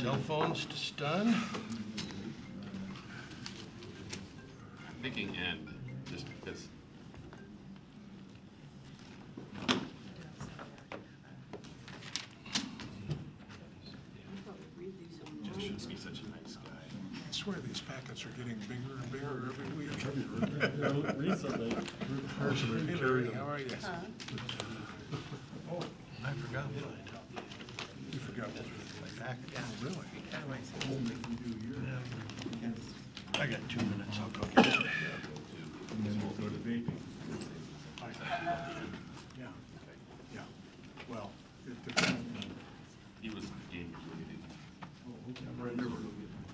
Cell phones to stun. I'm thinking end, just because. Just shouldn't be such a nice guy. I swear these packets are getting bigger and bigger every week. Recently. Hey Larry, how are you? Oh, I forgot mine. You forgot what Back down. really? I got 2 minutes, I'll go get it. And then we'll go to vaping. Yeah, yeah. Well, it depends. He was game related. I'm ready to go get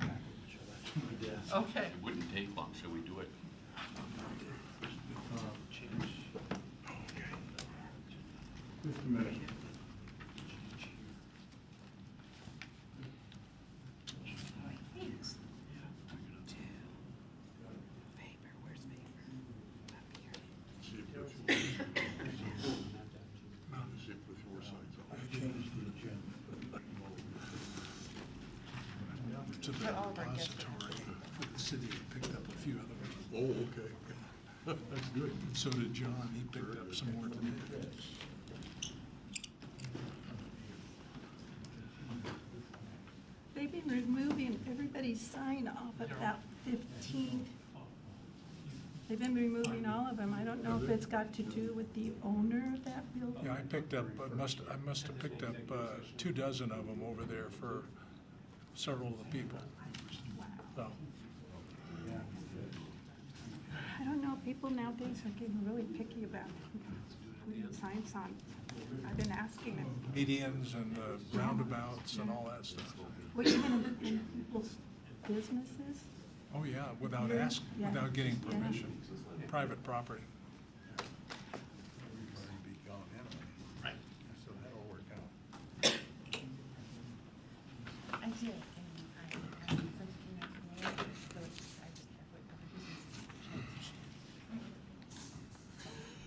my package. That's my desk. Okay. It wouldn't take long, shall we do it? Just a minute. To the But all of our guests are- repository for the city, and picked up a few other ones. Oh, okay. That's good. And so did John, he picked up some more today. They've been removing everybody's sign off of that 15. They've been removing all of them. I don't know if it's got to do with the owner of that building. Yeah, I picked up, I must have picked up 2 dozen of them over there for several of the people. So, I don't know, people nowadays are getting really picky about putting signs on. I've been asking them. medians and roundabouts and all that stuff. Well, even in people's businesses, Oh, yeah, without Yeah. without getting Yeah. permission, private property. Right. So that'll work out. I did, and I sent it to you so I just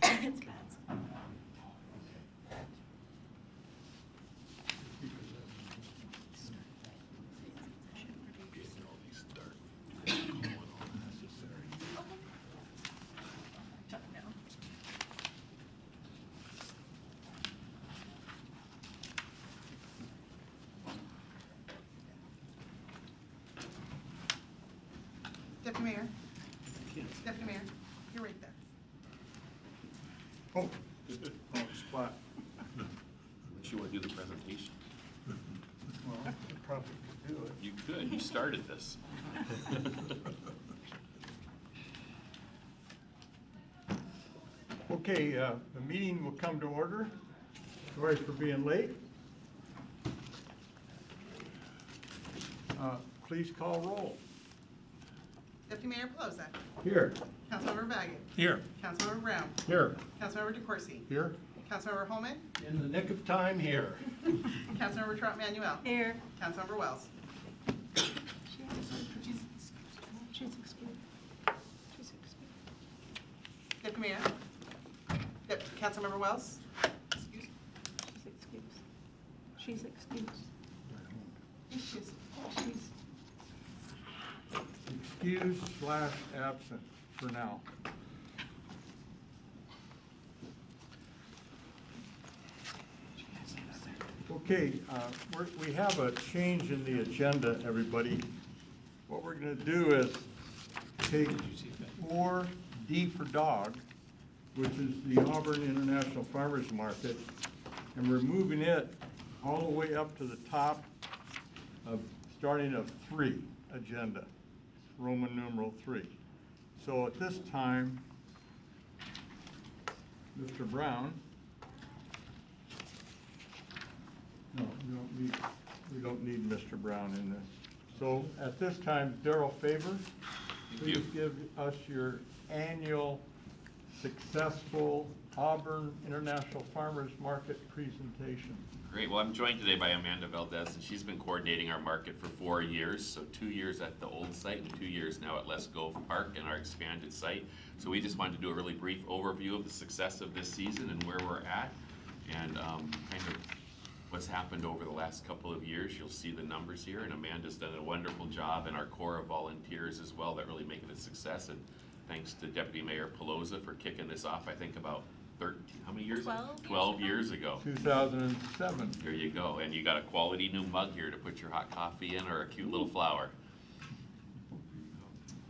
have It's bad. Shut it down. Deputy Mayor. Deputy Mayor, you're right there. Oh, spot. Unless you want to do the presentation. Well, I probably could do it. You could, you started this. Okay, the meeting will come to order. Sorry for being late. Please call roll. Deputy Mayor Pelosi. Here. Councilmember Baggett. Here. Councilmember Brown. Here. Councilmember DeCoursey. Here. Councilmember Holman. In the nick of time, here. Councilmember Trot Manuel. here, Councilmember Wells. she's excused. She's excused. Deputy Mayor. Councilmember Wells. Excuse. She's excused. Excuse. She's, Excused/absent for now. Okay, we have a change in the agenda, everybody. What we're going to do is take 4D for dog, which is the Auburn International Farmers Market, and we're moving it all the way up to the top of starting of 3 agenda, Roman numeral 3. So at this time, Mr. Brown. No, we don't need Mr. Brown in this. So at this time, Darrell Faber, please give us your annual successful Auburn International Farmers Market presentation. Great, well, I'm joined today by Amanda Valdez, and she's been coordinating our market for 4 years, so 2 years at the old site and 2 years now at Let's Go Park and our expanded site. So we just wanted to do a really brief overview of the success of this season and where we're at, and kind of what's happened over the last couple of years. You'll see the numbers here, and Amanda's done a wonderful job, and our core of volunteers as well that really make it a success. And thanks to Deputy Mayor Pelosa for kicking this off, I think about 13, how many years? 12 years ago. 2007. There you go. And you got a quality new mug here to put your hot coffee in, or a cute little flower.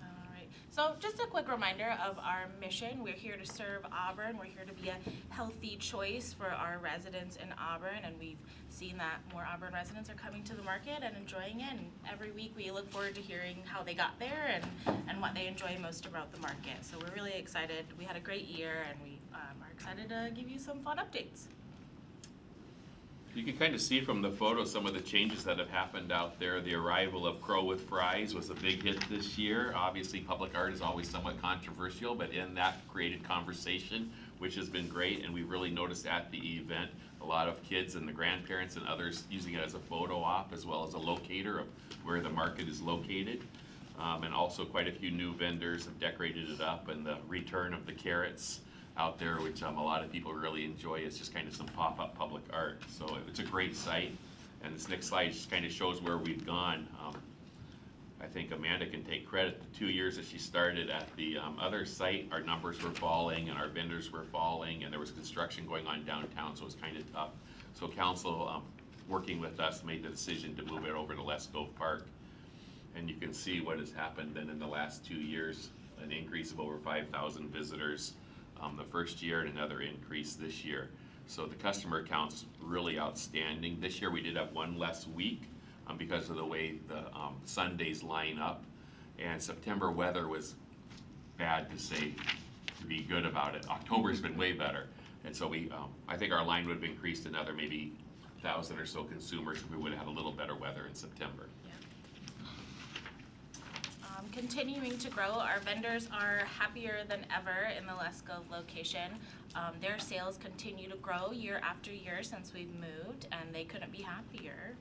All right. So just a quick reminder of our mission. We're here to serve Auburn. We're here to be a healthy choice for our residents in Auburn, and we've seen that more Auburn residents are coming to the market and enjoying it. And every week we look forward to hearing how they got there and what they enjoy most about the market. So we're really excited. We had a great year, and we are excited to give you some fun updates. You can kind of see from the photo some of the changes that have happened out there. The arrival of Crow with Fries was a big hit this year. Obviously, public art is always somewhat controversial, but in that created conversation, which has been great, and we really noticed at the event a lot of kids and the grandparents and others using it as a photo op as well as a locator of where the market is located. And also quite a few new vendors have decorated it up, and the return of the carrots out there, which a lot of people really enjoy. It's just kind of some pop-up public art. So it's a great site. And this next slide just kind of shows where we've gone. I think Amanda can take credit. The 2 years that she started at the other site, our numbers were falling and our vendors were falling, and there was construction going on downtown, so it was kind of tough. So council, working with us, made the decision to move it over to Les Cove Park. And you can see what has happened then in the last 2 years, an increase of over 5,000 visitors the first year, and another increase this year. So the customer count's really outstanding. This year we did have one less week because of the way the Sundays line up, and September weather was bad to say, to be good about it. October's been way better, and so we, I think our line would have increased another maybe 1,000 or so consumers if we would have had a little better weather in September. Continuing to grow, our vendors are happier than ever in the Les Cove location. Their sales continue to grow year after year since we've moved, and they couldn't be happier.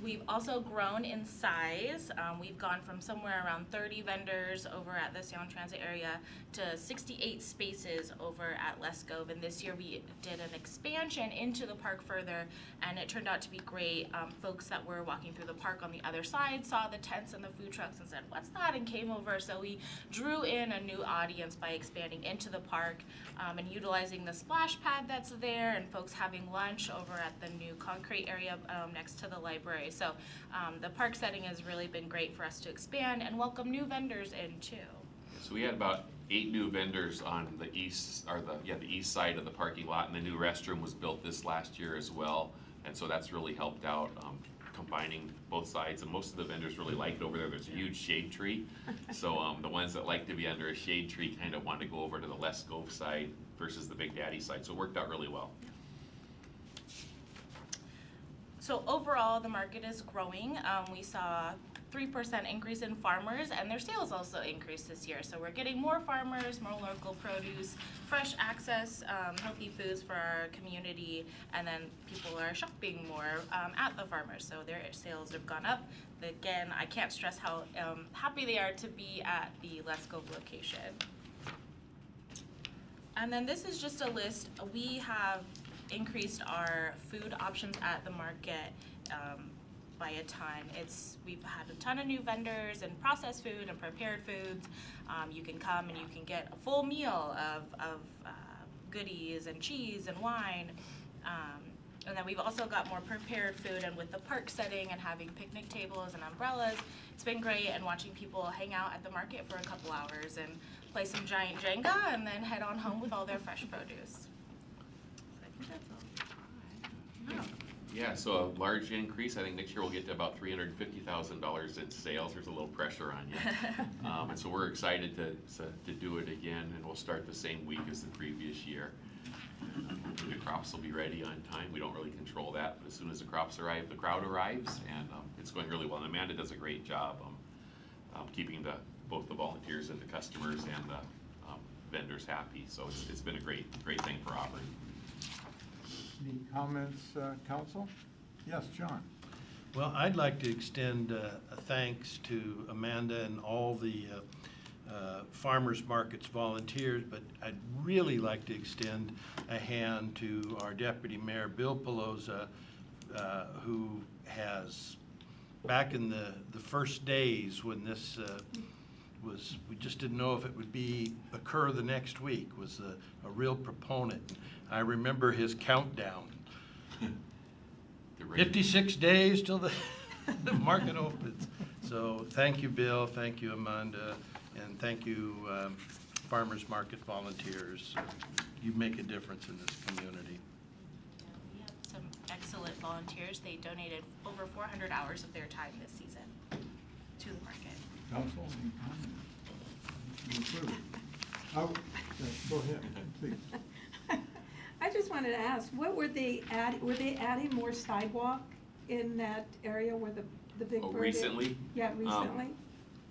We've also grown in size. We've gone from somewhere around 30 vendors over at the Sound Transit area to 68 spaces over at Les Cove. And this year we did an expansion into the park further, and it turned out to be great. Folks that were walking through the park on the other side saw the tents and the food trucks and said, "What's that?" and came over. So we drew in a new audience by expanding into the park and utilizing the splash pad that's there, and folks having lunch over at the new concrete area next to the library. So the park setting has really been great for us to expand and welcome new vendors in too. So we had about 8 new vendors on the east, or the east side of the parking lot, and the new restroom was built this last year as well. And so that's really helped out combining both sides, and most of the vendors really like it over there. There's a huge shade tree. So the ones that like to be under a shade tree kind of want to go over to the Les Cove side versus the Big Daddy side. So it worked out really well. So overall, the market is growing. We saw 3% increase in farmers, and their sales also increased this year. So we're getting more farmers, more local produce, fresh access, healthy foods for our community, and then people are shopping more at the farmers, so their sales have gone up. Again, I can't stress how happy they are to be at the Les Cove location. And then this is just a list. We have increased our food options at the market by a ton. We've had a ton of new vendors in processed food and prepared foods. You can come and you can get a full meal of goodies and cheese and wine. And then we've also got more prepared food, and with the park setting and having picnic tables and umbrellas, it's been great, and watching people hang out at the market for a couple hours and play some giant Jenga and then head on home with all their fresh produce. I think that's all. Yeah, so a large increase. I think next year we'll get to about $350,000 in sales. There's a little pressure on you. And so we're excited to do it again, and we'll start the same week as the previous year. The crops will be ready on time. We don't really control that, but as soon as the crops arrive, the crowd arrives, and it's going really well. And Amanda does a great job keeping both the volunteers and the customers and the vendors happy. So it's been a great thing for Auburn. Any comments, council? Yes, John. Well, I'd like to extend a thanks to Amanda and all the farmers markets volunteers, but I'd really like to extend a hand to our Deputy Mayor, Bill Pelosa, who has, back in the first days when this we just didn't know if it would occur the next week, was a real proponent. I remember his countdown. 56 days till the market opens. So thank you, Bill, thank you, Amanda, and thank you, farmers market volunteers. You make a difference in this community. We have some excellent volunteers. They donated over 400 hours of their time this season to the market. Council, any comments? You approve it? Go ahead, please. I just wanted to ask, what were they adding more sidewalk in that area where the big bird is? Recently? Yeah, recently.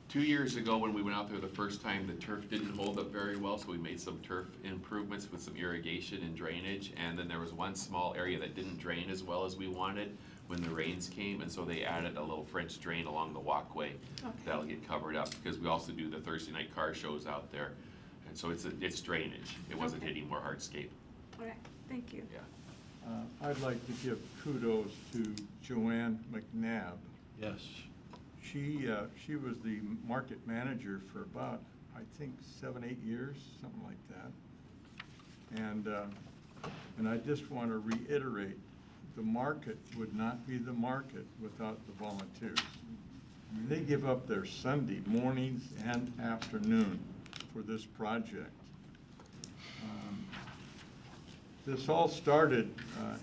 2 years ago, when we went out there the first time, the turf didn't hold up very well, so we made some turf improvements with some irrigation and drainage. And then there was one small area that didn't drain as well as we wanted when the rains came, and so they added a little French drain along the walkway. Okay. That'll get covered up, because we also do the Thursday night car shows out there. And so it's drainage. It wasn't Okay. hitting more hardscape. All right, thank you. Yeah. I'd like to give kudos to Joanne McNabb. Yes. She was the market manager for about, I think, 7, 8 years, something like that. And I just want to reiterate, the market would not be the market without the volunteers. I mean, they give up their Sunday mornings and afternoon for this project. This all started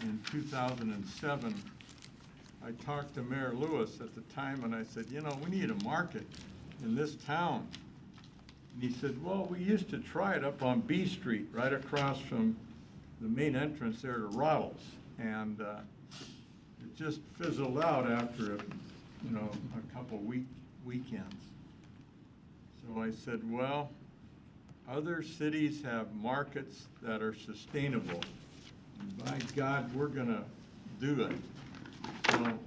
in 2007. I talked to Mayor Lewis at the time, and I said, you know, we need a market in this town. And he said, well, we used to try it up on B Street, right across from the main entrance there to Roddles. And it just fizzled out after, a couple weekends. So I said, well, other cities have markets that are sustainable. And by God, we're gonna do it. So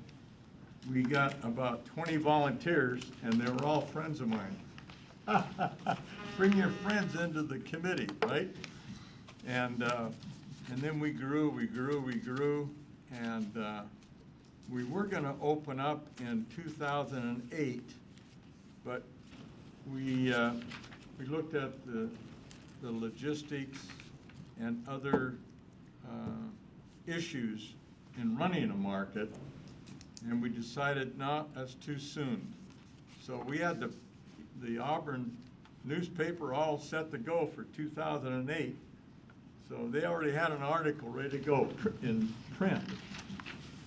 we got about 20 volunteers, and they were all friends of mine. Bring your friends into the committee, right? And then we grew, and we were gonna open up in 2008, but we looked at the logistics and other issues in running a market, and we decided, no, that's too soon. So we had the Auburn newspaper all set to go for 2008. So they already had an article ready to go in print.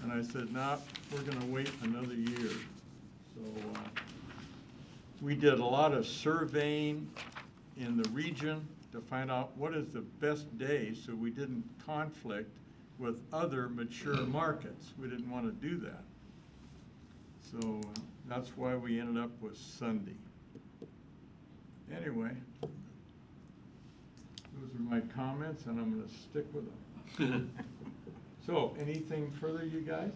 And I said, no, we're gonna wait another year. So we did a lot of surveying in the region to find out what is the best day, so we didn't conflict with other mature markets. We didn't want to do that. So that's why we ended up with Sunday. Anyway, those are my comments, and I'm going to stick with them. So, anything further, you guys?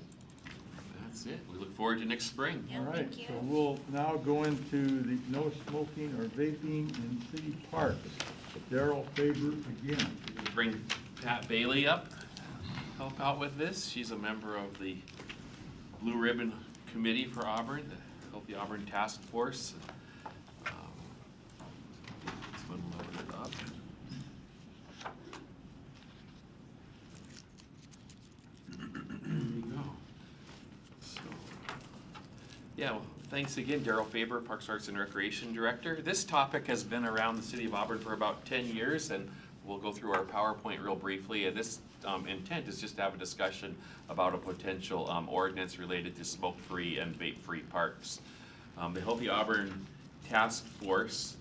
That's it. We look forward to next spring. Yeah, All right, thank you. so we'll now go into the no smoking or vaping in city parks. Daryl Faber again. Bring Pat Bailey up, help out with this. She's a member of the Blue Ribbon Committee for Auburn, the Healthy Auburn Task Force. This one loaded up. There you go. So, yeah, well, thanks again, Daryl Faber, Parks, Arts, and Recreation Director. This topic has been around the city of Auburn for about 10 years, and we'll go through our PowerPoint real briefly. And this intent is just to have a discussion about a potential ordinance related to smoke-free and vape-free parks. The Healthy Auburn Task Force,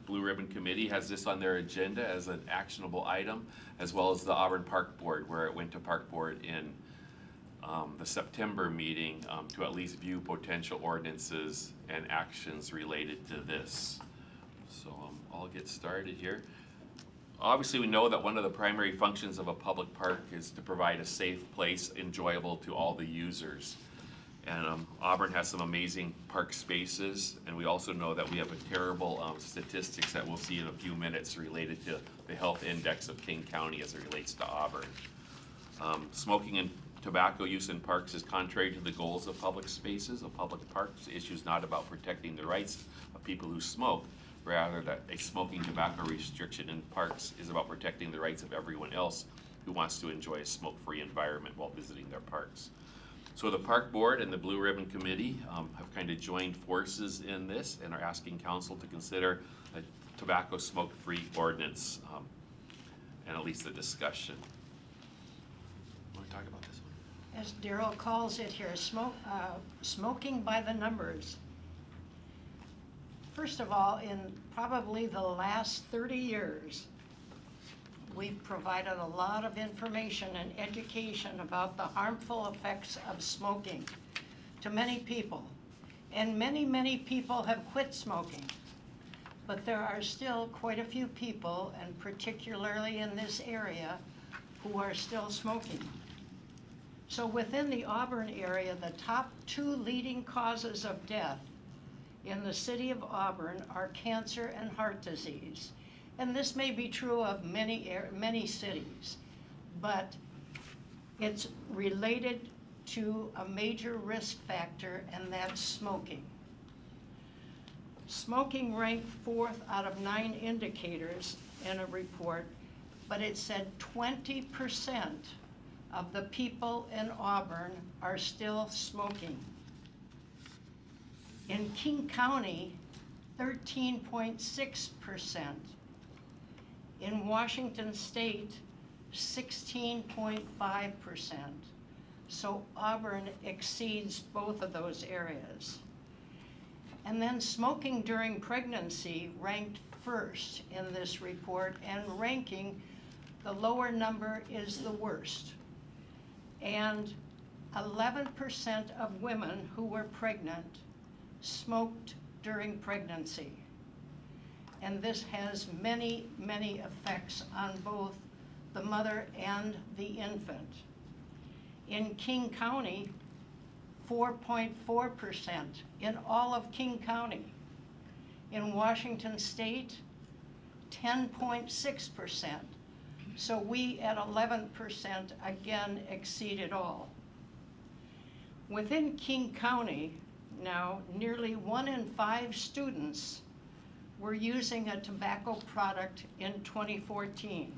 Blue Ribbon Committee, has this on their agenda as an actionable item, as well as the Auburn Park Board, where it went to Park Board in the September meeting to at least view potential ordinances and actions related to this. So I'll get started here. Obviously, we know that one of the primary functions of a public park is to provide a safe place enjoyable to all the users. And Auburn has some amazing park spaces, and we also know that we have a terrible statistics that we'll see in a few minutes related to the health index of King County as it relates to Auburn. Smoking and tobacco use in parks is contrary to the goals of public spaces. A public parks issue is not about protecting the rights of people who smoke, rather that a smoking tobacco restriction in parks is about protecting the rights of everyone else who wants to enjoy a smoke-free environment while visiting their parks. So the Park Board and the Blue Ribbon Committee have kind of joined forces in this and are asking council to consider a tobacco smoke-free ordinance and at least a discussion. Want to talk about this one? As Daryl calls it here, smoking by the numbers. First of all, in probably the last 30 years, we've provided a lot of information and education about the harmful effects of smoking to many people. And many, many people have quit smoking. But there are still quite a few people, and particularly in this area, who are still smoking. So within the Auburn area, the top 2 leading causes of death in the city of Auburn are cancer and heart disease. And this may be true of many cities, but it's related to a major risk factor, and that's smoking. Smoking ranked 4th out of 9 indicators in a report, but it said 20% of the people in Auburn are still smoking. In King County, 13.6%. In Washington State, 16.5%. So Auburn exceeds both of those areas. And then smoking during pregnancy ranked 1st in this report, and ranking, the lower number is the worst. And 11% of women who were pregnant smoked during pregnancy. And this has many, many effects on both the mother and the infant. In King County, 4.4% in all of King County. In Washington State, 10.6%. So we at 11% again exceeded all. Within King County now, nearly 1 in 5 students were using a tobacco product in 2014.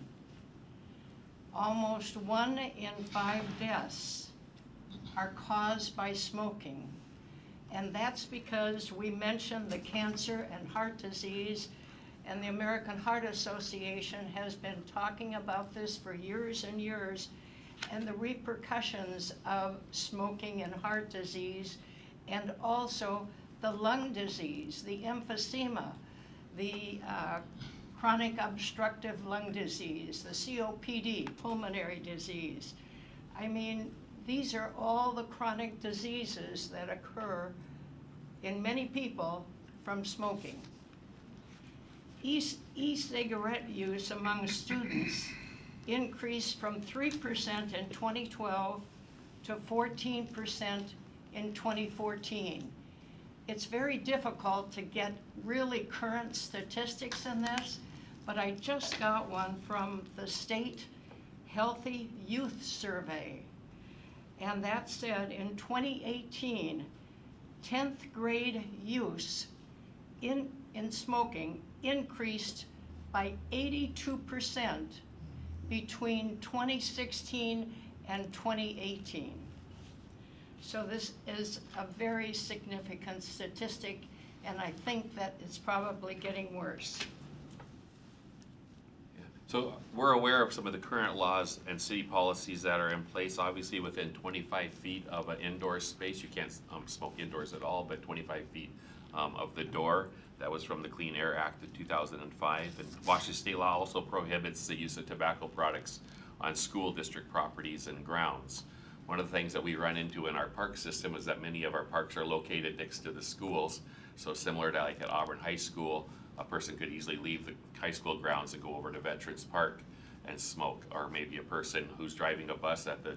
Almost 1 in 5 deaths are caused by smoking. And that's because we mentioned the cancer and heart disease, and the American Heart Association has been talking about this for years and years, and the repercussions of smoking and heart disease, and also the lung disease, the emphysema, the chronic obstructive lung disease, the COPD, pulmonary disease. I mean, these are all the chronic diseases that occur in many people from smoking. E-cigarette use among students increased from 3% in 2012 to 14% in 2014. It's very difficult to get really current statistics in this, but I just got one from the State Healthy Youth Survey. And that said, in 2018, 10th grade use in smoking increased by 82% between 2016 and 2018. So this is a very significant statistic, and I think that it's probably getting worse. So we're aware of some of the current laws and city policies that are in place. Obviously, within 25 feet of an indoor space, you can't smoke indoors at all, but 25 feet of the door. That was from the Clean Air Act of 2005. And Washington state law also prohibits the use of tobacco products on school district properties and grounds. One of the things that we run into in our park system is that many of our parks are located next to the schools. So similar to like at Auburn High School, a person could easily leave the high school grounds and go over to Veterans Park and smoke. Or maybe a person who's driving a bus at the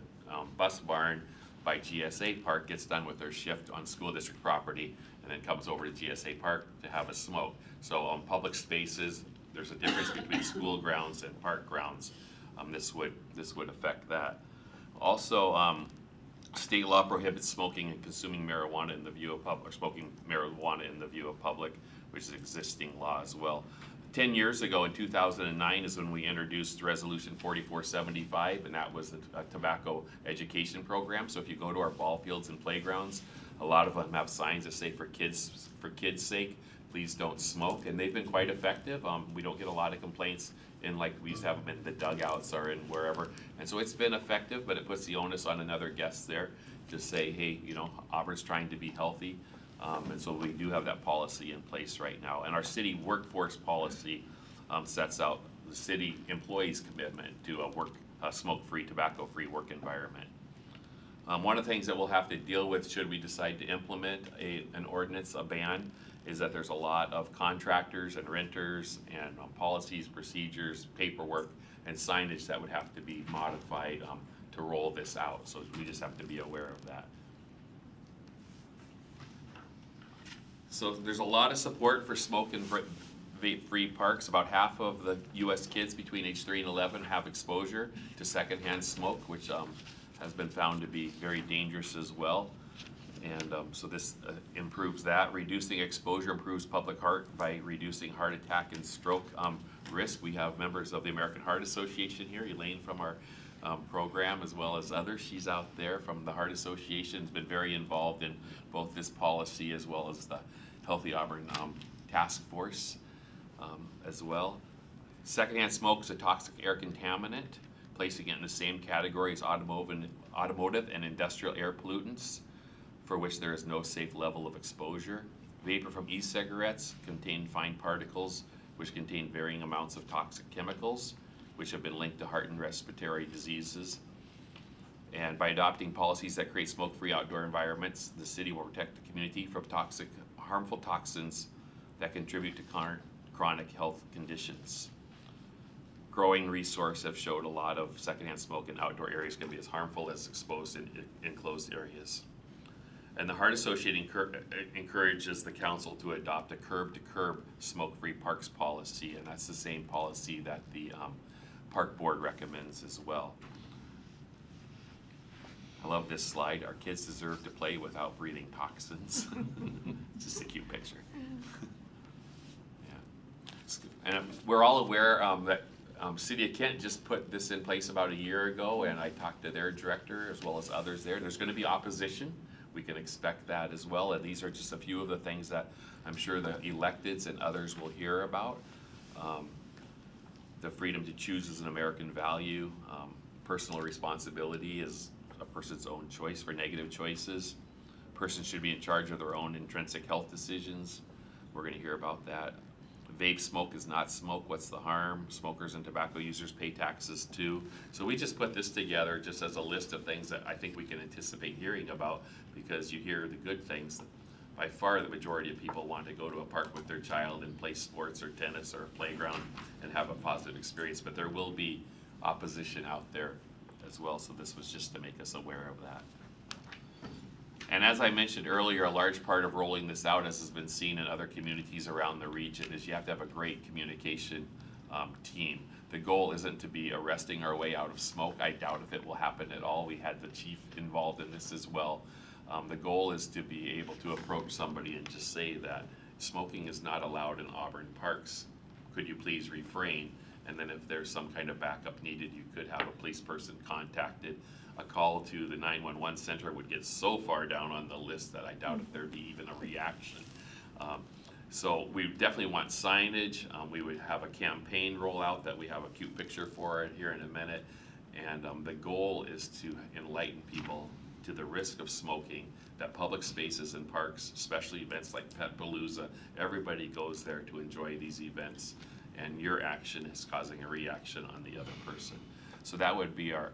bus barn by GSA Park gets done with their shift on school district property and then comes over to GSA Park to have a smoke. So on public spaces, there's a difference between school grounds and park grounds. This would affect that. Also, state law prohibits smoking and consuming marijuana in the view of public, or smoking marijuana in the view of public, which is existing law as well. 10 years ago, in 2009, is when we introduced Resolution 4475, and that was a tobacco education program. So if you go to our ball fields and playgrounds, a lot of them have signs that say, for kids' sake, please don't smoke, and they've been quite effective. We don't get a lot of complaints in, like, we used to have them in the dugouts or in wherever, and so it's been effective, but it puts the onus on another guest there to say, hey, you know, Auburn's trying to be healthy, and so we do have that policy in place right now. And our city workforce policy sets out the city employees' commitment to a smoke-free, tobacco-free work environment. One of the things that we'll have to deal with should we decide to implement an ordinance, a ban, is that there's a lot of contractors and renters and policies, procedures, paperwork, and signage that would have to be modified to roll this out. So we just have to be aware of that. So there's a lot of support for smoke and vape-free parks. About half of the U.S. kids between age 3 and 11 have exposure to secondhand smoke, which has been found to be very dangerous as well. And so this improves that. Reducing exposure improves public health by reducing heart attack and stroke risk. We have members of the American Heart Association here, Elaine from our program, as well as others. She's out there from the Heart Association, has been very involved in both this policy as well as the Healthy Auburn Task Force as well. Secondhand smoke is a toxic air contaminant, placing it in the same category as automotive and industrial air pollutants, for which there is no safe level of exposure. Vapor from e-cigarettes contain fine particles which contain varying amounts of toxic chemicals, which have been linked to heart and respiratory diseases. And by adopting policies that create smoke-free outdoor environments, the city will protect the community from harmful toxins that contribute to chronic health conditions. Growing resources have showed a lot of secondhand smoke in outdoor areas can be as harmful as exposed in enclosed areas. And the Heart Association encourages the council to adopt a curb-to-curb smoke-free parks policy, and that's the same policy that the park board recommends as well. I love this slide. Our kids deserve to play without breathing toxins. It's just a cute picture. Yeah. And we're all aware that City of Kent just put this in place about a year ago, and I talked to their director as well as others there. There's going to be opposition. We can expect that as well, and these are just a few of the things that I'm sure the electeds and others will hear about. The freedom to choose is an American value. Personal responsibility is a person's own choice for negative choices. Persons should be in charge of their own intrinsic health decisions. We're going to hear about that. Vape smoke is not smoke. What's the harm? Smokers and tobacco users pay taxes too. So we just put this together just as a list of things that I think we can anticipate hearing about, because you hear the good things. By far the majority of people want to go to a park with their child and play sports or tennis or a playground and have a positive experience, but there will be opposition out there as well, so this was just to make us aware of that. And as I mentioned earlier, a large part of rolling this out, as has been seen in other communities around the region, is you have to have a great communication team. The goal isn't to be arresting our way out of smoke. I doubt if it will happen at all. We had the chief involved in this as well. The goal is to be able to approach somebody and just say that smoking is not allowed in Auburn parks. Could you please refrain? And then if there's some kind of backup needed, you could have a police person contacted. A call to the 911 center would get so far down on the list that I doubt if there'd be even a reaction. So we definitely want signage. We would have a campaign roll out that we have a cute picture for it here in a minute. And the goal is to enlighten people to the risk of smoking, that public spaces and parks, especially events like Pet Palooza, everybody goes there to enjoy these events, and your action is causing a reaction on the other person. So that would be our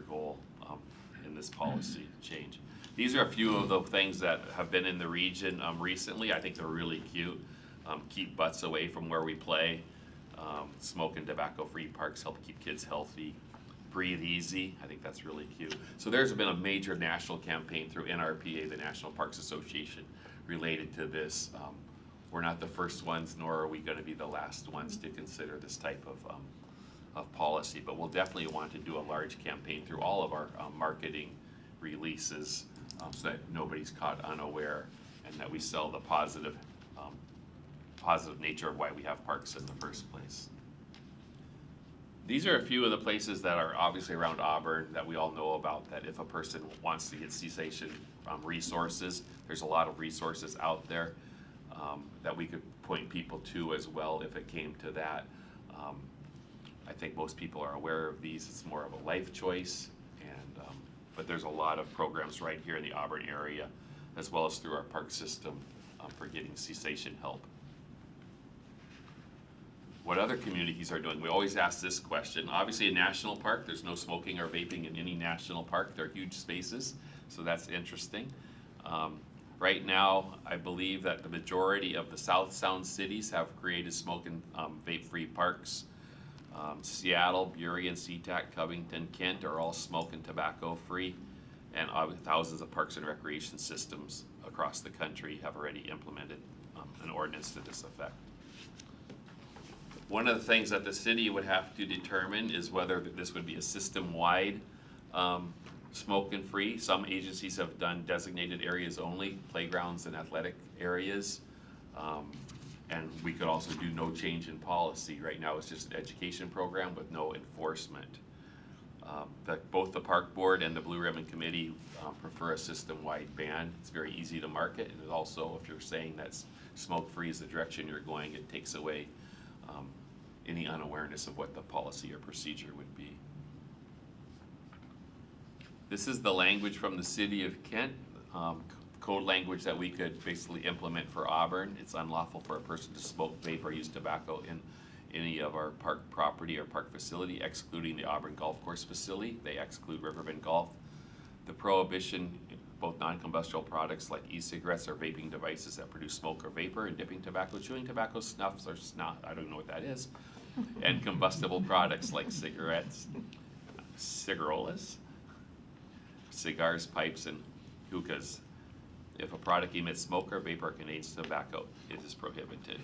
goal in this policy change. These are a few of the things that have been in the region recently. I think they're really cute. Keep butts away from where we play. Smoke and tobacco-free parks help keep kids healthy. Breathe Easy. I think that's really cute. So there's been a major national campaign through NRPA, the National Parks Association, related to this. We're not the first ones, nor are we going to be the last ones to consider this type of policy, but we'll definitely want to do a large campaign through all of our marketing releases so that nobody's caught unaware and that we sell the positive nature of why we have parks in the first place. These are a few of the places that are obviously around Auburn that we all know about, that if a person wants to get cessation resources, there's a lot of resources out there that we could point people to as well if it came to that. I think most people are aware of these. It's more of a life choice, and but there's a lot of programs right here in the Auburn area, as well as through our park system for getting cessation help. What other communities are doing? We always ask this question. Obviously, a national park, there's no smoking or vaping in any national park. They're huge spaces, so that's interesting. Right now, I believe that the majority of the South Sound cities have created smoke and vape-free parks. Seattle, Burien, SeaTac, Covington, Kent are all smoke and tobacco free, and thousands of parks and recreation systems across the country have already implemented an ordinance to this effect. One of the things that the city would have to determine is whether this would be a system-wide smoke and free. Some agencies have done designated areas only, playgrounds and athletic areas. And we could also do no change in policy. Right now it's just an education program with no enforcement. Both the Park Board and the Blue Ribbon Committee prefer a system-wide ban. It's very easy to market, and also if you're saying that smoke-free is the direction you're going, it takes away any unawareness of what the policy or procedure would be. This is the language from the City of Kent, code language that we could basically implement for Auburn. It's unlawful for a person to smoke, vape, or use tobacco in any of our park property or park facility, excluding the Auburn Golf Course facility. They exclude Riverbend Golf. The prohibition, both non-combustible products like e-cigarettes or vaping devices that produce smoke or vapor, and dipping tobacco, chewing tobacco, snuffs or snot, I don't know what that is, and combustible products like cigarettes, cigarillas, cigars, pipes, and hookahs. If a product emits smoke or vapor or contains tobacco, it is prohibited.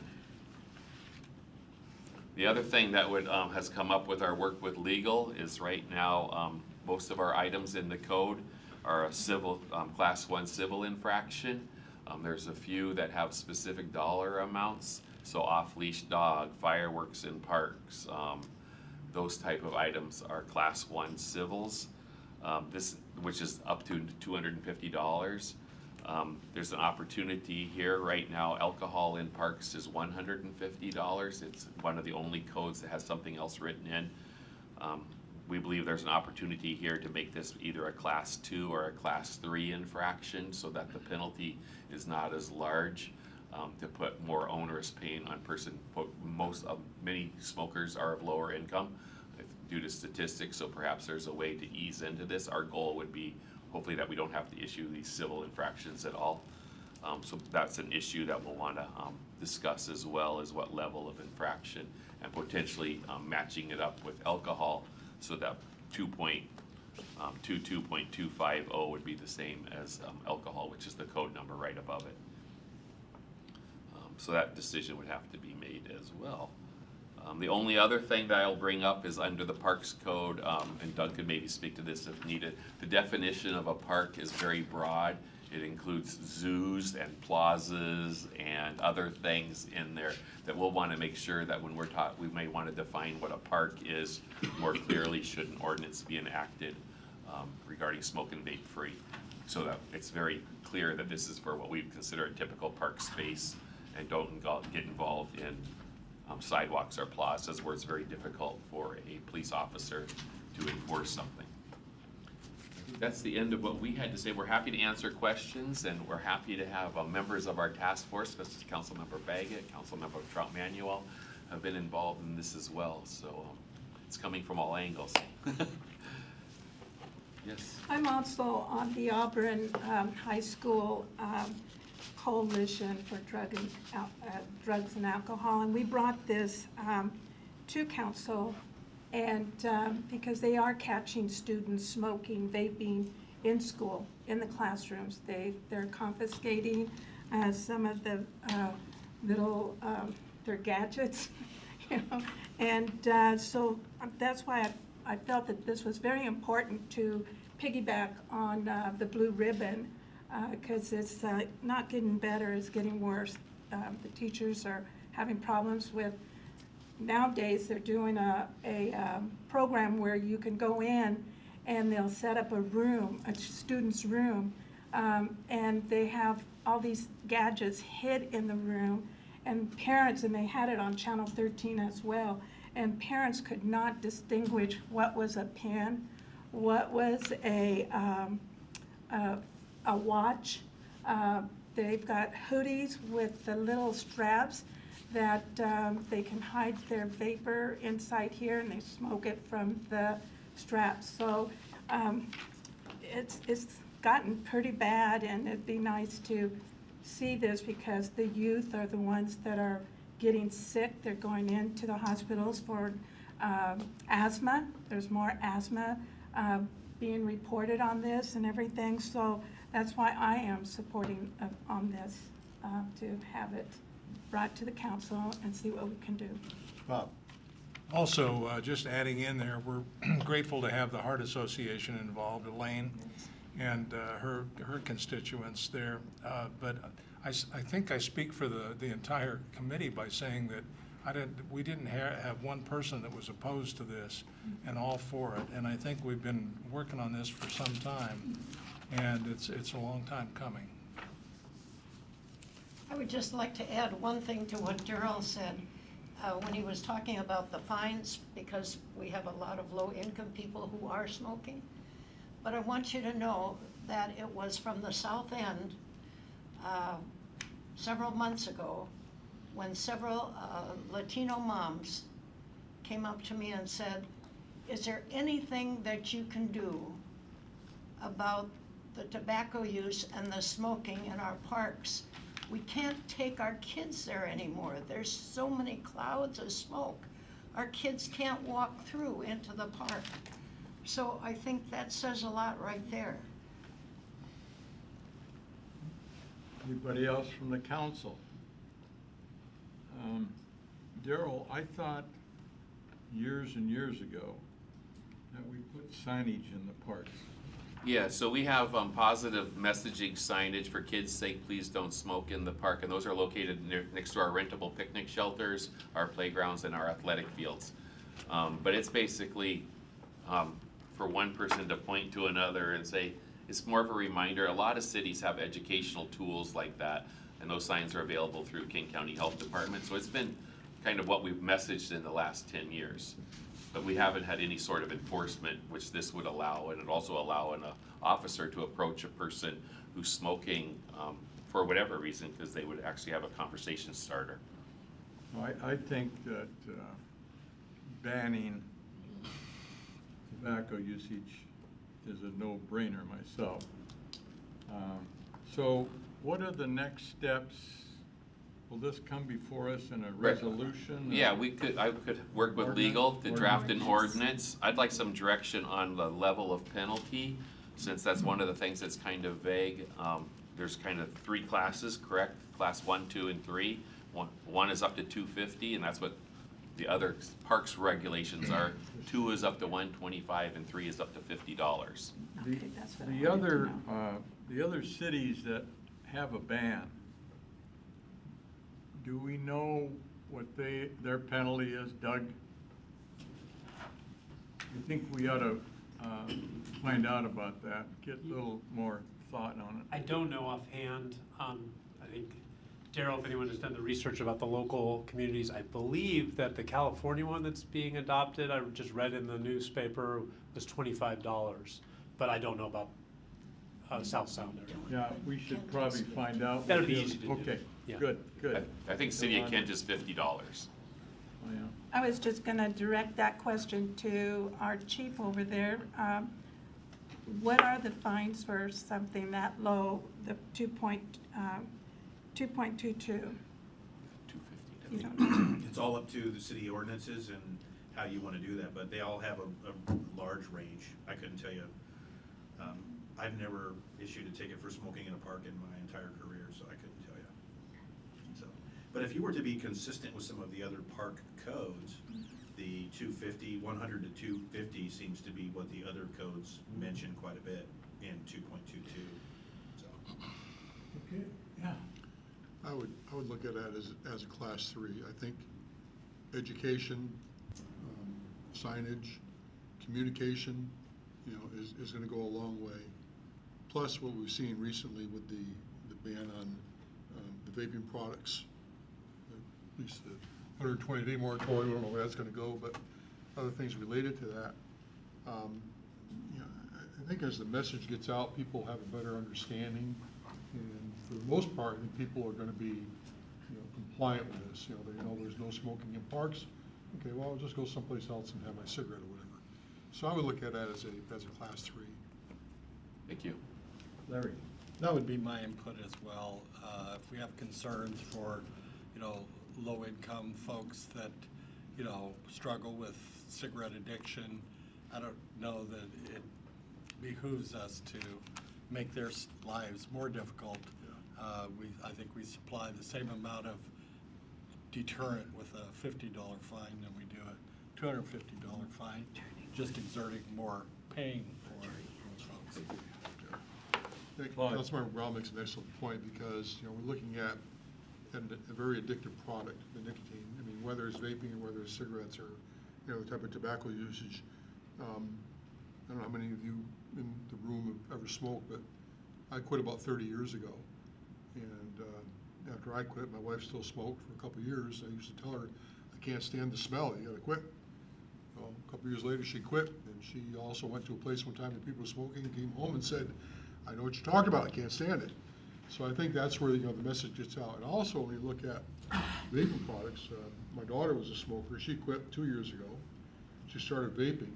The other thing that has come up with our work with legal is right now most of our items in the code are a civil, class 1 civil infraction. There's a few that have specific dollar amounts, so off-leash dog, fireworks in parks, those type of items are class 1 civils. Which is up to $250. There's an opportunity here right now. Alcohol in parks is $150. It's one of the only codes that has something else written in. We believe there's an opportunity here to make this either a class 2 or a class 3 infraction so that the penalty is not as large, to put more onerous pain on person. Many smokers are of lower income due to statistics, so perhaps there's a way to ease into this. Our goal would be hopefully that we don't have to issue these civil infractions at all. So that's an issue that we'll want to discuss, as well as what level of infraction, and potentially matching it up with alcohol so that 2.2.250 would be the same as alcohol, which is the code number right above it. So that decision would have to be made as well. The only other thing that I'll bring up is under the Parks Code, and Doug could maybe speak to this if needed. The definition of a park is very broad. It includes zoos and plazas and other things in there that we'll want to make sure that when we're taught, we may want to define what a park is more clearly should an ordinance be enacted regarding smoke and vape free, so that it's very clear that this is for what we consider a typical park space, and don't get involved in sidewalks or plazas where it's very difficult for a police officer to enforce something. That's the end of what we had to say. We're happy to answer questions, and we're happy to have members of our task force, such as Councilmember Baggett, Councilmember Trout Manuel, have been involved in this as well. So it's coming from all angles. Yes. I'm also on the Auburn High School Coalition for Drugs and Alcohol, and we brought this to council, And because they are catching students smoking, vaping in school, in the classrooms. They're confiscating some of the little, their gadgets, you know. And so that's why I felt that this was very important to piggyback on the blue ribbon, because it's not getting better, it's getting worse. The teachers are having problems with, nowadays they're doing a program where you can go in and they'll set up a room, a student's room, and they have all these gadgets hid in the room, and parents, and they had it on Channel 13 as well, and parents could not distinguish what was a pen, what was a watch. They've got hoodies with the little straps that they can hide their vapor inside here, and they smoke it from the straps. So it's gotten pretty bad, and it'd be nice to see this because the youth are the ones that are getting sick. They're going into the hospitals for asthma. There's more asthma being reported on this and everything. So that's why I am supporting on this, to have it brought to the council and see what we can do. Bob? Also, just adding in there, we're grateful to have the Heart Association involved, Elaine, and her constituents there. But I think I speak for the entire committee by saying that we didn't have one person that was opposed to this and all for it. And I think we've been working on this for some time, and it's a long time coming. I would just like to add one thing to what Darrell said when he was talking about the fines, because we have a lot of low-income people who are smoking. But I want you to know that it was from the South End several months ago when several Latino moms came up to me and said, is there anything that you can do about the tobacco use and the smoking in our parks? We can't take our kids there anymore. There's so many clouds of smoke. Our kids can't walk through into the park. So I think that says a lot right there. Anybody else from the council? Darrell, I thought years and years ago that we put signage in the parks. Yeah, so we have positive messaging signage for kids' sake, please don't smoke in the park, and those are located next to our rentable picnic shelters, our playgrounds, and our athletic fields. But it's basically for one person to point to another and say, it's more of a reminder. A lot of cities have educational tools like that, and those signs are available through King County Health Department. So it's been kind of what we've messaged in the last 10 years. But we haven't had any sort of enforcement, which this would allow, and it also allow an officer to approach a person who's smoking for whatever reason, because they would actually have a conversation starter. I think that banning tobacco usage is a no-brainer myself. So what are the next steps? Will this come before us in a resolution? Yeah, I could work with legal to draft an ordinance. I'd like some direction on the level of penalty, since that's one of the things that's kind of vague. There's kind of 3 classes, correct? Class 1, 2, and 3. One is up to $250, and that's what the other parks regulations are. 2 is up to $125, and 3 is up to $50. Okay, that's what I wanted to know. The other cities that have a ban, do we know what their penalty is, Doug? I think we ought to find out about that, get a little more thought on it. I don't know offhand. I think, Darrell, if anyone has done the research about the local communities, I believe that the California one that's being adopted, I just read in the newspaper, was $25. But I don't know about South Sound area. Yeah, we should probably find out. That'd be easy to do. Okay, Yeah. good. I think City of Kent is $50. Oh, yeah. I was just going to direct that question to our chief over there. What are the fines for something that low, the 2.22? You don't know. It's all up to the city ordinances and how you want to do that, but they all have a large range. I couldn't tell you. I've never issued a ticket for smoking in a park in my entire career, so I couldn't tell you. So, but if you were to be consistent with some of the other park codes, the 250, 100 to 250 seems to be what the other codes mention quite a bit in 2.22. So. Okay, yeah. I would look at that as a class 3. I think education, signage, communication, is going to go a long way. Plus, what we've seen recently with the ban on the vaping products, at least the 120-day moratorium. I don't know where that's going to go, but other things related to that. I think as the message gets out, people have a better understanding, and for the most part, I think people are going to be, compliant with this. They know there's no smoking in parks. Okay, well, I'll just go someplace else and have my cigarette or whatever. So I would look at that as a class 3. Thank you. Larry? That would be my input as well. If we have concerns for, low-income folks that, struggle with cigarette addiction, I don't know that it behooves us to make their lives more difficult. I think we supply the same amount of deterrent with a $50 fine than we do a $250 fine, just exerting more pain for those folks. I think Councilmember Brown makes an excellent point, because we're looking at a very addictive product, the nicotine. I mean, whether it's vaping or whether it's cigarettes or the type of tobacco usage. I don't know how many of you in the room have ever smoked, but I quit about 30 years ago. And after I quit, my wife still smoked for a couple of years. I used to tell her, I can't stand the smell, you gotta quit. Well, a couple of years later, she quit, and she also went to a place one time where people were smoking and came home and said, I know what you're talking about, I can't stand it. So I think that's where the message gets out. And also, when you look at vaping products, my daughter was a smoker. She quit 2 years ago. She started vaping.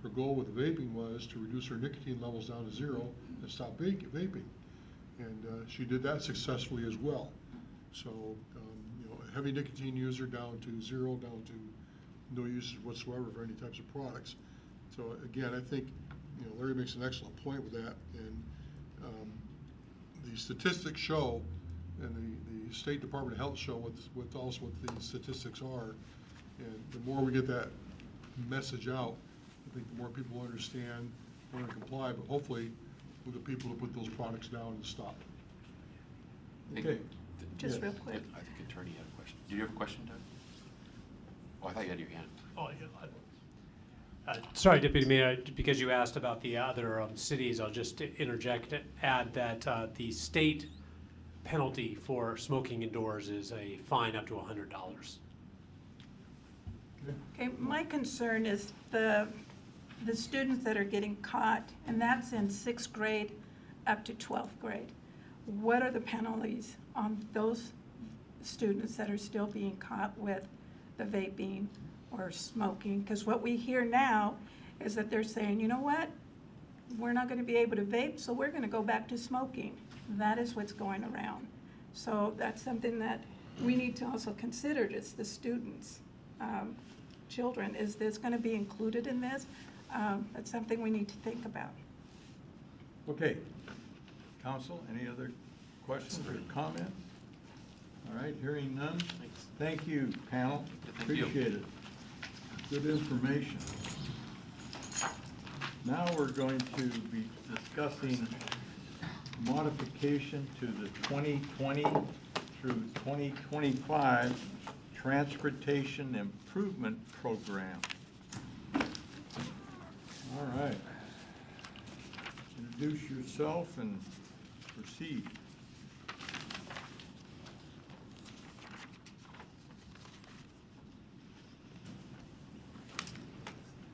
Her goal with vaping was to reduce her nicotine levels down to 0 and stop vaping. And she did that successfully as well. So, a heavy nicotine user down to 0, down to no usage whatsoever for any types of products. So again, I think Larry makes an excellent point with that. And the statistics show, and the State Department of Health show what the statistics are. And the more we get that message out, I think the more people understand, want to comply, but hopefully we'll get people to put those products down and stop. Okay. Just real quick. I think Attorney had a question. Did you have a question, Doug? Oh, I thought you had your hand. Oh, yeah. Sorry, Deputy Mayor, because you asked about the other cities, I'll just interject, add that the state penalty for smoking indoors is a fine up to $100. Okay, my concern is the students that are getting caught, and that's in 6th grade up to 12th grade. What are the penalties on those students that are still being caught with the vaping or smoking? Because what we hear now is that they're saying, you know what, we're not going to be able to vape, so we're going to go back to smoking. That is what's going around. So that's something that we need to also consider, is the students, children. Is this going to be included in this? That's something we need to think about. Okay. Council, any other questions or comments? All right, hearing none. Thanks. Thank you, panel. Thank you. Appreciate it. Good information. Now we're going to be discussing modification to the 2020 through 2025 Transportation Improvement Program. All right. Introduce yourself and proceed.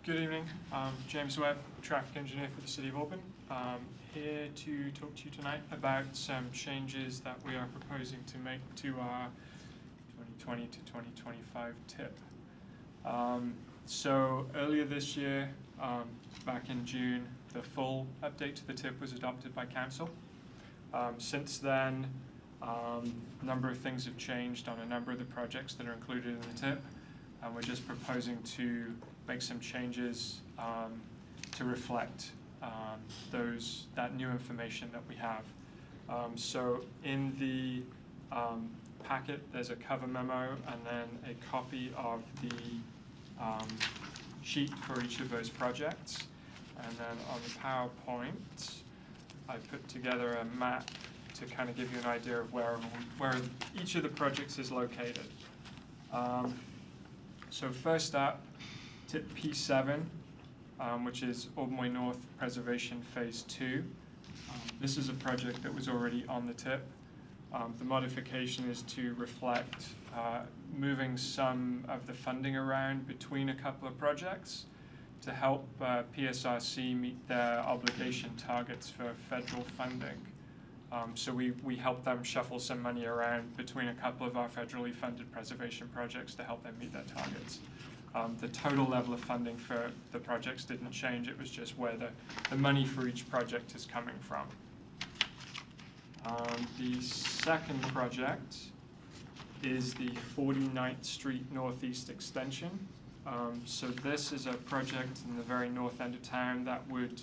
Good evening. James Webb, traffic engineer for the City of Auburn. Here to talk to you tonight about some changes that we are proposing to make to our 2020 to 2025 TIP. So earlier this year, back in June, the full update to the TIP was adopted by Council. Since then, a number of things have changed on a number of the projects that are included in the TIP. and we're just proposing to make some changes to reflect that new information that we have. So in the packet, there's a cover memo and then a copy of the sheet for each of those projects. And then on the PowerPoint, I put together a map to kind of give you an idea of where each of the projects is located. So first up, tip P7, which is Auburn Way North Preservation Phase 2. This is a project that was already on the tip. The modification is to reflect moving some of the funding around between a couple of projects to help PSRC meet their obligation targets for federal funding. So we help them shuffle some money around between a couple of our federally funded preservation projects to help them meet their targets. The total level of funding for the projects didn't change, it was just where the money for each project is coming from. The second project is the 49th Street Northeast Extension. So this is a project in the very north end of town that would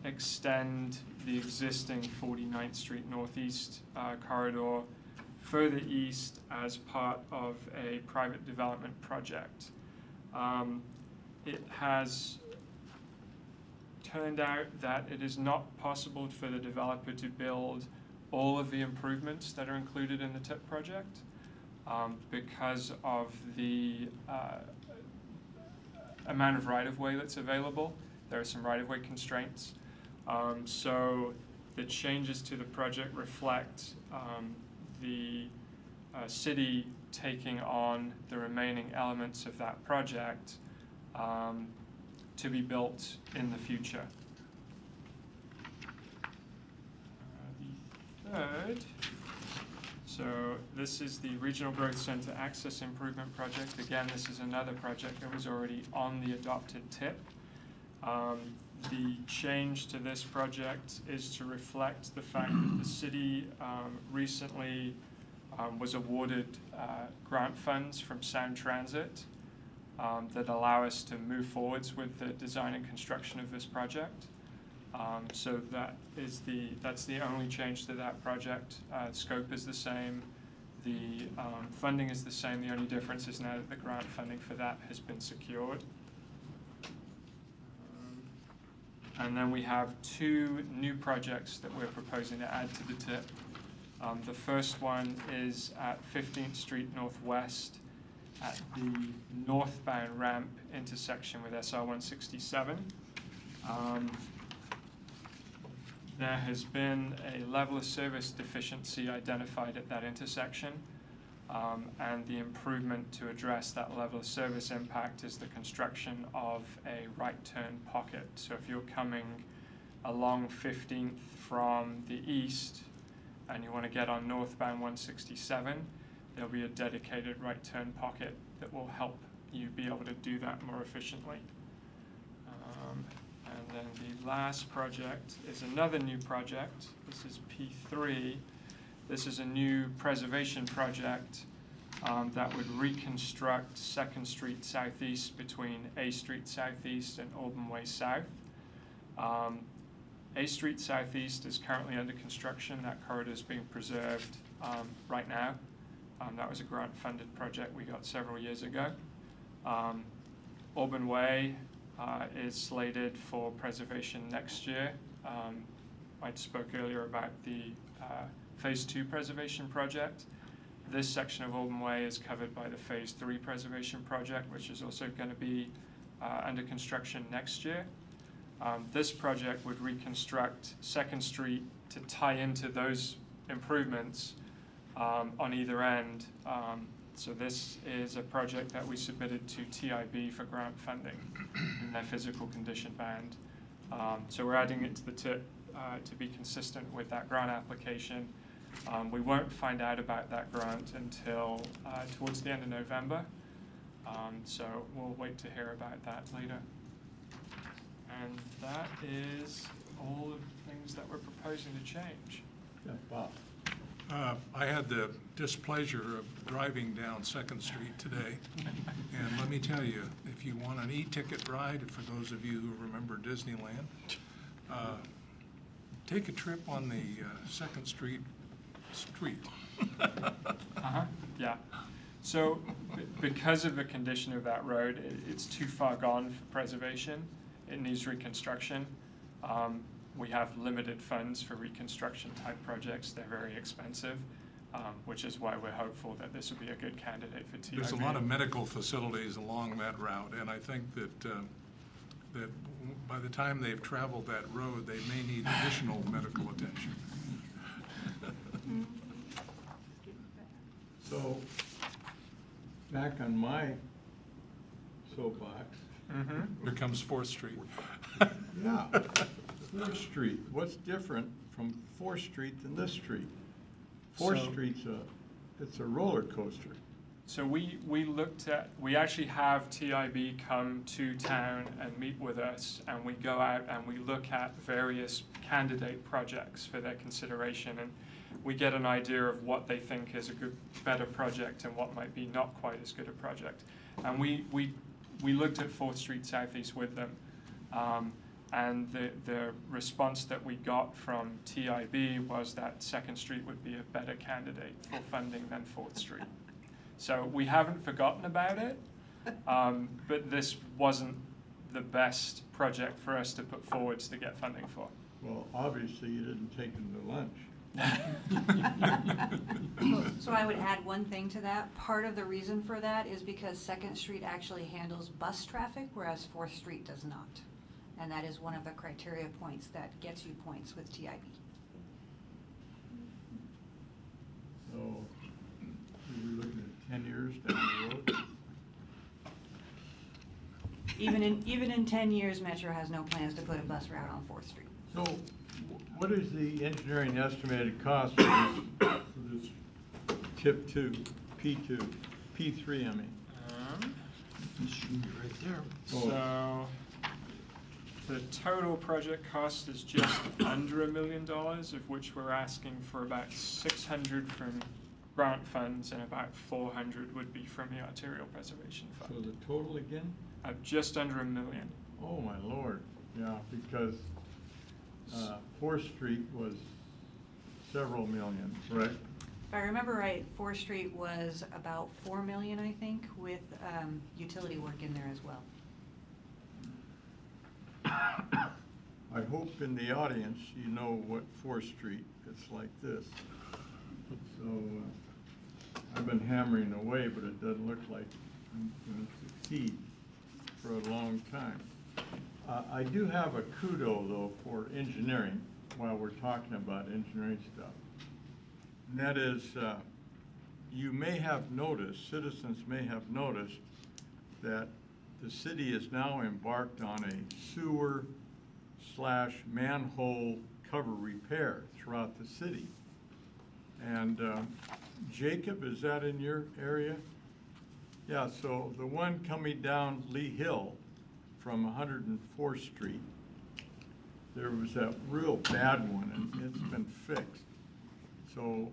extend the existing 49th Street Northeast corridor further east as part of a private development project. It has turned out that it is not possible for the developer to build all of the improvements that are included in the TIP project because of the amount of right-of-way that's available. There are some right-of-way constraints. So the changes to the project reflect the city taking on the remaining elements of that project to be built in the future. The third, so this is the Regional Growth Center Access Improvement Project. Again, this is another project that was already on the adopted TIP. The change to this project is to reflect the fact that the city recently was awarded grant funds from Sound Transit that allow us to move forwards with the design and construction of this project. So that's the only change to that project. Scope is the same, the funding is the same. The only difference is now that the grant funding for that has been secured. And then we have two new projects that we're proposing to add to the TIP. The first one is at 15th Street Northwest at the northbound ramp intersection with SR 167. There has been a level of service deficiency identified at that intersection, and the improvement to address that level of service impact is the construction of a right turn pocket. So if you're coming along 15th from the east and you want to get on northbound 167, there'll be a dedicated right turn pocket that will help you be able to do that more efficiently. And then the last project is another new project. This is P3. This is a new preservation project that would reconstruct 2nd Street Southeast between A Street Southeast and Auburn Way South. A Street Southeast is currently under construction. That corridor is being preserved right now. That was a grant-funded project we got several years ago. Auburn Way is slated for preservation next year. I spoke earlier about the Phase 2 preservation project. This section of Auburn Way is covered by the Phase 3 preservation project, which is also going to be under construction next year. This project would reconstruct 2nd Street to tie into those improvements on either end. So this is a project that we submitted to TIB for grant funding in their physical condition band. So we're adding it to the TIP to be consistent with that grant application. We won't find out about that grant until towards the end of November. So we'll wait to hear about that later. And that is all of the things that we're proposing to change. Yeah, Bob. I had the displeasure of driving down Second Street today, and let me tell you, if you want an e-ticket ride, for those of you who remember Disneyland, take a trip on the Second Street. Yeah. So because of the condition of that road, it's too far gone for preservation. It needs reconstruction. We have limited funds for reconstruction type projects. They're very expensive, which is why we're hopeful that this would be a good candidate for TIB. There's a lot of medical facilities along that route, and I think that that by the time they've traveled that road, they may need additional medical attention. So, back on my soapbox. Here comes 4th Street. Yeah, 4th Street, what's different from 4th Street than this street? 4th So- Street's it's a roller coaster. So we actually have TIB come to town and meet with us, and we go out and we look at various candidate projects for their consideration, and we get an idea of what they think is a better project and what might be not quite as good a project. And we looked at 4th Street Southeast with them, and the response that we got from TIB was that 2nd Street would be a better candidate for funding than 4th Street. So we haven't forgotten about it, but this wasn't the best project for us to put forwards to get funding for. Well, obviously you didn't take them to lunch. So I would add one thing to that. Part of the reason for that is because 2nd Street actually handles bus traffic, whereas 4th Street does not. And that is one of the criteria points that gets you points with TIB. So, we're looking at 10 years down the road. Even in 10 years, Metro has no plans to put a bus route on 4th Street. So, what is the engineering estimated cost for this tip 2, P2, P3, I mean? Right there. So the total project cost is just under $1 million, of which we're asking for about 600 from grant funds and about 400 would be from the arterial preservation So fund. the total again? Just under $1 million. Oh, my Lord, yeah, because 4th Street was several million, right? If I remember right, 4th Street was about 4 million, I think, with utility work in there as well. I hope in the audience you know what 4th Street is like this. So I've been hammering away, but it doesn't look like I'm going to succeed for a long time. I do have a kudo, though, for engineering, while we're talking about engineering stuff. And that is, you may have noticed, citizens may have noticed, that the city is now embarked on a sewer/manhole cover repair throughout the city. And Jacob, is that in your area? Yeah, so the one coming down Lee Hill from 104th Street, there was that real bad one, and it's been fixed. So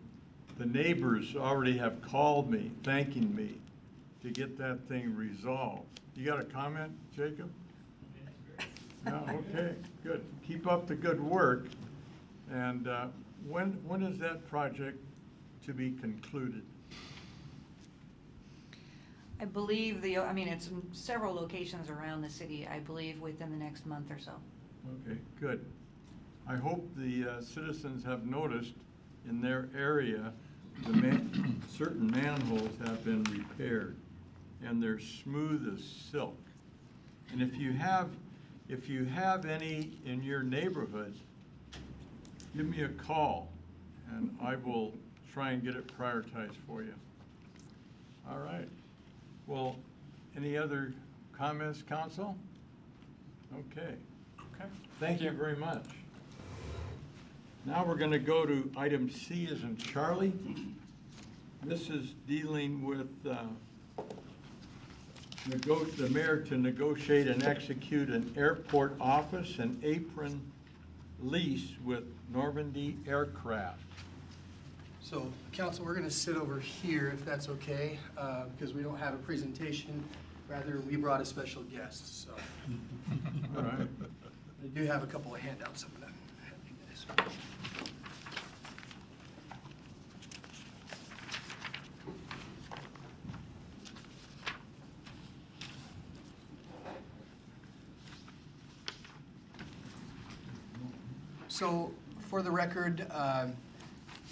the neighbors already have called me, thanking me to get that thing resolved. You got a comment, Jacob? Yeah, okay, good. Keep up the good work. And when is that project to be concluded? I believe it's in several locations around the city, I believe within the next month or so. Okay, good. I hope the citizens have noticed in their area, certain manholes have been repaired, and they're smooth as silk. And if you have any in your neighborhood, give me a call, and I will try and get it prioritized for you. All right. Well, any other comments, council? Okay. Okay. Thank you very much. Now we're going to go to item C as in Charlie. This is dealing with the mayor to negotiate and execute an airport office and apron lease with Normandy Aircraft. So, council, we're going to sit over here if that's okay, because we don't have a presentation. Rather, we brought a special guest, so. All right. I do have a couple of handouts I'm going to have you guys. So, for the record,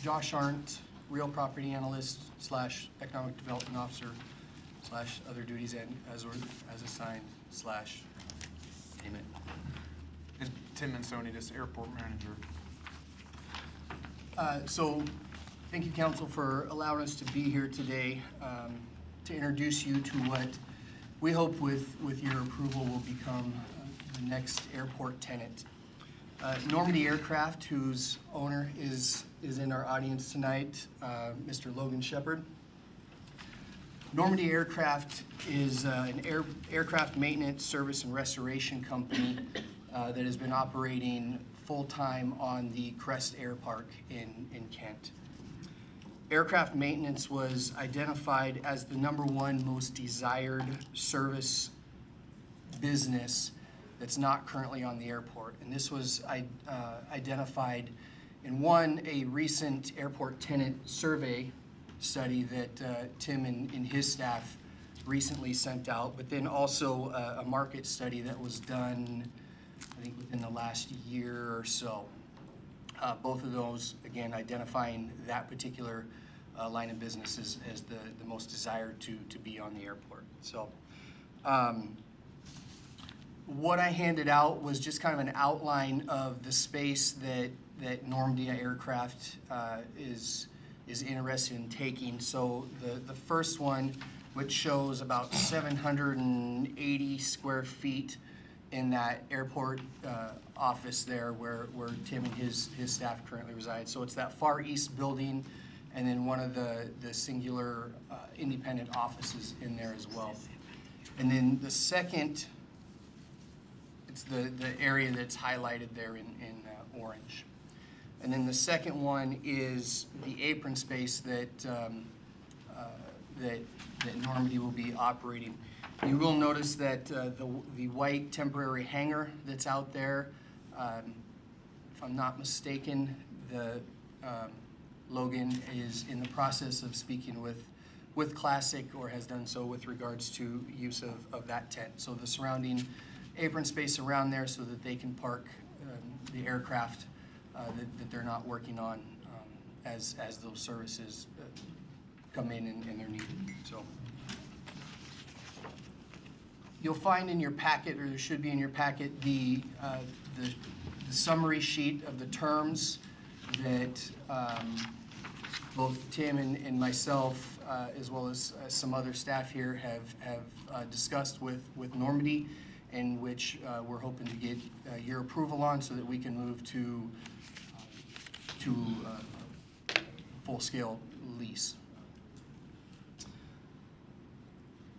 Josh Arndt, real property analyst / economic development officer / other duties and as assigned / payment. And Tim Mansonitis, airport manager. So, thank you, council, for allowing us to be here today to introduce you to what we hope with your approval will become the next airport tenant. Normandy Aircraft, whose owner is in our audience tonight, Mr. Logan Shepard. Normandy Aircraft is an aircraft maintenance, service, and restoration company that has been operating full-time on the Crest Air Park in Kent. Aircraft maintenance was identified as the #1 most desired service business that's not currently on the airport. And this was identified in a recent airport tenant survey study that Tim and his staff recently sent out, but then also a market study that was done, I think, within the last year or so. Both of those, again, identifying that particular line of business as the most desired to be on the airport. So, what I handed out was just kind of an outline of the space that Normandy Aircraft is interested in taking. So the first one, which shows about 780 square feet in that airport office there where Tim and his staff currently reside. So it's that far east building, and then one of the singular independent offices in there as well. And then the second, it's the area that's highlighted there in orange. And then the second one is the apron space that Normandy will be operating. You will notice that the white temporary hangar that's out there, if I'm not mistaken, Logan is in the process of speaking with Classic, or has done so with regards to use of that tent. So the surrounding apron space around there so that they can park the aircraft that they're not working on as those services come in and they're needed. So you'll find in your packet, or there should be in your packet, the summary sheet of the terms that both Tim and myself, as well as some other staff here, have discussed with Normandy, in which we're hoping to get your approval on so that we can move to full-scale lease.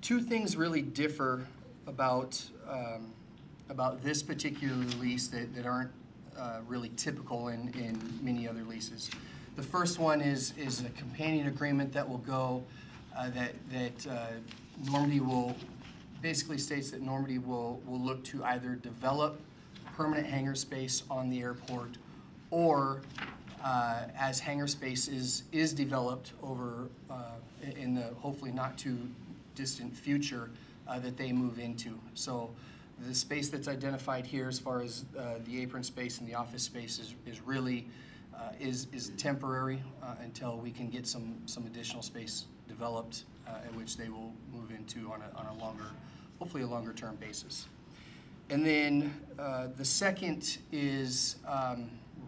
Two things really differ about this particular lease that aren't really typical in many other leases. The first one is a companion agreement that will go that Normandy will basically states that Normandy will look to either develop permanent hangar space on the airport, or as hangar space is developed over in the hopefully not too distant future, that they move into. So the space that's identified here as far as the apron space and the office space is really is temporary until we can get some additional space developed, in which they will move into on a longer, hopefully a longer term basis. And then the second is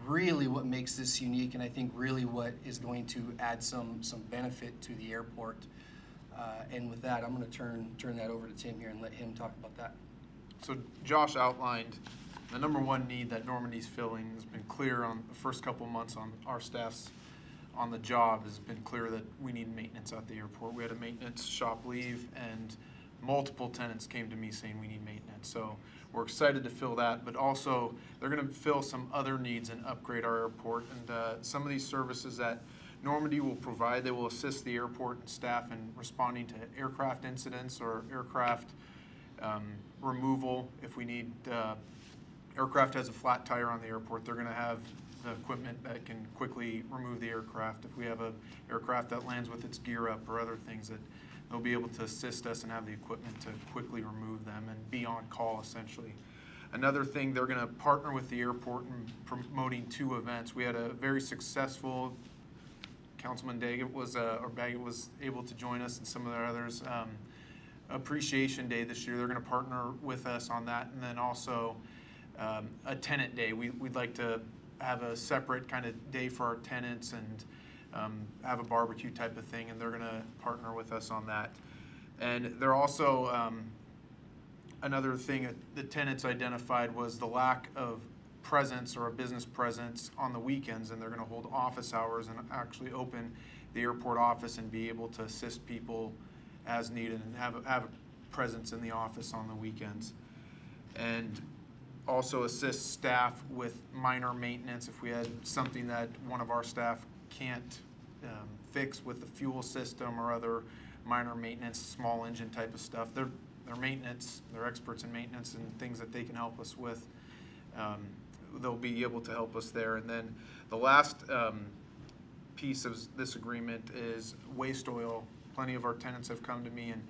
really what makes this unique, and I think really what is going to add some benefit to the airport. And with that, I'm going to turn that over to Tim here and let him talk about that. So Josh outlined the #1 need that Normandy's filling. Has been clear on the first couple months on our staff's on the job, has been clear that we need maintenance at the airport. We had a maintenance shop leave, and multiple tenants came to me saying we need maintenance. So we're excited to fill that, but also they're going to fill some other needs and upgrade our airport. And some of these services that Normandy will provide, they will assist the airport and staff in responding to aircraft incidents or aircraft removal. If we need, aircraft has a flat tire on the airport, they're gonna have the equipment that can quickly remove the aircraft. If we have a aircraft that lands with its gear up or other things, that they'll be able to assist us and have the equipment to quickly remove them and be on call essentially. Another thing, they're gonna partner with the airport in promoting 2 events. We had a very successful, Councilman Daggett was, or Baggett was able to join us and some of the others. Appreciation Day this year, they're gonna partner with us on that. And then also a tenant day. We'd like to have a separate kind of day for our tenants and have a barbecue type of thing, and they're gonna partner with us on that. And they're also, another thing that the tenants identified was the lack of presence or a business presence on the weekends, and they're gonna hold office hours and actually open the airport office and be able to assist people as needed and have a presence in the office on the weekends. And also assist staff with minor maintenance if we had something that one of our staff can't fix with the fuel system or other minor maintenance, small engine type of stuff. They're maintenance, they're experts in maintenance and things that they can help us with. They'll be able to help us there. And then the last piece of this agreement is waste oil. Plenty of our tenants have come to me, and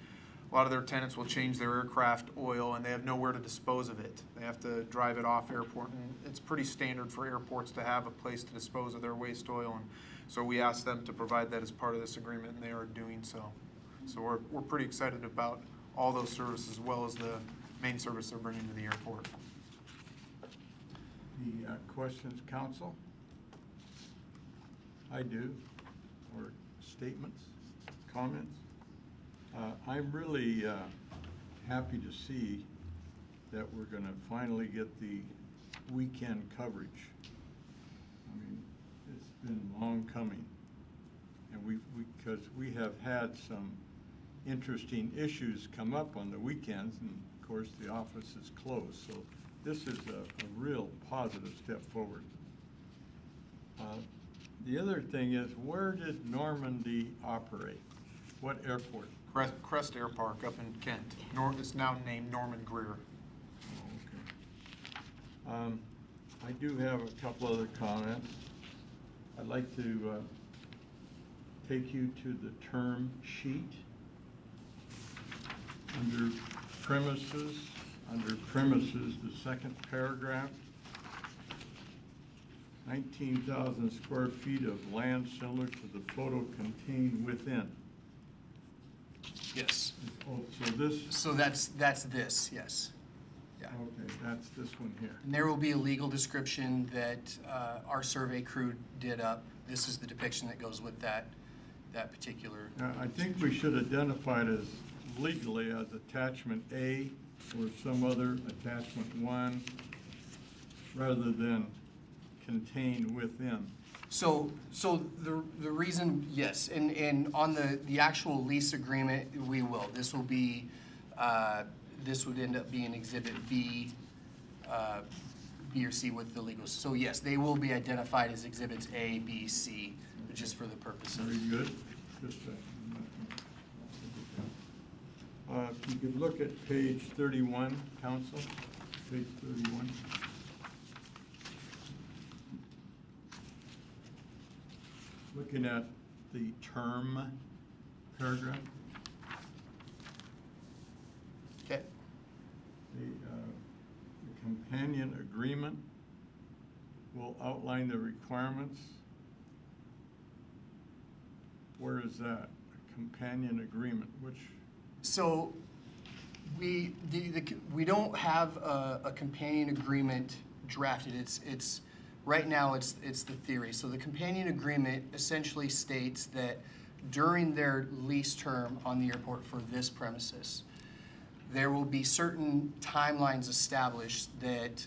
a lot of their tenants will change their aircraft oil and they have nowhere to dispose of it. They have to drive it off airport, and it's pretty standard for airports to have a place to dispose of their waste oil. And so we asked them to provide that as part of this agreement, and they are doing so. So we're pretty excited about all those services as well as the main service they're bringing to the airport. The questions, council? I do, or statements, comments? I'm really happy to see that we're gonna finally get the weekend coverage. I mean, it's been long coming. And because we have had some interesting issues come up on the weekends, and of course the office is closed. So this is a real positive step forward. The other thing is, where did Normandy operate? What airport? Crest Air Park up in Kent. It's now named Norman Greer. Oh, okay. I do have a couple other comments. I'd like to take you to the term sheet. Under premises, the second paragraph, 19,000 square feet of land similar to the photo contained within. Yes. Oh, so this. So that's this, yes. Yeah. Okay, that's this one here. And there will be a legal description that our survey crew did up. This is the depiction that goes with that particular. Now, I think we should identify it as legally as attachment A or some other attachment 1 rather than contained within. So the reason, yes, and on the actual lease agreement, we will. This will be, this would end up being Exhibit B, B or C with the legal. So yes, they will be identified as Exhibits A, B, C, just for the purpose of. Very good. Just a second. If you could look at page 31, council, page 31. Looking at the term paragraph. Okay. The companion agreement will outline the requirements. Where is that? A companion agreement, which? So we don't have a companion agreement drafted. It's right now it's the theory. So the companion agreement essentially states that during their lease term on the airport for this premises, there will be certain timelines established that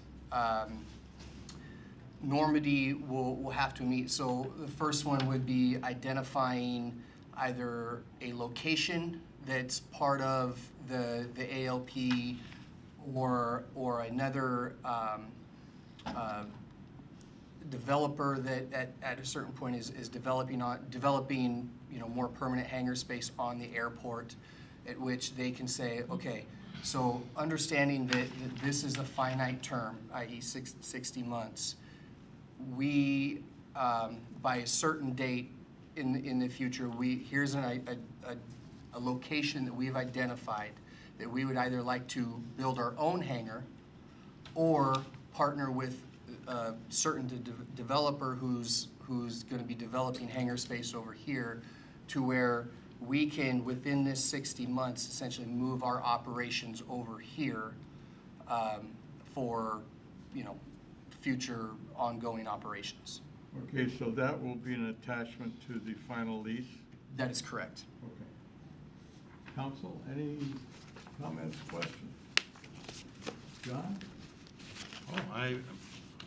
Normandy will have to meet. So the first one would be identifying either a location that's part of the ALP or another developer that at a certain point is developing, more permanent hangar space on the airport, at which they can say, okay, so understanding that this is a finite term, i.e. 60 months, we, by a certain date in the future, here's a location that we've identified that we would either like to build our own hangar or partner with a certain developer who's going to be developing hangar space over here, to where we can, within this 60 months, essentially move our operations over here for, future ongoing operations. Okay, so that will be an attachment to the final lease? That is correct. Okay. Council, any comments, questions? John? Oh,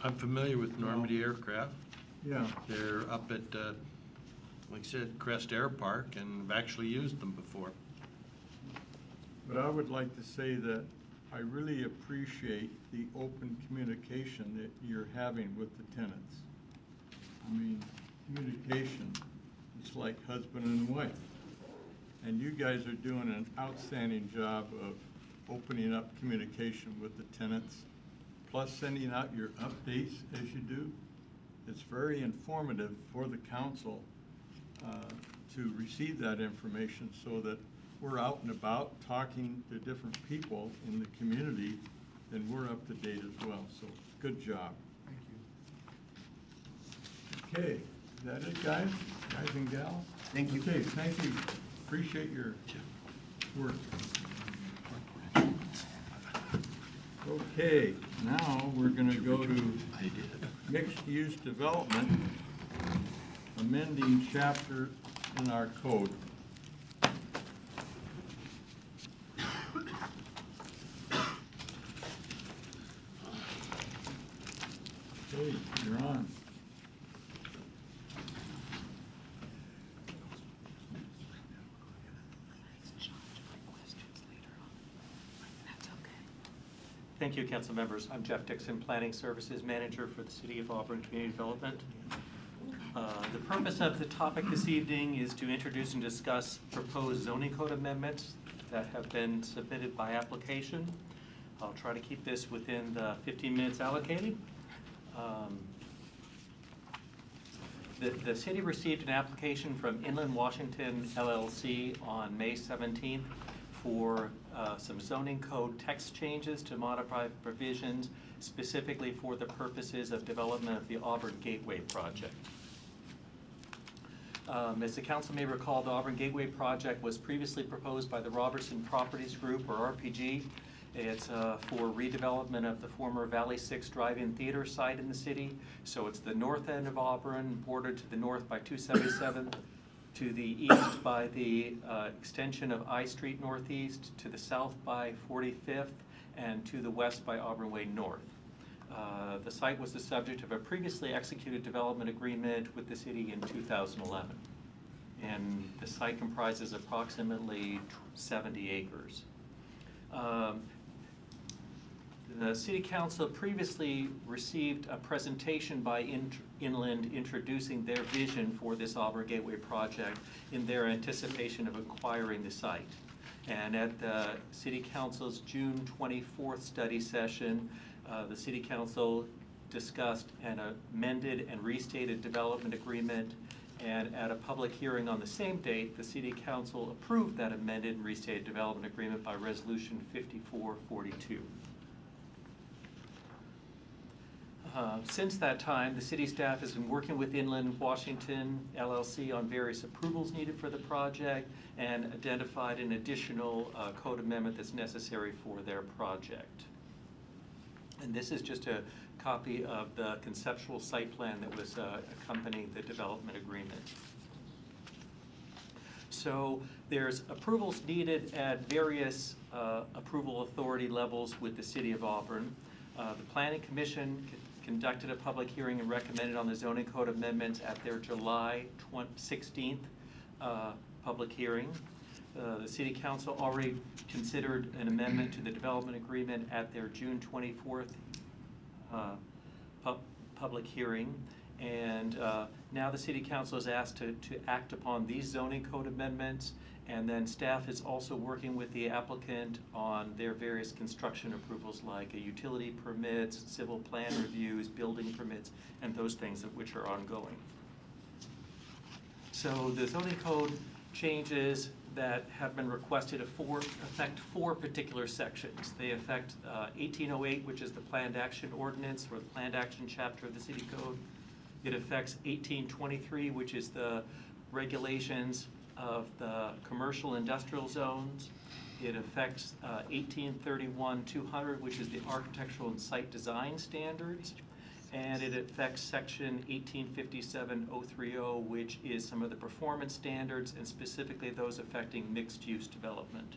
I'm familiar with Normandy Aircraft. Yeah. They're up at, like I said, Crest Air Park, and I've actually used them before. But I would like to say that I really appreciate the open communication that you're having with the tenants. I mean, communication, it's like husband and wife. And you guys are doing an outstanding job of opening up communication with the tenants, plus sending out your updates as you do. It's very informative for the council to receive that information, so that we're out and about talking to different people in the community, and we're up to date as well. So good job. Thank you. Okay, is that it, guys and gals? Thank you. Okay, thank you. Appreciate your work. Okay, now we're going to go to mixed-use development, amending chapter in our code. Okay, you're on. Thank you, council members. I'm Jeff Dixon, Planning Services Manager for the City of Auburn Community Development. The purpose of the topic this evening is to introduce and discuss proposed zoning code amendments that have been submitted by application. I'll try to keep this within the 15 minutes allocated. The city received an application from Inland Washington LLC on May 17th for some zoning code text changes to modify provisions specifically for the purposes of development of the Auburn Gateway project. As the council may recall, the Auburn Gateway project was previously proposed by the Robertson Properties Group, or RPG. It's for redevelopment of the former Valley 6 Drive-In Theater site in the city. So it's the north end of Auburn, bordered to the north by 277, to the east by the extension of I Street Northeast, to the south by 45th, and to the west by Auburn Way North. The site was the subject of a previously executed development agreement with the city in 2011. And the site comprises approximately 70 acres. The City Council previously received a presentation by Inland introducing their vision for this Auburn Gateway project in their anticipation of acquiring the site. And at the City Council's June 24th study session, the City Council discussed an amended and restated development agreement, and at a public hearing on the same date, the City Council approved that amended and restated development agreement by Resolution 5442. Since that time, the city staff has been working with Inland Washington LLC on various approvals needed for the project and identified an additional code amendment that's necessary for their project. And this is just a copy of the conceptual site plan that was accompanying the development agreement. So there's approvals needed at various approval authority levels with the City of Auburn. The Planning Commission conducted a public hearing and recommended on the zoning code amendments at their July 16th public hearing. The City Council already considered an amendment to the development agreement at their June 24th public hearing, and now the City Council is asked to act upon these zoning code amendments, and then staff is also working with the applicant on their various construction approvals like utility permits, civil plan reviews, building permits, and those things which are ongoing. So the zoning code changes that have been requested affect four particular sections. They affect 1808, which is the planned action ordinance or the planned action chapter of the city code. It affects 1823, which is the regulations of the commercial industrial zones. It affects 1831-200, which is the architectural and site design standards. And it affects section 1857-030, which is some of the performance standards and specifically those affecting mixed-use development.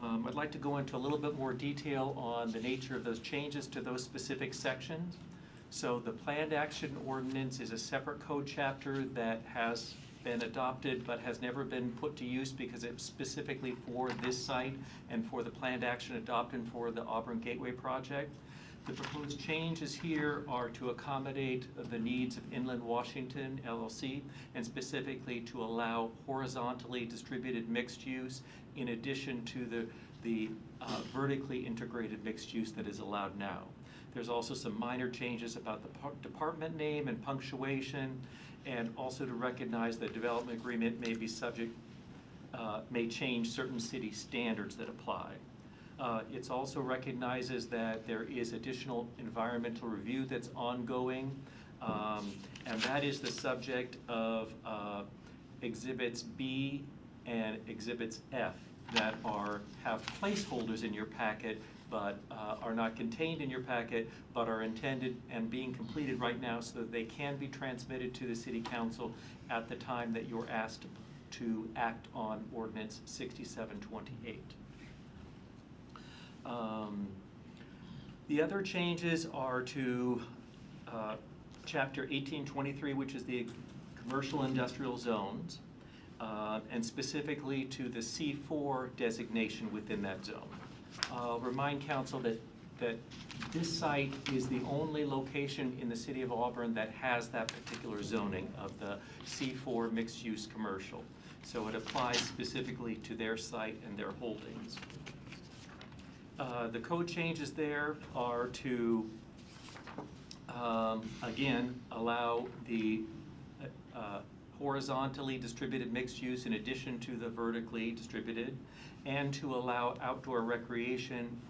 I'd like to go into a little bit more detail on the nature of those changes to those specific sections. So the planned action ordinance is a separate code chapter that has been adopted but has never been put to use because it's specifically for this site and for the planned action adopted for the Auburn Gateway project. The proposed changes here are to accommodate the needs of Inland Washington LLC and specifically to allow horizontally distributed mixed use in addition to the vertically integrated mixed use that is allowed now. There's also some minor changes about the department name and punctuation, and also to recognize that development agreement may be subject, may change certain city standards that apply. It also recognizes that there is additional environmental review that's ongoing, and that is the subject of Exhibits B and Exhibits F that have placeholders in your packet but are not contained in your packet, but are intended and being completed right now so that they can be transmitted to the City Council at the time that you're asked to act on Ordinance 6728. The other changes are to Chapter 1823, which is the commercial industrial zones, and specifically to the C4 designation within that zone. I'll remind Council that this site is the only location in the city of Auburn that has that particular zoning of the C4 mixed-use commercial. So it applies specifically to their site and their holdings. The code changes there are to, again, allow the horizontally distributed mixed use in addition to the vertically distributed, and to allow outdoor recreation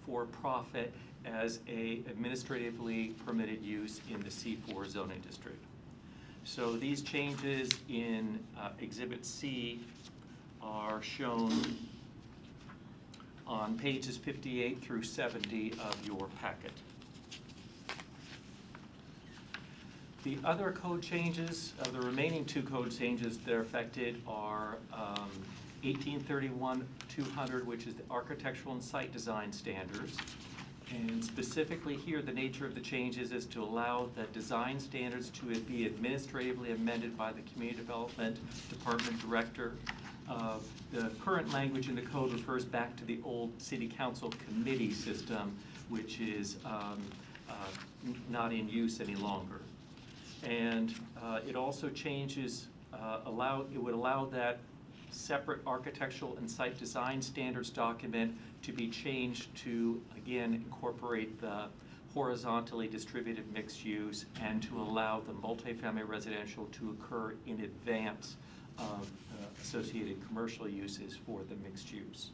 for profit as a administratively permitted use in the C4 zoning district. So these changes in Exhibit C are shown on pages 58 through 70 of your packet. The other code changes, the remaining two code changes that are affected are 1831-200, which is the architectural and site design standards. And specifically here, the nature of the changes is to allow the design standards to be administratively amended by the Community Development Department Director. The current language in the code refers back to the old City Council committee system, which is not in use any longer. And it also changes, it would allow that separate architectural and site design standards document to be changed to, again, incorporate the horizontally distributed mixed use and to allow the multifamily residential to occur in advance of associated commercial uses for the mixed use.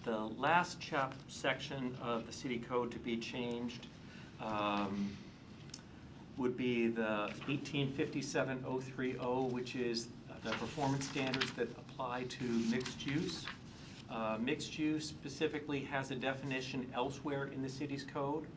The last section of the city code to be changed would be the 1857-030, which is the performance standards that apply to mixed use. Mixed use specifically has a definition elsewhere in the city's code.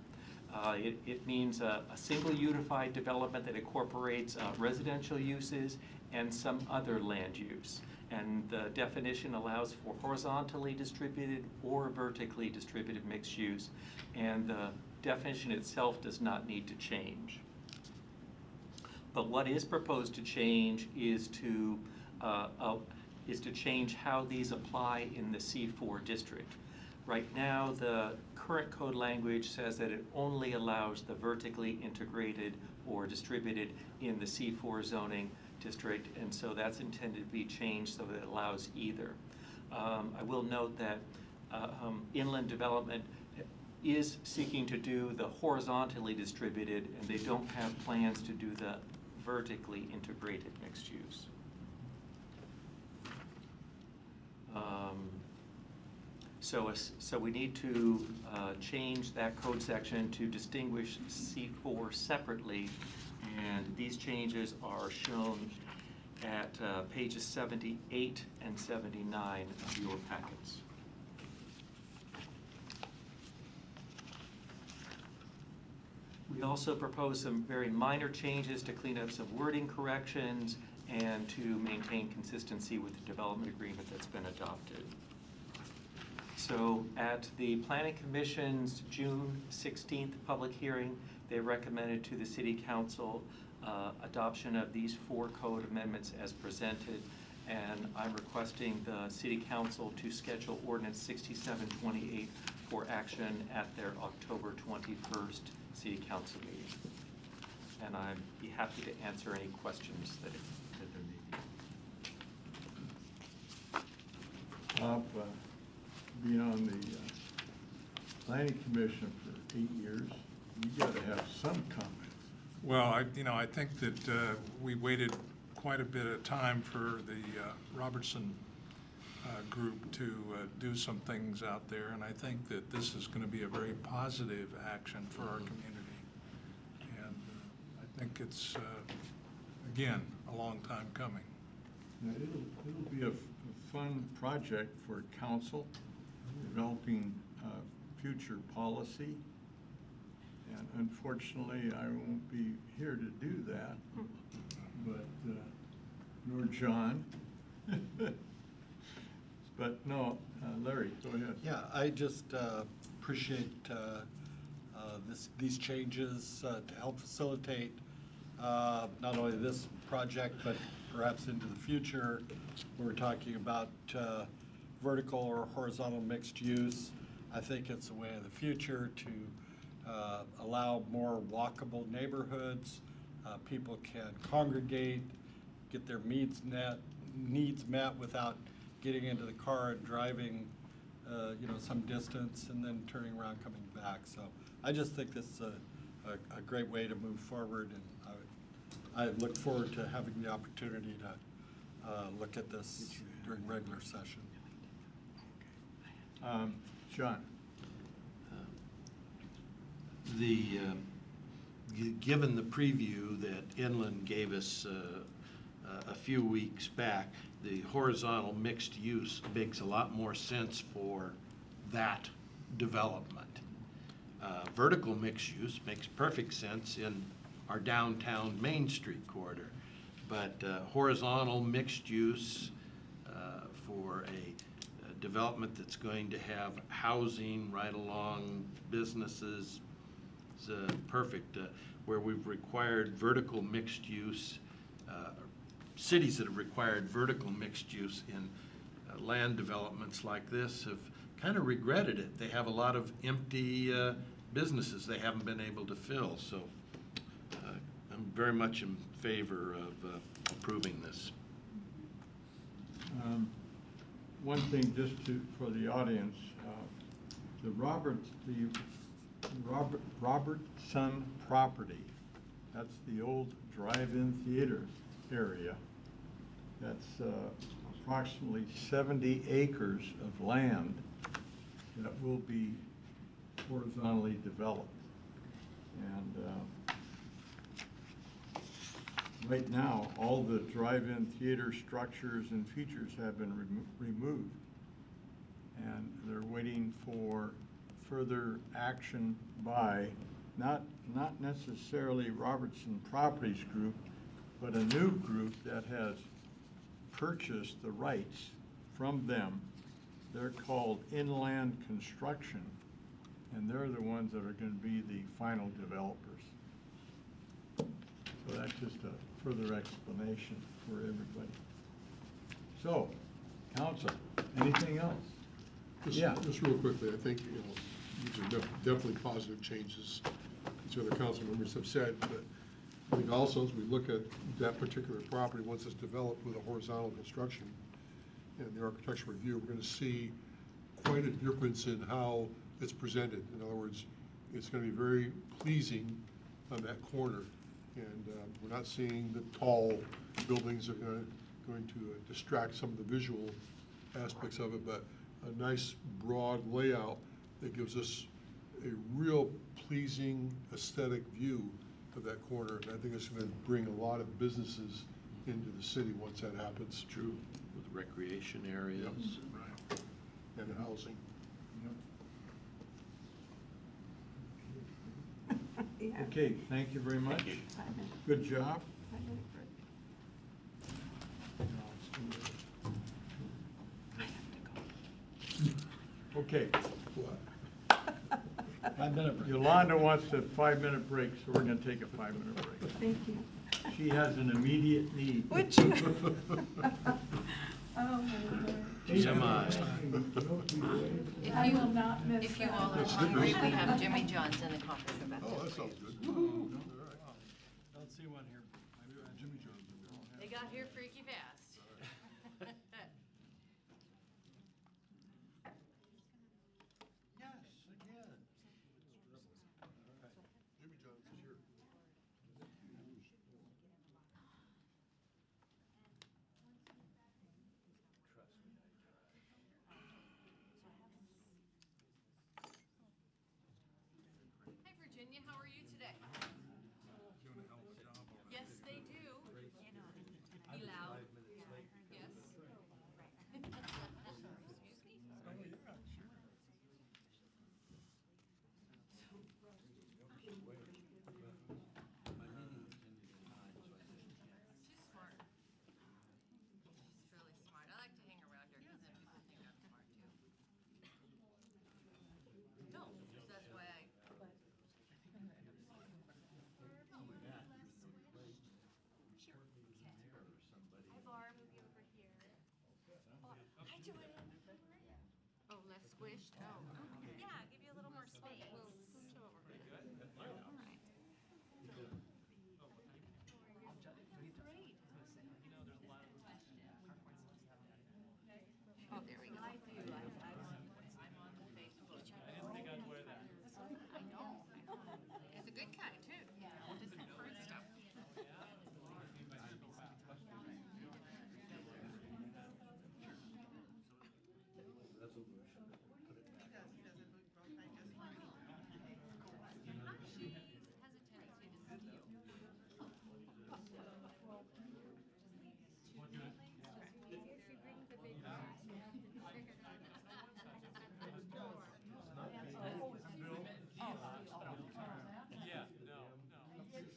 It means a single unified development that incorporates residential uses and some other land use. And the definition allows for horizontally distributed or vertically distributed mixed use. And the definition itself does not need to change. But what is proposed to change is to change how these apply in the C4 district. Right now, the current code language says that it only allows the vertically integrated or distributed in the C4 zoning district, and so that's intended to be changed so that it allows either. I will note that inland development is seeking to do the horizontally distributed, and they don't have plans to do the vertically integrated mixed use. So we need to change that code section to distinguish C4 separately, and these changes are shown at pages 78 and 79 of your packets. We also propose some very minor changes to clean up some wording corrections and to maintain consistency with the development agreement that's been adopted. So at the Planning Commission's June 16th public hearing, they recommended to the City Council adoption of these 4 code amendments as presented, and I'm requesting the City Council to schedule Ordinance 6728 for action at their October 21st City Council meeting. And I'd be happy to answer any questions that there may be. Bob, being on the Planning Commission for 8 years, you gotta have some comments. Well, I think that we waited quite a bit of time for the Robertson group to do some things out there, and I think that this is going to be a very positive action for our community. And I think it's, again, a long time coming. Now, it'll be a fun project for council, developing future policy. And unfortunately, I won't be here to do that, but nor John. But no, Larry, go ahead. Yeah, I just appreciate these changes to help facilitate not only this project, but perhaps into the future. We're talking about vertical or horizontal mixed use. I think it's a way of the future to allow more walkable neighborhoods. People can congregate, get their needs met without getting into the car and driving, some distance and then turning around, coming back. So I just think this is a great way to move forward, and I look forward to having the opportunity to look at this during regular session. John. Given the preview that Inland gave us a few weeks back, the horizontal mixed use makes a lot more sense for that development. Vertical mixed use makes perfect sense in our downtown Main Street corridor, but horizontal mixed use for a development that's going to have housing right along businesses is perfect. Where we've required vertical mixed use, cities that have required vertical mixed use in land developments like this have kind of regretted it. They have a lot of empty businesses they haven't been able to fill. So I'm very much in favor of approving this. One thing just for the audience, the Robertson property, that's the old drive-in theater area. That's approximately 70 acres of land that will be horizontally developed. And right now, all the drive-in theater structures and features have been removed. And they're waiting for further action by not necessarily Robertson Properties Group, but a new group that has purchased the rights from them. They're called Inland Construction, and they're the ones that are going to be the final developers. So that's just a further explanation for everybody. So, council, anything else? Just real quickly, I think, these are definitely positive changes, as other council members have said, but I think also as we look at that particular property, once it's developed with a horizontal construction and the architectural review, we're going to see quite a difference in how it's presented. In other words, it's going to be very pleasing on that corner. And we're not seeing the tall buildings that are going to distract some of the visual aspects of it, but a nice broad layout that gives us a real pleasing aesthetic view of that corner. And I think it's going to bring a lot of businesses into the city once that happens. True, with recreation areas. Right. And housing. Yeah. Okay, thank you very much. Good job. Okay. 5-minute break. Yolanda wants a 5-minute break, so we're gonna take a 5-minute break. Thank you. She has an immediate need. Would you? Oh, my Lord. Semi. I will not miss If you that. all are hungry, we have Jimmy John's in the conference room back there. Oh, that sounds good. Don't see one here. Jimmy John's in there. They got here freaky fast. Yes, again. Jimmy John's is here. Hi, Virginia, how are you today? Yes, they do. Be loud. Yes. She's smart. She's really smart. I like to hang around her because then people think I'm smart too. No, that's why I. Hi, Barb. Hi, Joanne. Oh, less squished? Oh. Yeah, give you a little more space. We'll scooch over. All right. Oh, there we go. I do. I'm on the Facebook. I didn't think I'd wear that. I know. It's a good kind too. Yeah. Just some fruit stuff. She has a tendency to steal. She brings a big glass. You have to be bigger than Yeah, no. See, this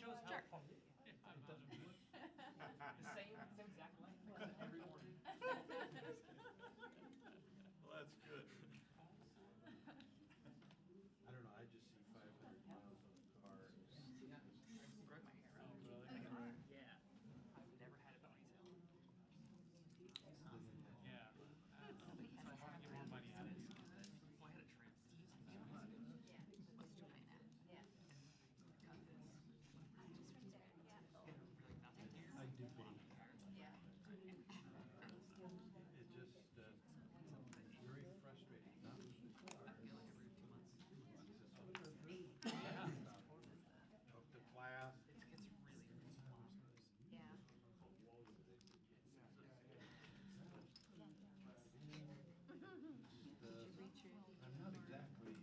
shows how. The same exact language every morning. Well, that's good. I don't know, I just see 500 miles on cars. I grow my hair out. Really? Yeah. I've never had a ponytail. Yeah. So I want to get more money out of it. Well, I had a trim. What's Joanna? Yeah. I do both. Yeah. It just, very frustrating, not with the car. I feel like every 2 months. Took the class. It gets really smooth. Yeah. I'm not exactly.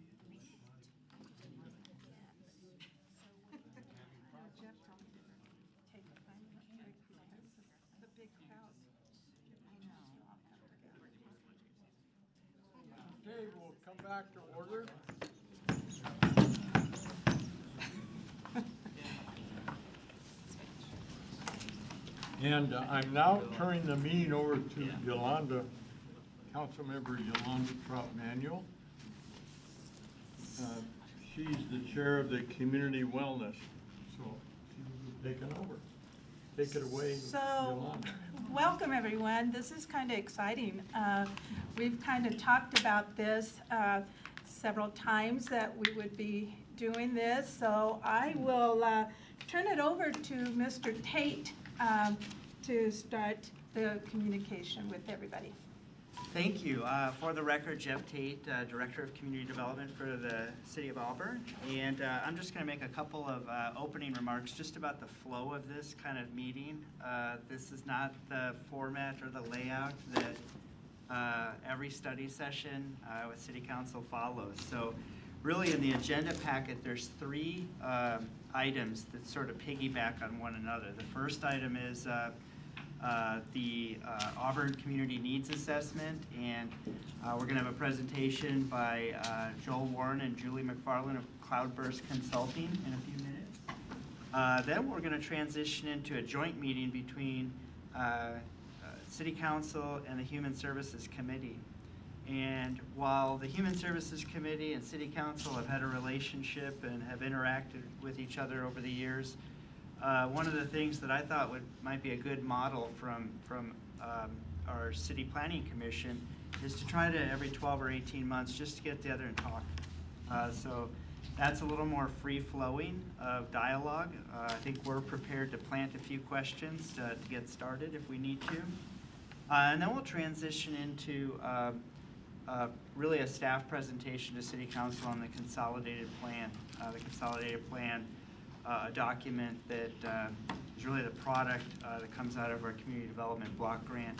Jeff told me to take a 5-minute break because of the big crowd. Okay, we'll come back to order. And I'm now turning the meeting over to Yolanda, Councilmember Yolanda Trout-Manuel. She's the chair of the Community Wellness, so she's taking over. Take it away, So, Yolanda. welcome everyone. This is kind of exciting. We've kind of talked about this several times that we would be doing this, so I will turn it over to Mr. Tate to start the communication with everybody. Thank you. For the record, Jeff Tate, Director of Community Development for the City of Auburn. And I'm just going to make a couple of opening remarks just about the flow of this kind of meeting. This is not the format or the layout that every study session with City Council follows. So really in the agenda packet, there's three items that sort of piggyback on one another. The first item is the Auburn Community Needs Assessment, and we're going to have a presentation by Joel Warren and Julie McFarland of Cloudburst Consulting in a few minutes. Then we're going to transition into a joint meeting between City Council and the Human Services Committee. And while the Human Services Committee and City Council have had a relationship and have interacted with each other over the years, one of the things that I thought might be a good model from our City Planning Commission is to try to every 12 or 18 months just to get together and talk. So that's a little more free-flowing of dialogue. I think we're prepared to plant a few questions to get started if we need to. And then we'll transition into really a staff presentation to City Council on the consolidated plan. The consolidated plan, a document that is really the product that comes out of our community development block grant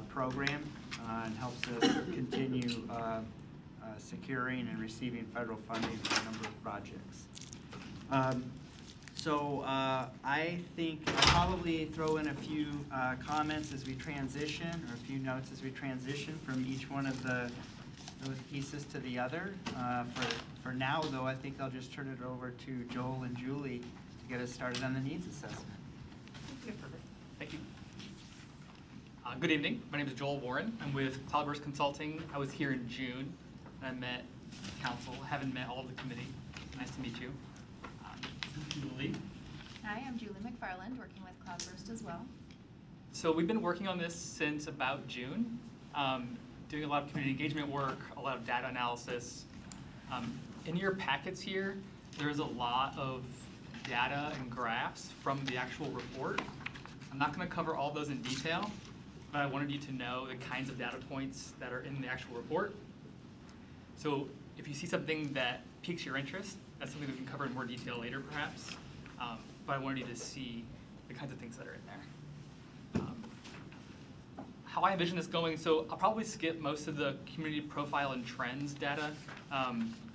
program and helps us continue securing and receiving federal funding for a number of projects. So I think I'll probably throw in a few comments as we transition, or a few notes as we transition from each one of those pieces to the other. For now, though, I think I'll just turn it over to Joel and Julie to get us started on the needs assessment. Okay, perfect. Thank you. Good evening. My name is Joel Warren. I'm with Cloudburst Consulting. I was here in June, and I met council. Haven't met all of the committee. Nice to meet you. Julie. Hi, I'm Julie McFarland, working with Cloudburst as well. So we've been working on this since about June, doing a lot of community engagement work, a lot of data analysis. In your packets here, there's a lot of data and graphs from the actual report. I'm not going to cover all those in detail, but I wanted you to know the kinds of data points that are in the actual report. So if you see something that piques your interest, that's something we can cover in more detail later, perhaps. But I wanted you to see the kinds of things that are in there. How I envision this going, so I'll probably skip most of the community profile and trends data.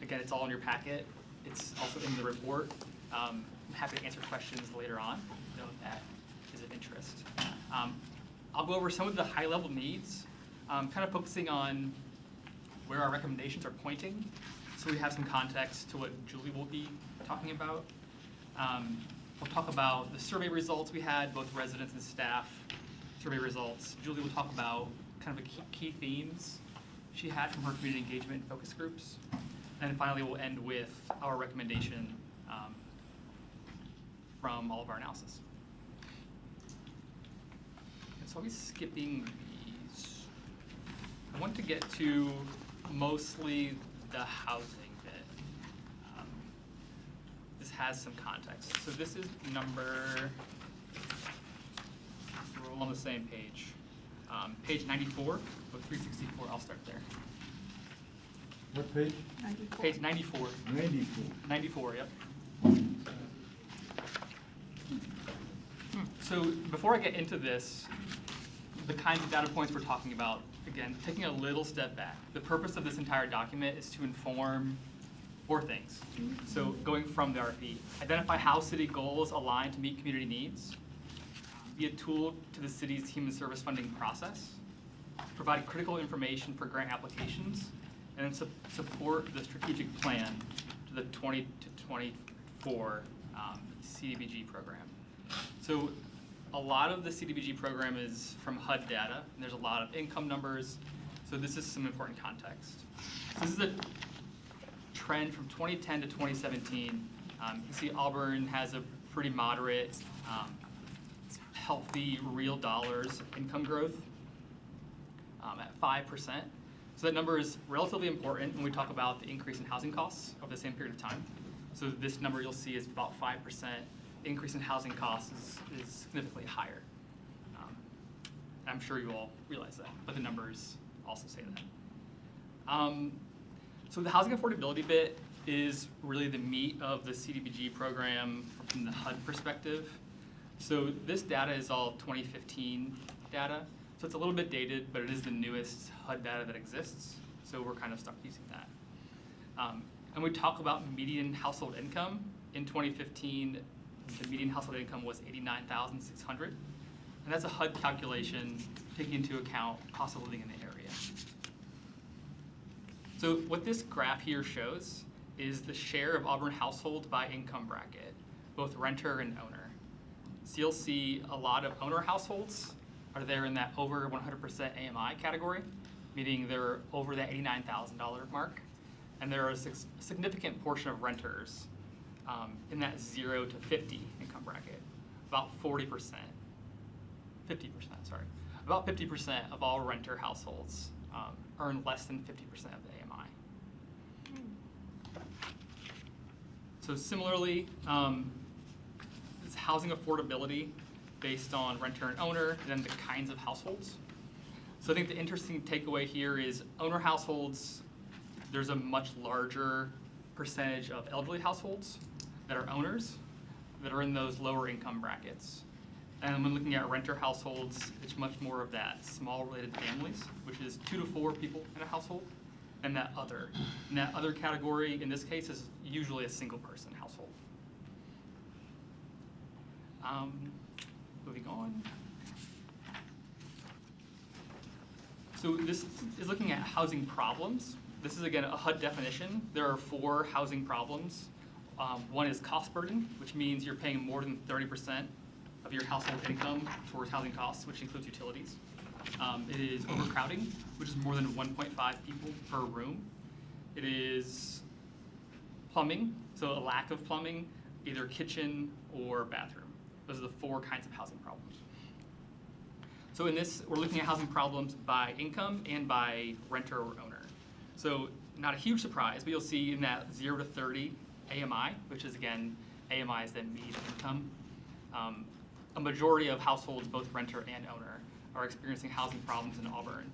Again, it's all in your packet. It's also in the report. I'm happy to answer questions later on, if that is of interest. I'll go over some of the high-level needs, kind of focusing on where our recommendations are pointing, so we have some context to what Julie will be talking about. We'll talk about the survey results we had, both residents and staff survey results. Julie will talk about kind of the key themes she had from her community engagement focus groups. And then finally, we'll end with our recommendation from all of our analysis. And so I'll be skipping these. I want to get to mostly the housing bit. This has some context. So this is number, we're all on the same page. Page 94 of 364, I'll start there. What page? 94. Page 94. 94. 94, yep. So before I get into this, the kinds of data points we're talking about, again, taking a little step back. The purpose of this entire document is to inform 4 things. So going from the RFP, identify how city goals align to meet community needs, be a tool to the city's human service funding process, provide critical information for grant applications, and then support the strategic plan to the 20 to 24 CDBG program. So a lot of the CDBG program is from HUD data, and there's a lot of income numbers. So this is some important context. So this is a trend from 2010 to 2017. You can see Auburn has a pretty moderate, healthy real dollars income growth at 5%. So that number is relatively important when we talk about the increase in housing costs over the same period of time. So this number you'll see is about 5%. Increase in housing costs is significantly higher. I'm sure you all realize that, but the numbers also say that. So the housing affordability bit is really the meat of the CDBG program from the HUD perspective. So this data is all 2015 data. So it's a little bit dated, but it is the newest HUD data that exists. So we're kind of stuck using that. And we talk about median household income. In 2015, the median household income was $89,600. And that's a HUD calculation taking into account cost of living in the area. So what this graph here shows is the share of Auburn households by income bracket, both renter and owner. So you'll see a lot of owner households are there in that over 100% AMI category, meaning they're over that $89,000 mark. And there are a significant portion of renters in that 0 to 50 income bracket, about 40%, 50%, sorry. About 50% of all renter households earn less than 50% of the AMI. So similarly, it's housing affordability based on renter and owner, and then the kinds of households. So I think the interesting takeaway here is owner households, there's a much larger percentage of elderly households that are owners that are in those lower income brackets. And when looking at renter households, it's much more of that small related families, which is 2 to 4 people in a household, and that other. And that other category, in this case, is usually a single person household. Moving on. So this is looking at housing problems. This is, again, a HUD definition. There are 4 housing problems. One is cost burden, which means you're paying more than 30% of your household income towards housing costs, which includes utilities. It is overcrowding, which is more than 1.5 people per room. It is plumbing, so a lack of plumbing, either kitchen or bathroom. Those are the 4 kinds of housing problems. So in this, we're looking at housing problems by income and by renter or owner. So not a huge surprise, but you'll see in that 0 to 30 AMI, which is, again, AMI is then median income. A majority of households, both renter and owner, are experiencing housing problems in Auburn.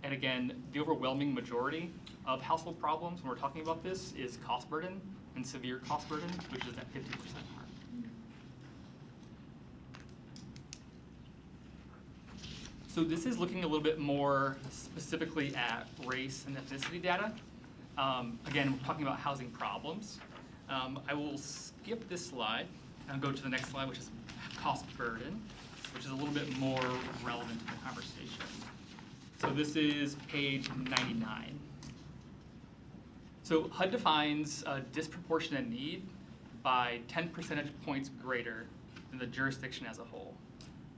And again, the overwhelming majority of household problems when we're talking about this is cost burden and severe cost burden, which is that 50% mark. So this is looking a little bit more specifically at race and ethnicity data. Again, we're talking about housing problems. I will skip this slide and go to the next slide, which is cost burden, which is a little bit more relevant to the conversation. So this is page 99. So HUD defines a disproportionate need by 10 percentage points greater than the jurisdiction as a whole.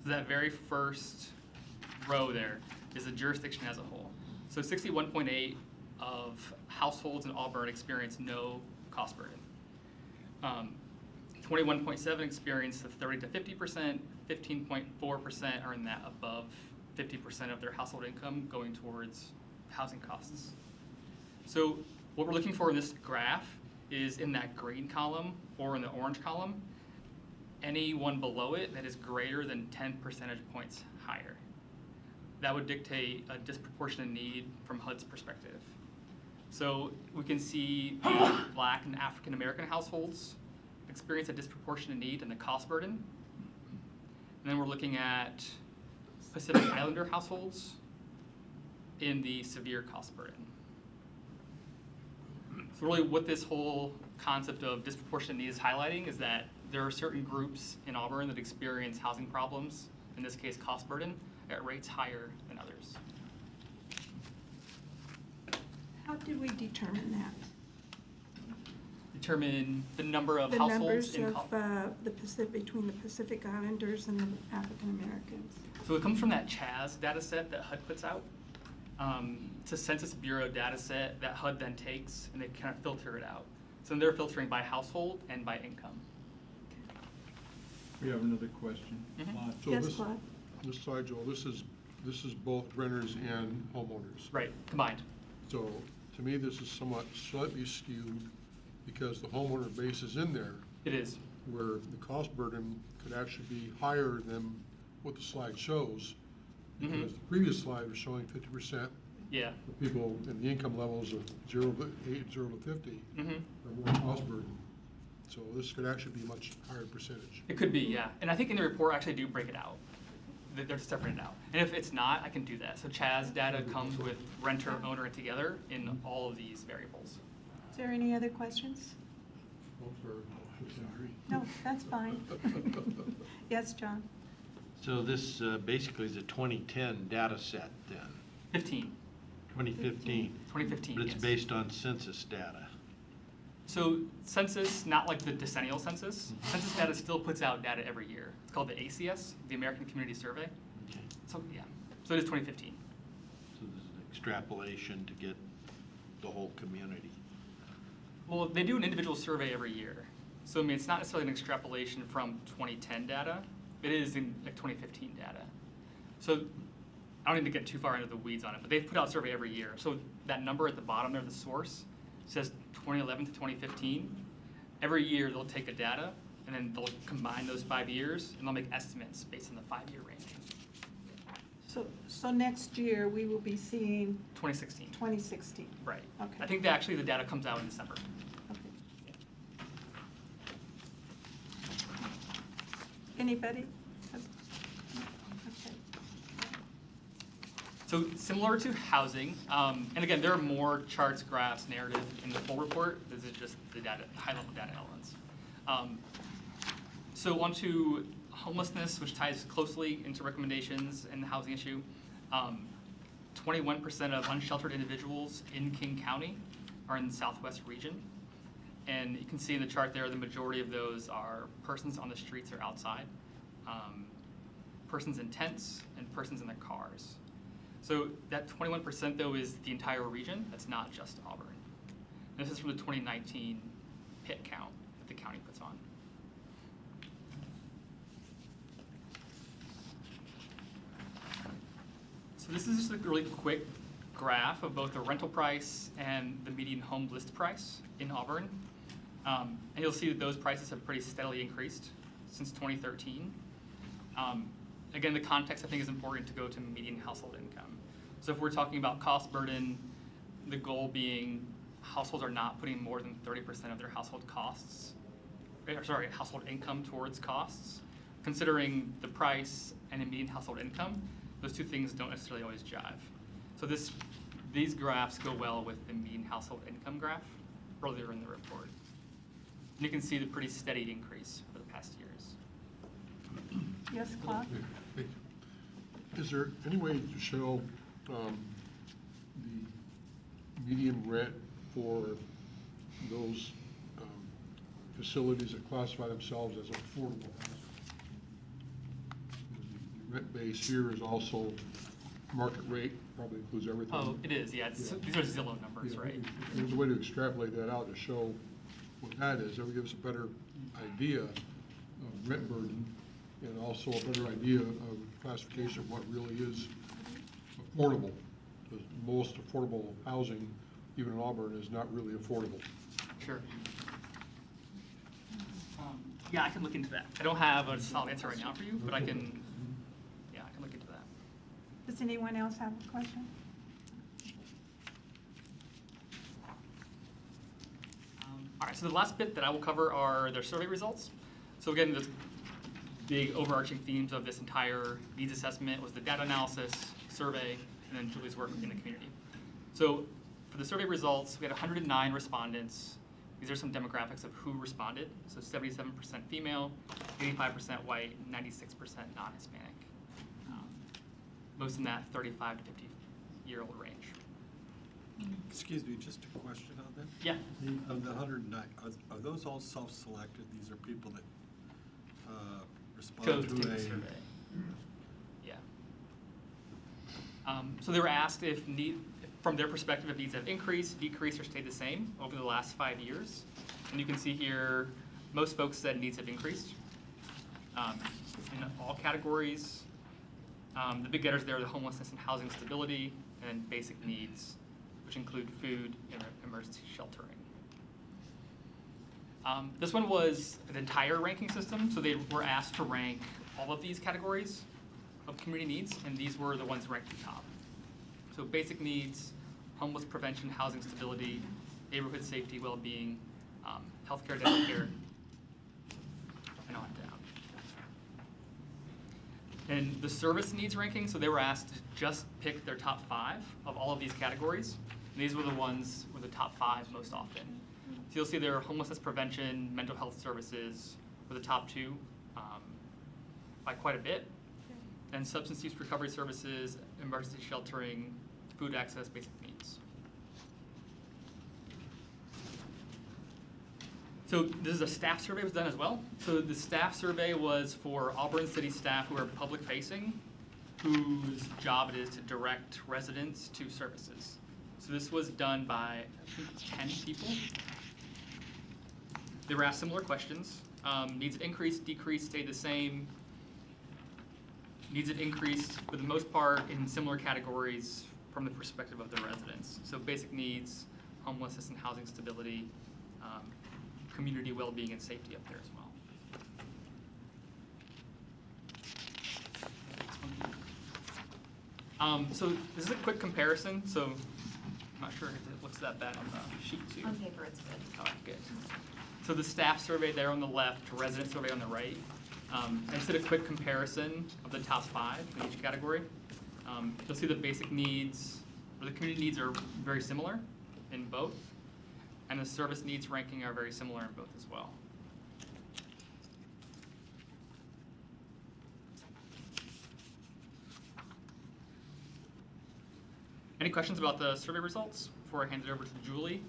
So that very first row there is the jurisdiction as a whole. So 61.8 of households in Auburn experience no cost burden. 21.7 experience the 30 to 50%, 15.4% are in that above 50% of their household income going towards housing costs. So what we're looking for in this graph is in that green column or in the orange column, any one below it that is greater than 10 percentage points higher. That would dictate a disproportionate need from HUD's perspective. So we can see Black and African American households experience a disproportionate need in the cost burden. And then we're looking at Pacific Islander households in the severe cost burden. So really what this whole concept of disproportionate need is highlighting is that there are certain groups in Auburn that experience housing problems, in this case cost burden, at rates higher than others. How do we determine that? Determine the number of The households numbers of between the Pacific Islanders and the African Americans. So it comes from that CHAZ data set that HUD puts out. It's a Census Bureau data set that HUD then takes and they kind of filter it out. So they're filtering by household and by income. We have another question. So Yes, this, Claude? this slide, Joel, this is this is both renters and homeowners. Right, combined. So to me, this is somewhat slightly skewed because the homeowner base is in there. It is. Where the cost burden could actually be higher than what the slide shows. Because the previous slide was showing 50%. Yeah. For people in the income levels of 0 to 8, 0 to 50, are more cost burden. So this could actually be a much higher percentage. It could be, yeah. And I think in the report, I actually do break it out. They're separated out. And if it's not, I can do that. So Chaz data comes with renter, owner, and together in all of these variables. Is there any other questions? No, that's fine. Yes, John? So this basically is a 2010 data set then? 15. 2015? 2015, But it's yes. based on census data? So census, not like the decennial census. Census data still puts out data every year. It's called the ACS, the American Community Survey. Okay. So yeah, so it is 2015. So this is an extrapolation to get the whole community? Well, they do an individual survey every year. So I mean, it's not necessarily an extrapolation from 2010 data. It is in like 2015 data. So I don't need to get too far into the weeds on it, but they put out a survey every year. So that number at the bottom there, the source, says 2011 to 2015. Every year they'll take the data and then they'll combine those 5 years and they'll make estimates based on the 5-year range. So next year, we will be seeing 2016. 2016. Right. Okay. I think that actually the data comes out in December. Anybody? Okay. So similar to housing, and again, there are more charts, graphs, narrative in the full report. This is just the data, high-level data elements. So on to homelessness, which ties closely into recommendations in the housing issue. 21% of unsheltered individuals in King County are in the southwest region. And you can see in the chart there, the majority of those are persons on the streets or outside, persons in tents, and persons in their cars. So that 21% though is the entire region. That's not just Auburn. And this is from the 2019 PIT count that the county puts on. So this is just a really quick graph of both the rental price and the median home list price in Auburn. And you'll see that those prices have pretty steadily increased since 2013. Again, the context I think is important to go to median household income. So if we're talking about cost burden, the goal being households are not putting more than 30% of their household costs, or sorry, household income towards costs. Considering the price and a median household income, those two things don't necessarily always jive. So these graphs go well with the median household income graph earlier in the report. And you can see the pretty steady increase for the past years. Yes, Claude? Is there any way to show the median rent for those facilities that classify themselves as affordable housing? The rent base here is also market rate, probably includes everything. Oh, it is, yeah. These are Zillow numbers, right? If there's a way to extrapolate that out to show what that is, that would give us a better idea of rent burden and also a better idea of classification of what really is affordable. The most affordable housing, even in Auburn, is not really affordable. Sure. Yeah, I can look into that. I don't have a solid answer right now for you, but I can, yeah, I can look into that. Does anyone else have a question? All right, so the last bit that I will cover are their survey results. So again, the big overarching themes of this entire needs assessment was the data analysis, survey, and then Julie's work in the community. So for the survey results, we had 109 respondents. These are some demographics of who responded. So 77% female, 85% white, 96% non-Hispanic. Most in that 35 to 50-year-old range. Excuse me, just a question on that? Yeah. Of the 109, are those all self-selected? These are people that respond to a survey. Yeah. So they were asked if from their perspective, if needs have increased, decreased, or stayed the same over the last 5 years. And you can see here, most folks said needs have increased in all categories. The big getters there are the homelessness and housing stability and basic needs, which include food and emergency sheltering. This one was an entire ranking system, so they were asked to rank all of these categories of community needs, and these were the ones ranked at the top. So basic needs, homeless prevention, housing stability, neighborhood safety, well-being, healthcare, dental care, and on down. And the service needs ranking, so they were asked to just pick their top 5 of all of these categories. And these were the ones with the top 5 most often. So you'll see there homelessness prevention, mental health services were the top 2 by quite a bit. And substance use recovery services, emergency sheltering, food access, basic needs. So this is a staff survey was done as well. So the staff survey was for Auburn City staff who are public facing, whose job it is to direct residents to services. So this was done by, I think, 10 people. They were asked similar questions. Needs it increased, decreased, stayed the same. Needs it increased, for the most part, in similar categories from the perspective of the residents. So basic needs, homelessness and housing stability, community well-being and safety up there as well. So this is a quick comparison. So I'm not sure if it looks that bad on the sheet too. On paper, it's good. Oh, good. So the staff survey there on the left, resident survey on the right. And just did a quick comparison of the top 5 in each category. You'll see the basic needs, or the community needs are very similar in both. And the service needs ranking are very similar in both as well. Any questions about the survey results before I hand it over to Julie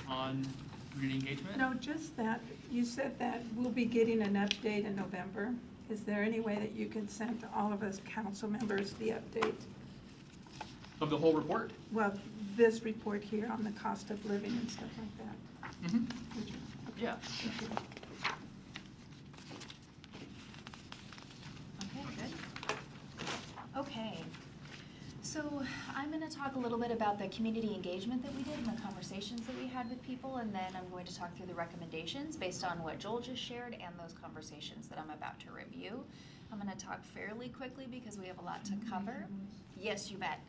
on community engagement? No, just that, you said that we'll be getting an update in November. Is there any way that you can send to all of us council members the update? Of the whole report? Well, this report here on the cost of living and stuff like that. Mm-hmm. Yeah. Okay, good. Okay, so I'm going to talk a little bit about the community engagement that we did and the conversations that we had with people, and then I'm going to talk through the recommendations based on what Joel just shared and those conversations that I'm about to review. I'm going to talk fairly quickly because we have a lot to cover. Yes, you bet.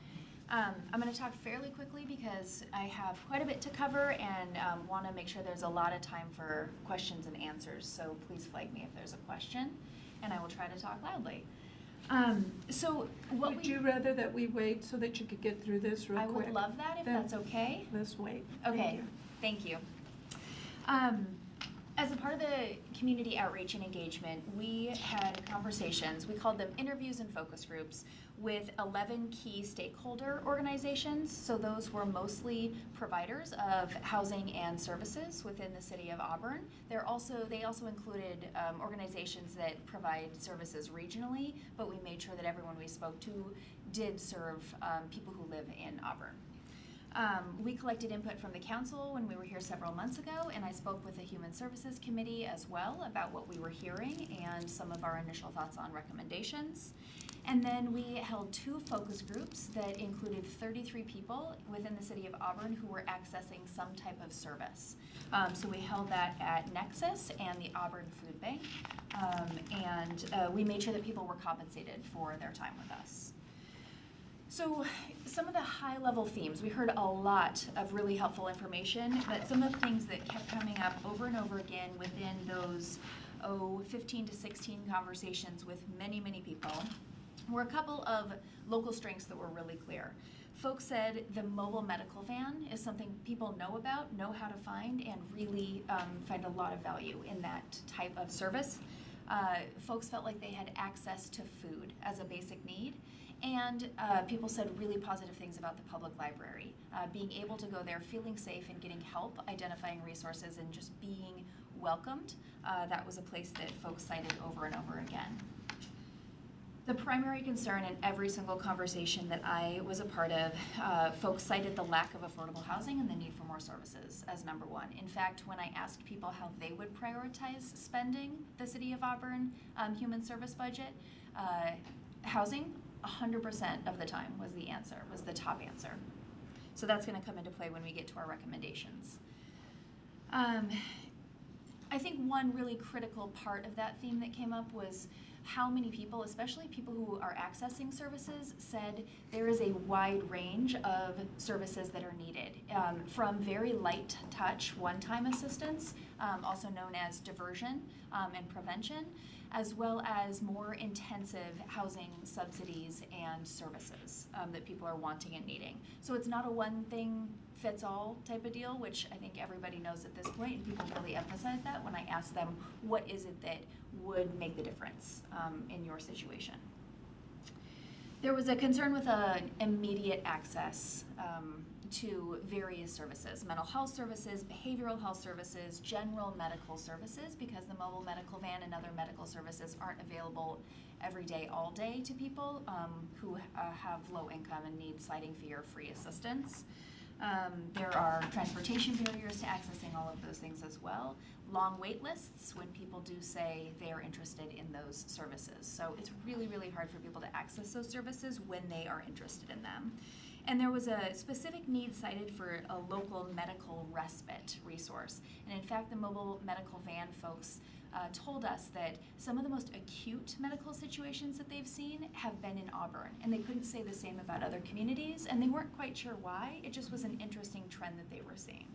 I'm going to talk fairly quickly because I have quite a bit to cover and want to make sure there's a lot of time for questions and answers. So please flag me if there's a question, and I will try to talk loudly. Would you rather that we wait so that you could get through this real quick? I would love that if that's okay. Let's wait. Okay, thank you. As a part of the community outreach and engagement, we had conversations, we called them interviews and focus groups, with 11 key stakeholder organizations. So those were mostly providers of housing and services within the city of Auburn. They also included organizations that provide services regionally, but we made sure that everyone we spoke to did serve people who live in Auburn. We collected input from the council when we were here several months ago, and I spoke with the Human Services Committee as well about what we were hearing and some of our initial thoughts on recommendations. And then we held 2 focus groups that included 33 people within the city of Auburn who were accessing some type of service. So we held that at Nexus and the Auburn Food Bank, and we made sure that people were compensated for their time with us. So some of the high-level themes, we heard a lot of really helpful information, but some of the things that kept coming up over and over again within those 15 to 16 conversations with many, many people were a couple of local strengths that were really clear. Folks said the mobile medical van is something people know about, know how to find, and really find a lot of value in that type of service. Folks felt like they had access to food as a basic need. And people said really positive things about the public library. Being able to go there, feeling safe and getting help, identifying resources, and just being welcomed. That was a place that folks cited over and over again. The primary concern in every single conversation that I was a part of, folks cited the lack of affordable housing and the need for more services as number 1. In fact, when I asked people how they would prioritize spending the City of Auburn human service budget, housing 100% of the time was the answer, was the top answer. So that's going to come into play when we get to our recommendations. I think one really critical part of that theme that came up was how many people, especially people who are accessing services, said there is a wide range of services that are needed, from very light touch, one-time assistance, also known as diversion and prevention, as well as more intensive housing subsidies and services that people are wanting and needing. So it's not a one-thing-fits-all type of deal, which I think everybody knows at this point, and people really emphasize that when I ask them, what is it that would make the difference in your situation? There was a concern with immediate access to various services, mental health services, behavioral health services, general medical services, because the mobile medical van and other medical services aren't available every day, all day to people who have low income and need sliding fee or free assistance. There are transportation barriers to accessing all of those things as well. Long wait lists when people do say they are interested in those services. So it's really, really hard for people to access those services when they are interested in them. And there was a specific need cited for a local medical respite resource. And in fact, the mobile medical van folks told us that some of the most acute medical situations that they've seen have been in Auburn. And they couldn't say the same about other communities, and they weren't quite sure why. It just was an interesting trend that they were seeing.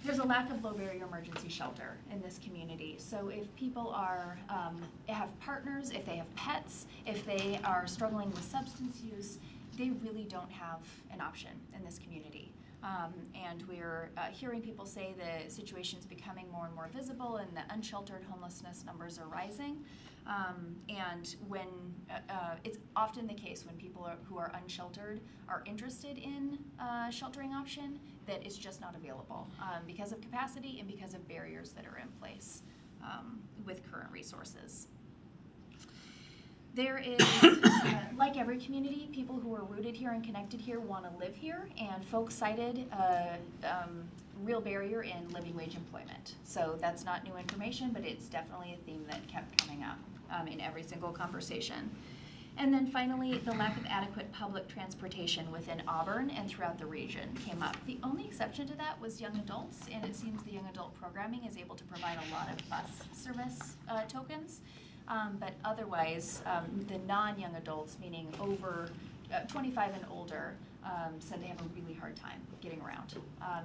There's a lack of low barrier emergency shelter in this community. So if people are, have partners, if they have pets, if they are struggling with substance use, they really don't have an option in this community. And we're hearing people say the situation's becoming more and more visible and the unsheltered homelessness numbers are rising. And when it's often the case when people who are unsheltered are interested in a sheltering option, that it's just not available because of capacity and because of barriers that are in place with current resources. There is, like every community, people who are rooted here and connected here want to live here, and folks cited real barrier in living wage employment. So that's not new information, but it's definitely a theme that kept coming up in every single conversation. And then finally, the lack of adequate public transportation within Auburn and throughout the region came up. The only exception to that was young adults, and it seems the young adult programming is able to provide a lot of bus service tokens. But otherwise, the non-young adults, meaning over 25 and older, said they have a really hard time getting around,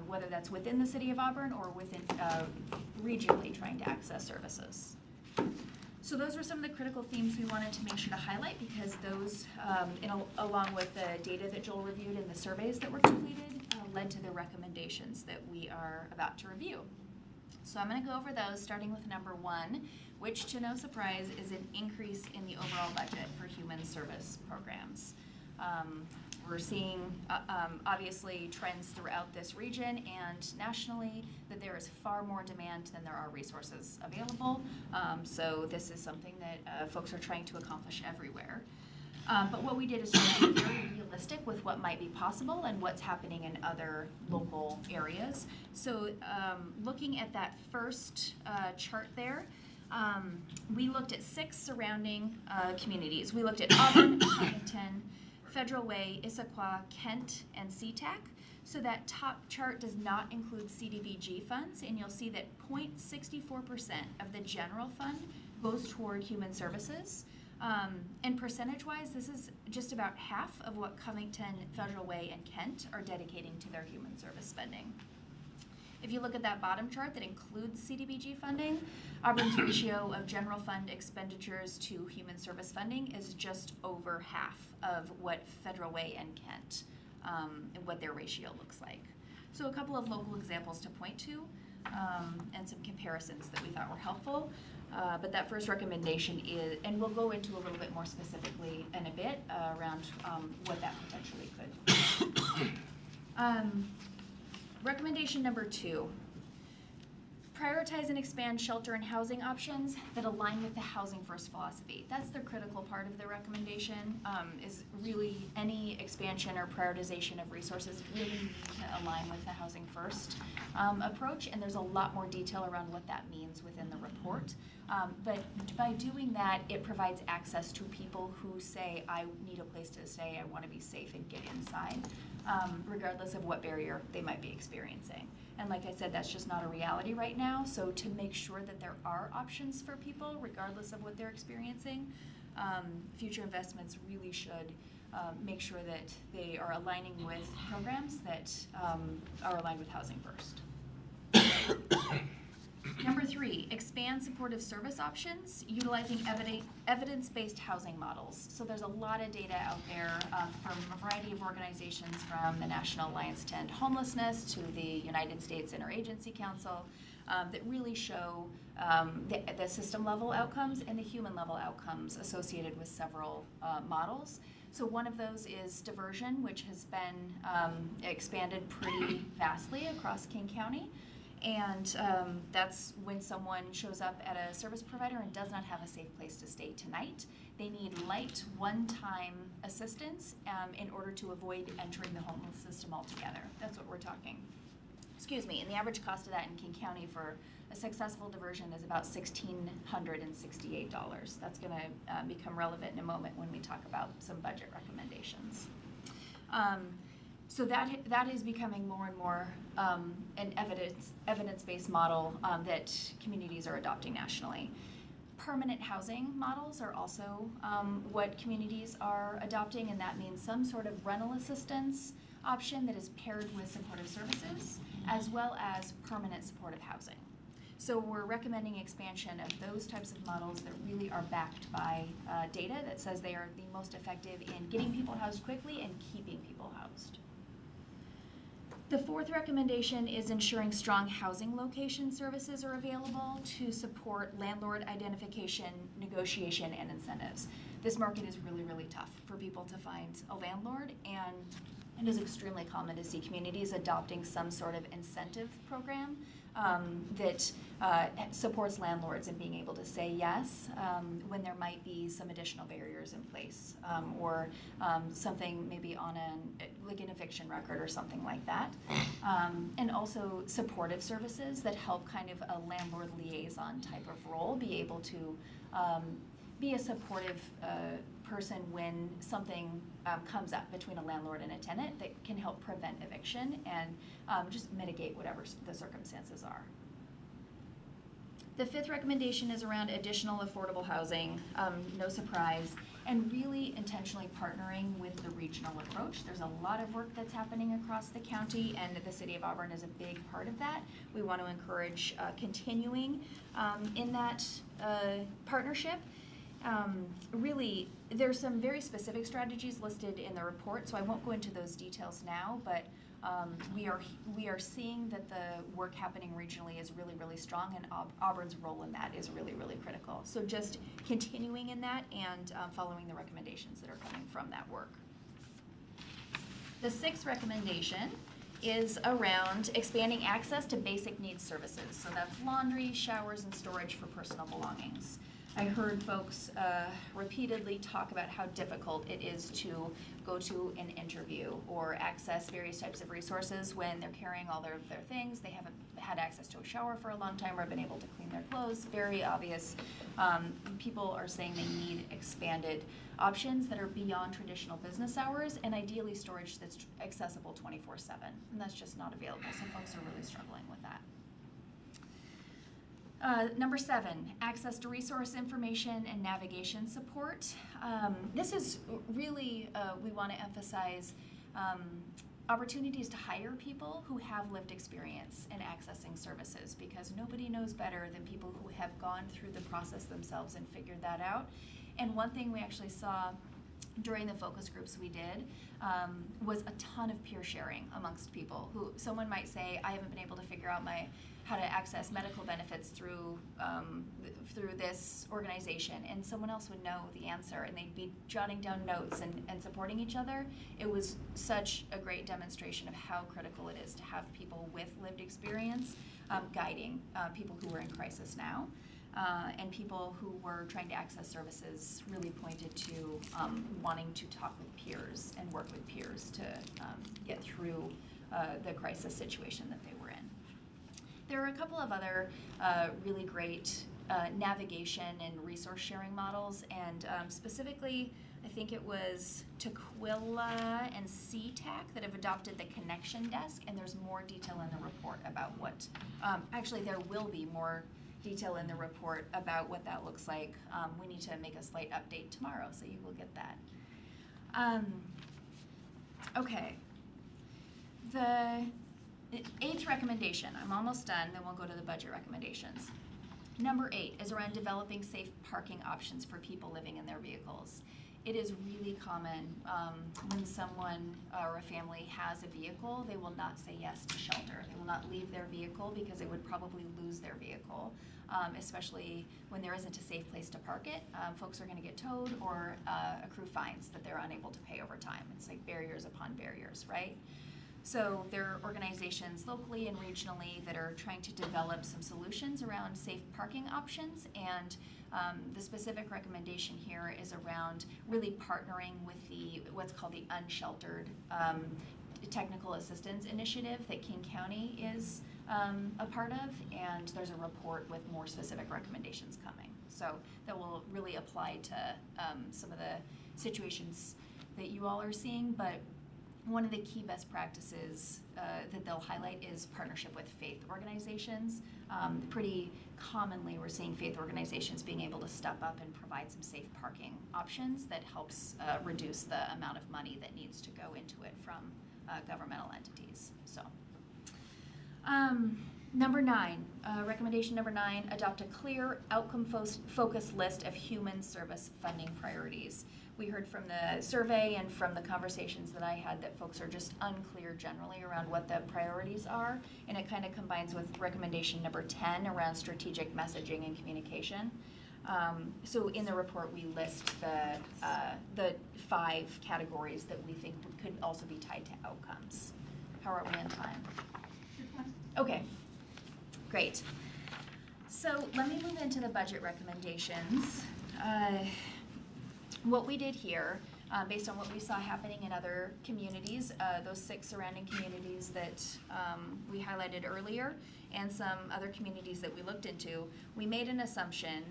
whether that's within the city of Auburn or within regionally trying to access services. So those were some of the critical themes we wanted to make sure to highlight, because those, along with the data that Joel reviewed and the surveys that were completed, led to the recommendations that we are about to review. So I'm going to go over those, starting with number 1, which, to no surprise, is an increase in the overall budget for human service programs. We're seeing, obviously, trends throughout this region and nationally that there is far more demand than there are resources available. So this is something that folks are trying to accomplish everywhere. But what we did is try to be very realistic with what might be possible and what's happening in other local areas. So looking at that first chart there, we looked at 6 surrounding communities. We looked at Auburn, Huntington, Federal Way, Issaquah, Kent, and SeaTac. So that top chart does not include CDBG funds, and you'll see that 0.64% of the general fund goes toward human services. And percentage-wise, this is just about half of what Covington, Federal Way, and Kent are dedicating to their human service spending. If you look at that bottom chart that includes CDBG funding, Auburn's ratio of general fund expenditures to human service funding is just over half of what Federal Way and Kent, and what their ratio looks like. So a couple of local examples to point to, and some comparisons that we thought were helpful. But that first recommendation is, and we'll go into a little bit more specifically in a bit around what that potentially could. Recommendation number 2. prioritize and expand shelter and housing options that align with the Housing First philosophy. That's the critical part of the recommendation, is really any expansion or prioritization of resources really need to align with the Housing First approach, and there's a lot more detail around what that means within the report. But by doing that, it provides access to people who say, I need a place to stay, I want to be safe and get inside, regardless of what barrier they might be experiencing. And like I said, that's just not a reality right now. So to make sure that there are options for people, regardless of what they're experiencing, future investments really should make sure that they are aligning with programs that are aligned with Housing First. Number 3, expand supportive service options utilizing evidence-based housing models. So there's a lot of data out there from a variety of organizations, from the National Alliance to End Homelessness to the United States Interagency Council, that really show the system-level outcomes and the human-level outcomes associated with several models. So one of those is diversion, which has been expanded pretty vastly across King County. And that's when someone shows up at a service provider and does not have a safe place to stay tonight. They need light, one-time assistance in order to avoid entering the homeless system altogether. That's what we're talking. Excuse me, and the average cost of that in King County for a successful diversion is about $1,668. That's going to become relevant in a moment when we talk about some budget recommendations. So that is becoming more and more an evidence-based model that communities are adopting nationally. Permanent housing models are also what communities are adopting, and that means some sort of rental assistance option that is paired with supportive services, as well as permanent supportive housing. So we're recommending expansion of those types of models that really are backed by data that says they are the most effective in getting people housed quickly and keeping people housed. The 4th recommendation is ensuring strong housing location services are available to support landlord identification, negotiation, and incentives. This market is really, really tough for people to find a landlord, and it is extremely common to see communities adopting some sort of incentive program that supports landlords in being able to say yes when there might be some additional barriers in place, or something maybe on like an eviction record or something like that. And also supportive services that help kind of a landlord liaison type of role be able to be a supportive person when something comes up between a landlord and a tenant that can help prevent eviction and just mitigate whatever the circumstances are. The 5th recommendation is around additional affordable housing, no surprise, and really intentionally partnering with the regional approach. There's a lot of work that's happening across the county, and the City of Auburn is a big part of that. We want to encourage continuing in that partnership. Really, there's some very specific strategies listed in the report, so I won't go into those details now, but we are seeing that the work happening regionally is really, really strong, and Auburn's role in that is really, really critical. So just continuing in that and following the recommendations that are coming from that work. The 6th recommendation is around expanding access to basic needs services. So that's laundry, showers, and storage for personal belongings. I heard folks repeatedly talk about how difficult it is to go to an interview or access various types of resources when they're carrying all their things. They haven't had access to a shower for a long time or been able to clean their clothes. Very obvious. People are saying they need expanded options that are beyond traditional business hours, and ideally storage that's accessible 24/7. And that's just not available, so folks are really struggling with that. Number 7, access to resource information and navigation support. This is really, we want to emphasize opportunities to hire people who have lived experience in accessing services, because nobody knows better than people who have gone through the process themselves and figured that out. And one thing we actually saw during the focus groups we did was a ton of peer sharing amongst people. Who someone might say, I haven't been able to figure out how to access medical benefits through this organization, and someone else would know the answer, and they'd be jotting down notes and supporting each other. It was such a great demonstration of how critical it is to have people with lived experience guiding people who were in crisis now. And people who were trying to access services really pointed to wanting to talk with peers and work with peers to get through the crisis situation that they were in. There are a couple of other really great navigation and resource sharing models, and specifically, I think it was Tukwila and CTAC that have adopted the connection desk, and there's more detail in the report about what, actually there will be more detail in the report about what that looks like. We need to make a slight update tomorrow, so you will get that. Okay. The 8th recommendation, I'm almost done, then we'll go to the budget recommendations. Number 8 is around developing safe parking options for people living in their vehicles. It is really common when someone or a family has a vehicle, they will not say yes to shelter. They will not leave their vehicle because they would probably lose their vehicle, especially when there isn't a safe place to park it. Folks are going to get towed or accrue fines that they're unable to pay over time. It's like barriers upon barriers, right? So there are organizations locally and regionally that are trying to develop some solutions around safe parking options, and the specific recommendation here is around really partnering with what's called the Unsheltered Technical Assistance Initiative that King County is a part of, and there's a report with more specific recommendations coming. So that will really apply to some of the situations that you all are seeing, but one of the key best practices that they'll highlight is partnership with faith organizations. Pretty commonly, we're seeing faith organizations being able to step up and provide some safe parking options that helps reduce the amount of money that needs to go into it from governmental entities. So, number 9, recommendation number 9, adopt a clear outcome-focused list of human service funding priorities. We heard from the survey and from the conversations that I had that folks are just unclear generally around what the priorities are, and it kind of combines with recommendation number 10 around strategic messaging and communication. So in the report, we list the 5 categories that we think could also be tied to outcomes. How are we on time? Okay, great. So let me move into the budget recommendations. What we did here, based on what we saw happening in other communities, those 6 surrounding communities that we highlighted earlier, and some other communities that we looked into, we made an assumption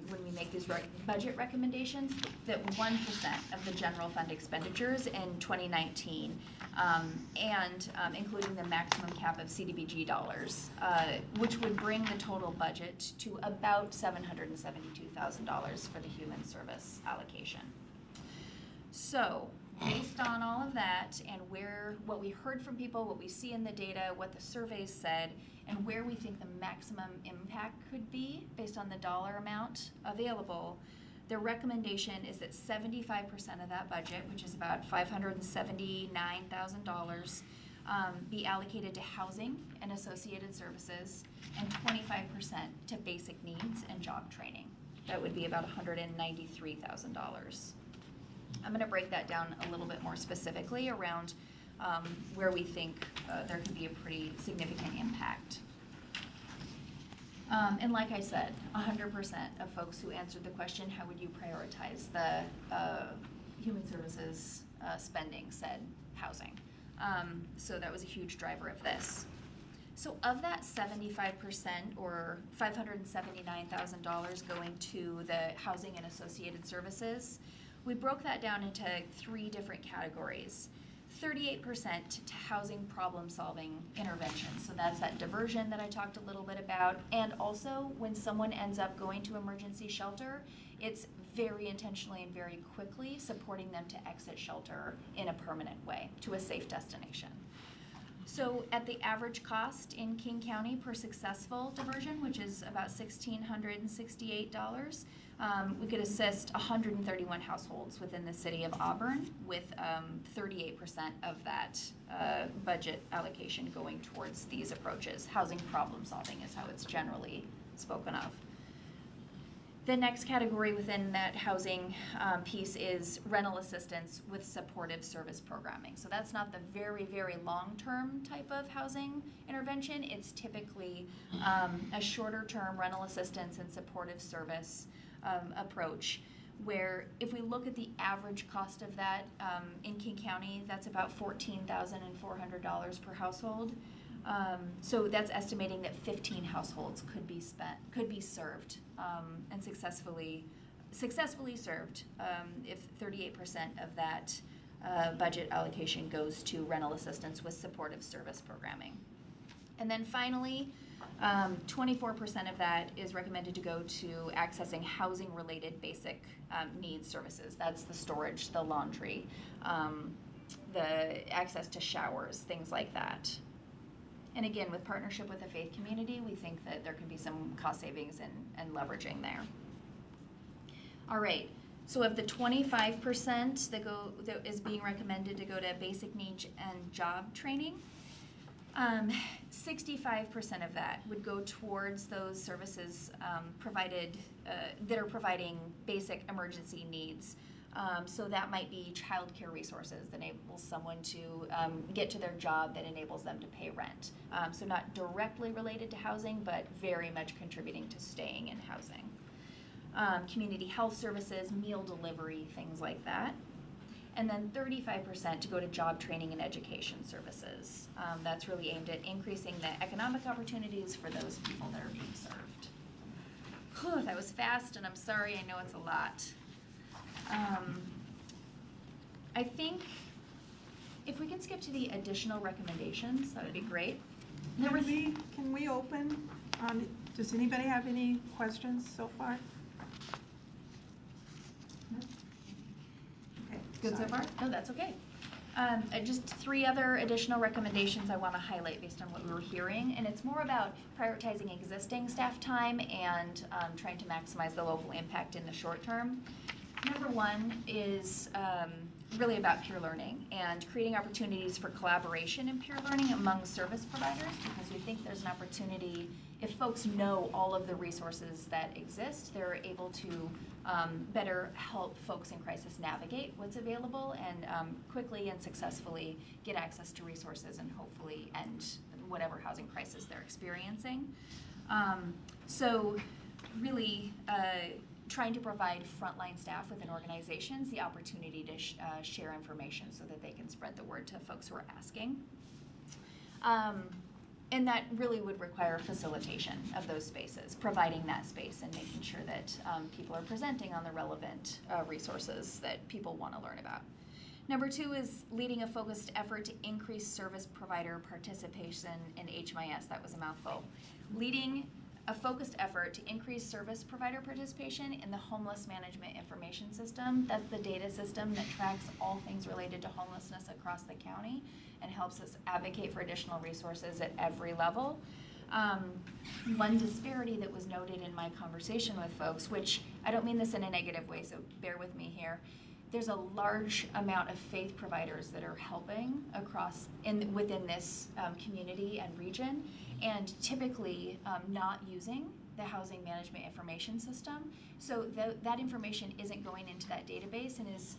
when we make these budget recommendations that 1% of the general fund expenditures in 2019, and including the maximum cap of CDBG dollars, which would bring the total budget to about $772,000 for the human service allocation. So, based on all of that and what we heard from people, what we see in the data, what the surveys said, and where we think the maximum impact could be based on the dollar amount available, the recommendation is that 75% of that budget, which is about $579,000, be allocated to housing and associated services, and 25% to basic needs and job training. That would be about $193,000. I'm going to break that down a little bit more specifically around where we think there could be a pretty significant impact. And like I said, 100% of folks who answered the question, how would you prioritize the human services spending, said housing. So that was a huge driver of this. So of that 75%, or $579,000 going to the housing and associated services, we broke that down into 3 different categories. 38% to housing problem-solving interventions. So that's that diversion that I talked a little bit about. And also, when someone ends up going to emergency shelter, it's very intentionally and very quickly supporting them to exit shelter in a permanent way to a safe destination. So at the average cost in King County per successful diversion, which is about $1,668, we could assist 131 households within the city of Auburn, with 38% of that budget allocation going towards these approaches. Housing problem solving is how it's generally spoken of. The next category within that housing piece is rental assistance with supportive service programming. So that's not the very, very long-term type of housing intervention. It's typically a shorter-term rental assistance and supportive service approach, where if we look at the average cost of that in King County, that's about $14,400 per household. So that's estimating that 15 households could be served and successfully served if 38% of that budget allocation goes to rental assistance with supportive service programming. And then finally, 24% of that is recommended to go to accessing housing-related basic needs services. That's the storage, the laundry, the access to showers, things like that. And again, with partnership with the faith community, we think that there could be some cost savings and leveraging there. All right, so of the 25% that is being recommended to go to basic needs and job training, 65% of that would go towards those services provided that are providing basic emergency needs. So that might be childcare resources that enables someone to get to their job, that enables them to pay rent. So not directly related to housing, but very much contributing to staying in housing. Community health services, meal delivery, things like that. And then 35% to go to job training and education services. That's really aimed at increasing the economic opportunities for those people that are being served. Whew, that was fast, and I'm sorry, I know it's a lot. I think if we can skip to the additional recommendations, that would be great. Can we open? Does anybody have any questions so far? No? Okay. Good so far? No, that's okay. Just 3 other additional recommendations I want to highlight based on what we were hearing, and it's more about prioritizing existing staff time and trying to maximize the local impact in the short term. Number 1 is really about peer learning and creating opportunities for collaboration in peer learning among service providers, because we think there's an opportunity, if folks know all of the resources that exist, they're able to better help folks in crisis navigate what's available and quickly and successfully get access to resources and hopefully end whatever housing crisis they're experiencing. So really, trying to provide frontline staff within organizations the opportunity to share information so that they can spread the word to folks who are asking. And that really would require facilitation of those spaces, providing that space and making sure that people are presenting on the relevant resources that people want to learn about. Number 2 is leading a focused effort to increase service provider participation in HMIS. That was a mouthful. Leading a focused effort to increase service provider participation in the Homeless Management Information System. That's the data system that tracks all things related to homelessness across the county and helps us advocate for additional resources at every level. One disparity that was noted in my conversation with folks, which I don't mean this in a negative way, so bear with me here. There's a large amount of faith providers that are helping within this community and region, and typically not using the housing management information system. So that information isn't going into that database and is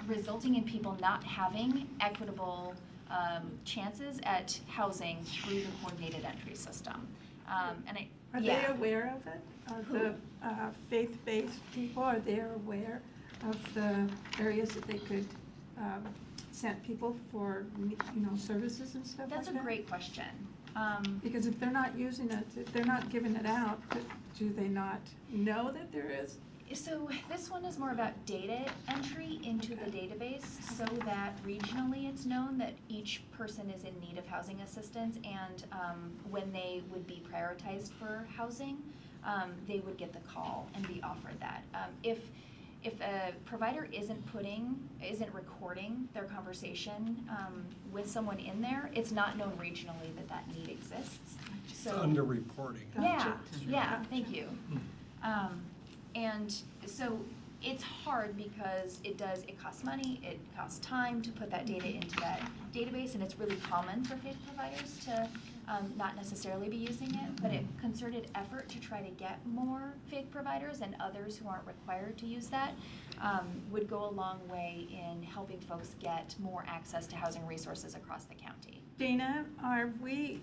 resulting in people not having equitable chances at housing through the coordinated entry system. Are they aware of it? Are the faith-based people, are they aware of the areas that they could send people for, services and stuff like that? That's a great question. Because if they're not using it, if they're not giving it out, do they not know that there is? So this one is more about data entry into the database so that regionally it's known that each person is in need of housing assistance, and when they would be prioritized for housing, they would get the call and be offered that. If a provider isn't recording their conversation with someone in there, it's not known regionally that need exists. So Underreporting. Yeah, thank you. And so it's hard because it costs money, it costs time to put that data into that database, and it's really common for faith providers to not necessarily be using it, but a concerted effort to try to get more faith providers and others who aren't required to use that would go a long way in helping folks get more access to housing resources across the county. Dana,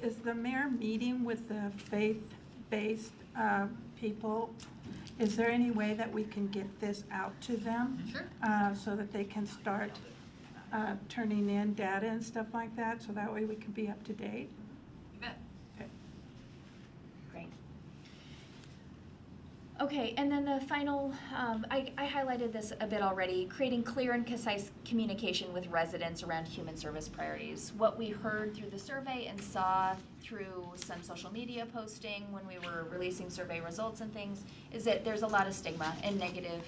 is the mayor meeting with the faith-based people? Is there any way that we can get this out to them? Sure. So that they can start turning in data and stuff like that, so that way we can be up to date? You bet. Okay. Great. Okay, and then the final, I highlighted this a bit already, creating clear and concise communication with residents around human service priorities. What we heard through the survey and saw through some social media posting when we were releasing survey results and things is that there's a lot of stigma and negative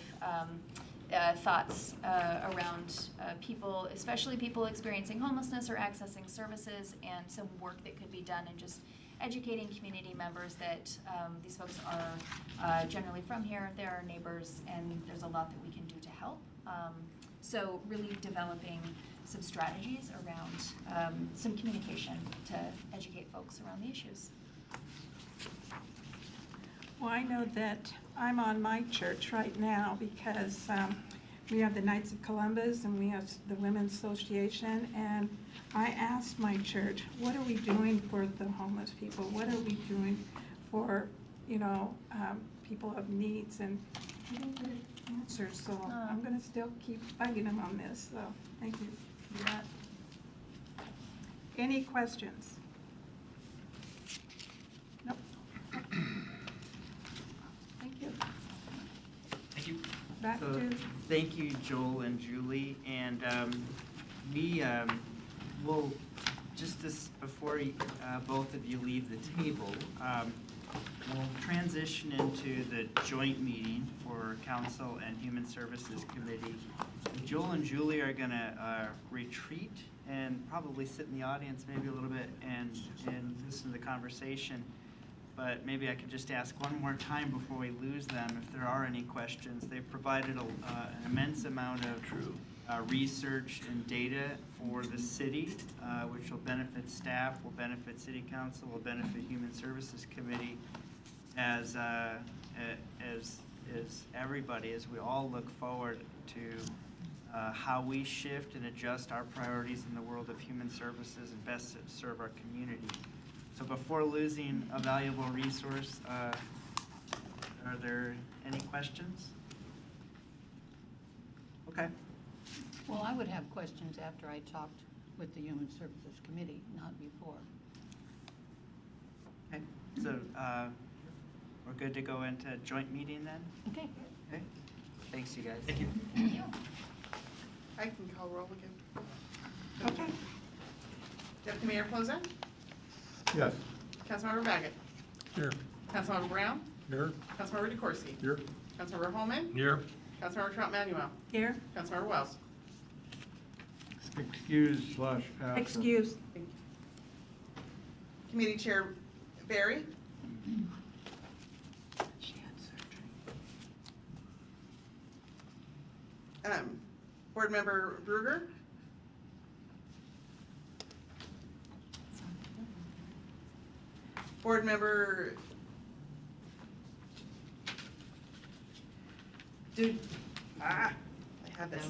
thoughts around people, especially people experiencing homelessness or accessing services, and some work that could be done in just educating community members that these folks are generally from here, they're our neighbors, and there's a lot that we can do to help. So really developing some strategies around some communication to educate folks around the issues. Well, I know that I'm on my church right now because we have the Knights of Columbus and we have the Women's Association, and I asked my church, what are we doing for the homeless people? What are we doing for, people of needs? And I didn't get answers, so I'm gonna still keep bugging them on this, so thank you for that. Any questions? Nope. Thank you. Thank you. Back to, Thank you, Joel and Julie. And we will, just before both of you leave the table, we'll transition into the joint meeting for Council and Human Services Committee. Joel and Julie are going to retreat and probably sit in the audience maybe a little bit and listen to the conversation. But maybe I could just ask one more time before we lose them if there are any questions. They've provided an immense amount of research and data for the city, which will benefit staff, will benefit City Council, will benefit Human Services Committee, as everybody, as we all look forward to how we shift and adjust our priorities in the world of human services and best serve our community. So before losing a valuable resource, are there any questions? Okay. Well, I would have questions after I talked with the Human Services Committee, not before. Okay, so we're good to go into joint meeting then? Okay. Okay. Thanks, you guys. Thank you. I can call roll again. okay. Deputy Mayor Plaza? Yes. Councilmember Baggett? Here. Councilmember Brown? Here. Councilmember DeCoursey? Here. Councilmember Holman? Here. Councilmember Trump Manuel? Here. Councilmember Wells? Excuse/absent. Excuse. Committee Chair Barry? Board Member Bruger? Board Member I have this.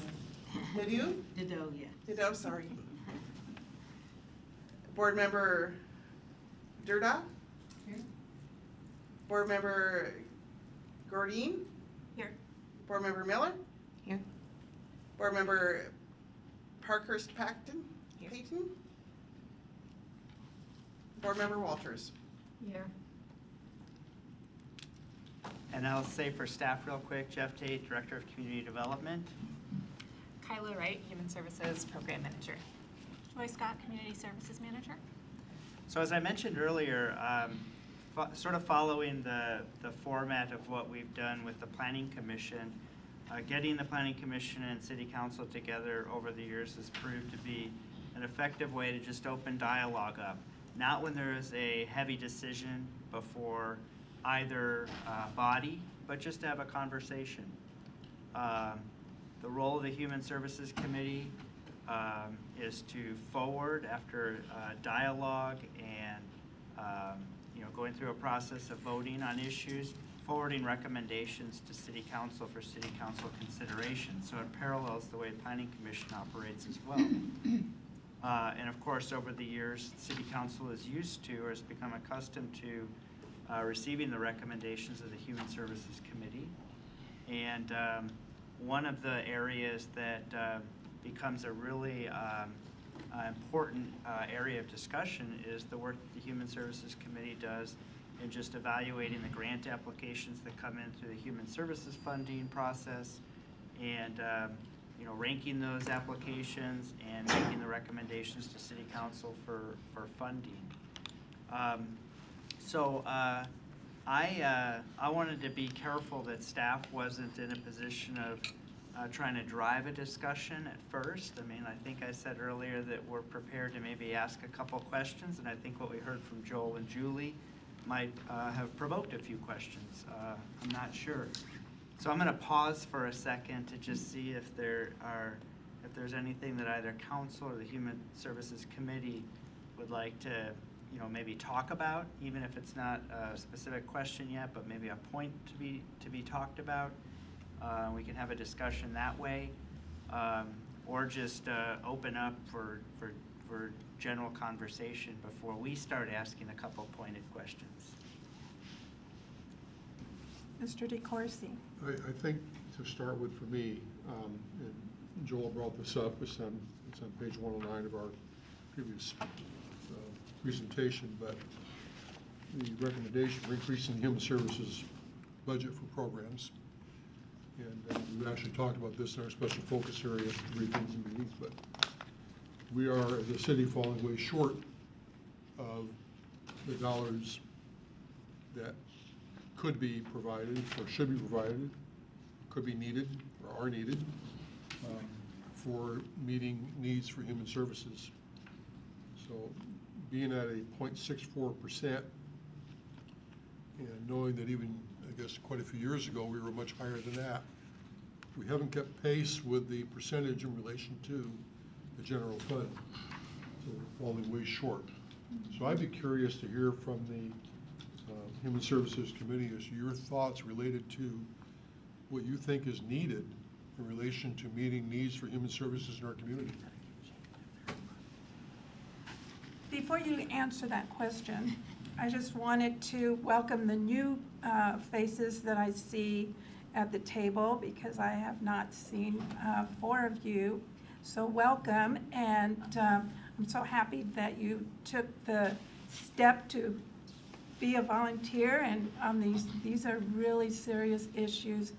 Dido? Dido, yeah. Dido, sorry. Board Member Durda? Here. Board Member Gordine? Here. Board Member Miller? Here. Board Member Parkhurst Payton? Board Member Walters? Here. And I'll say for staff real quick, Jeff Tate, Director of Community Development. Kyla Wright, Human Services Program Manager. Joy Scott, Community Services Manager. So as I mentioned earlier, sort of following the format of what we've done with the Planning Commission, getting the Planning Commission and City Council together over the years has proved to be an effective way to just open dialogue up. Not when there is a heavy decision before either body, but just to have a conversation. The role of the Human Services Committee is to forward after dialogue and going through a process of voting on issues, forwarding recommendations to City Council for City Council consideration. So it parallels the way Planning Commission operates as well. And of course, over the years, City Council is used to or has become accustomed to receiving the recommendations of the Human Services Committee. And one of the areas that becomes a really important area of discussion is the work that the Human Services Committee does in just evaluating the grant applications that come in through the Human Services funding process, and ranking those applications and making the recommendations to City Council for funding. I wanted to be careful that staff wasn't in a position of trying to drive a discussion at first. I mean, I think I said earlier that we're prepared to maybe ask a couple questions, and I think what we heard from Joel and Julie might have provoked a few questions. I'm not sure. So I'm going to pause for a second to just see if there's anything that either council or the Human Services Committee would like to, maybe talk about, even if it's not a specific question yet, but maybe a point to be talked about. We can have a discussion that way, or just open up for general conversation before we start asking a couple pointed questions. Mr. DeCoursey. I think to start with, for me, and Joel brought this up, it's on page 109 of our previous presentation, but the recommendation for increasing the Human Services budget for programs. And we've actually talked about this in our special focus area briefings and meetings, but we are, as a city, falling way short of the dollars that could be provided or should be provided, could be needed or are needed for meeting needs for human services. So being at a 0.64% and knowing that even, I guess, quite a few years ago, we were much higher than that, we haven't kept pace with the percentage in relation to the general fund. So we're falling way short. So I'd be curious to hear from the Human Services Committee as your thoughts related to what you think is needed in relation to meeting needs for human services in our community. Before you answer that question, I just wanted to welcome the new faces that I see at the table, because I have not seen 4 of you. So welcome, and I'm so happy that you took the step to be a volunteer, and on these are really serious issues,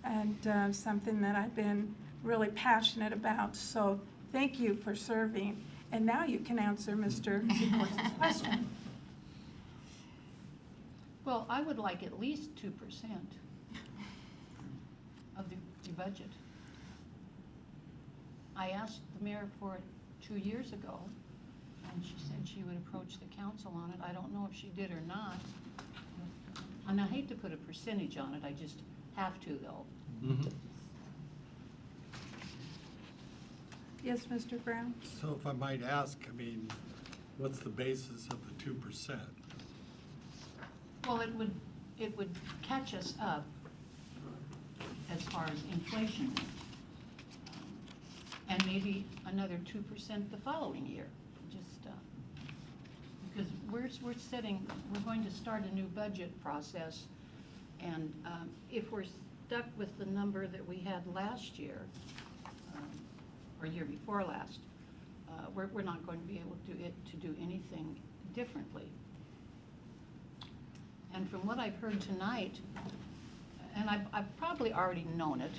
and something that I've been really passionate about. So thank you for serving. And now you can answer Mr. DeCoursey's question. Well, I would like at least 2% of the budget. I asked the mayor for it 2 years ago, and she said she would approach the council on it. I don't know if she did or not. And I hate to put a percentage on it, I just have to, though. Mm-hmm. Yes, Mr. Brown? So if I might ask, I mean, what's the basis of the 2%? Well, it would catch us up as far as inflation went. And maybe another 2% the following year, just because we're going to start a new budget process, and if we're stuck with the number that we had last year, or year before last, we're not going to be able to do anything differently. And from what I've heard tonight, and I've probably already known it,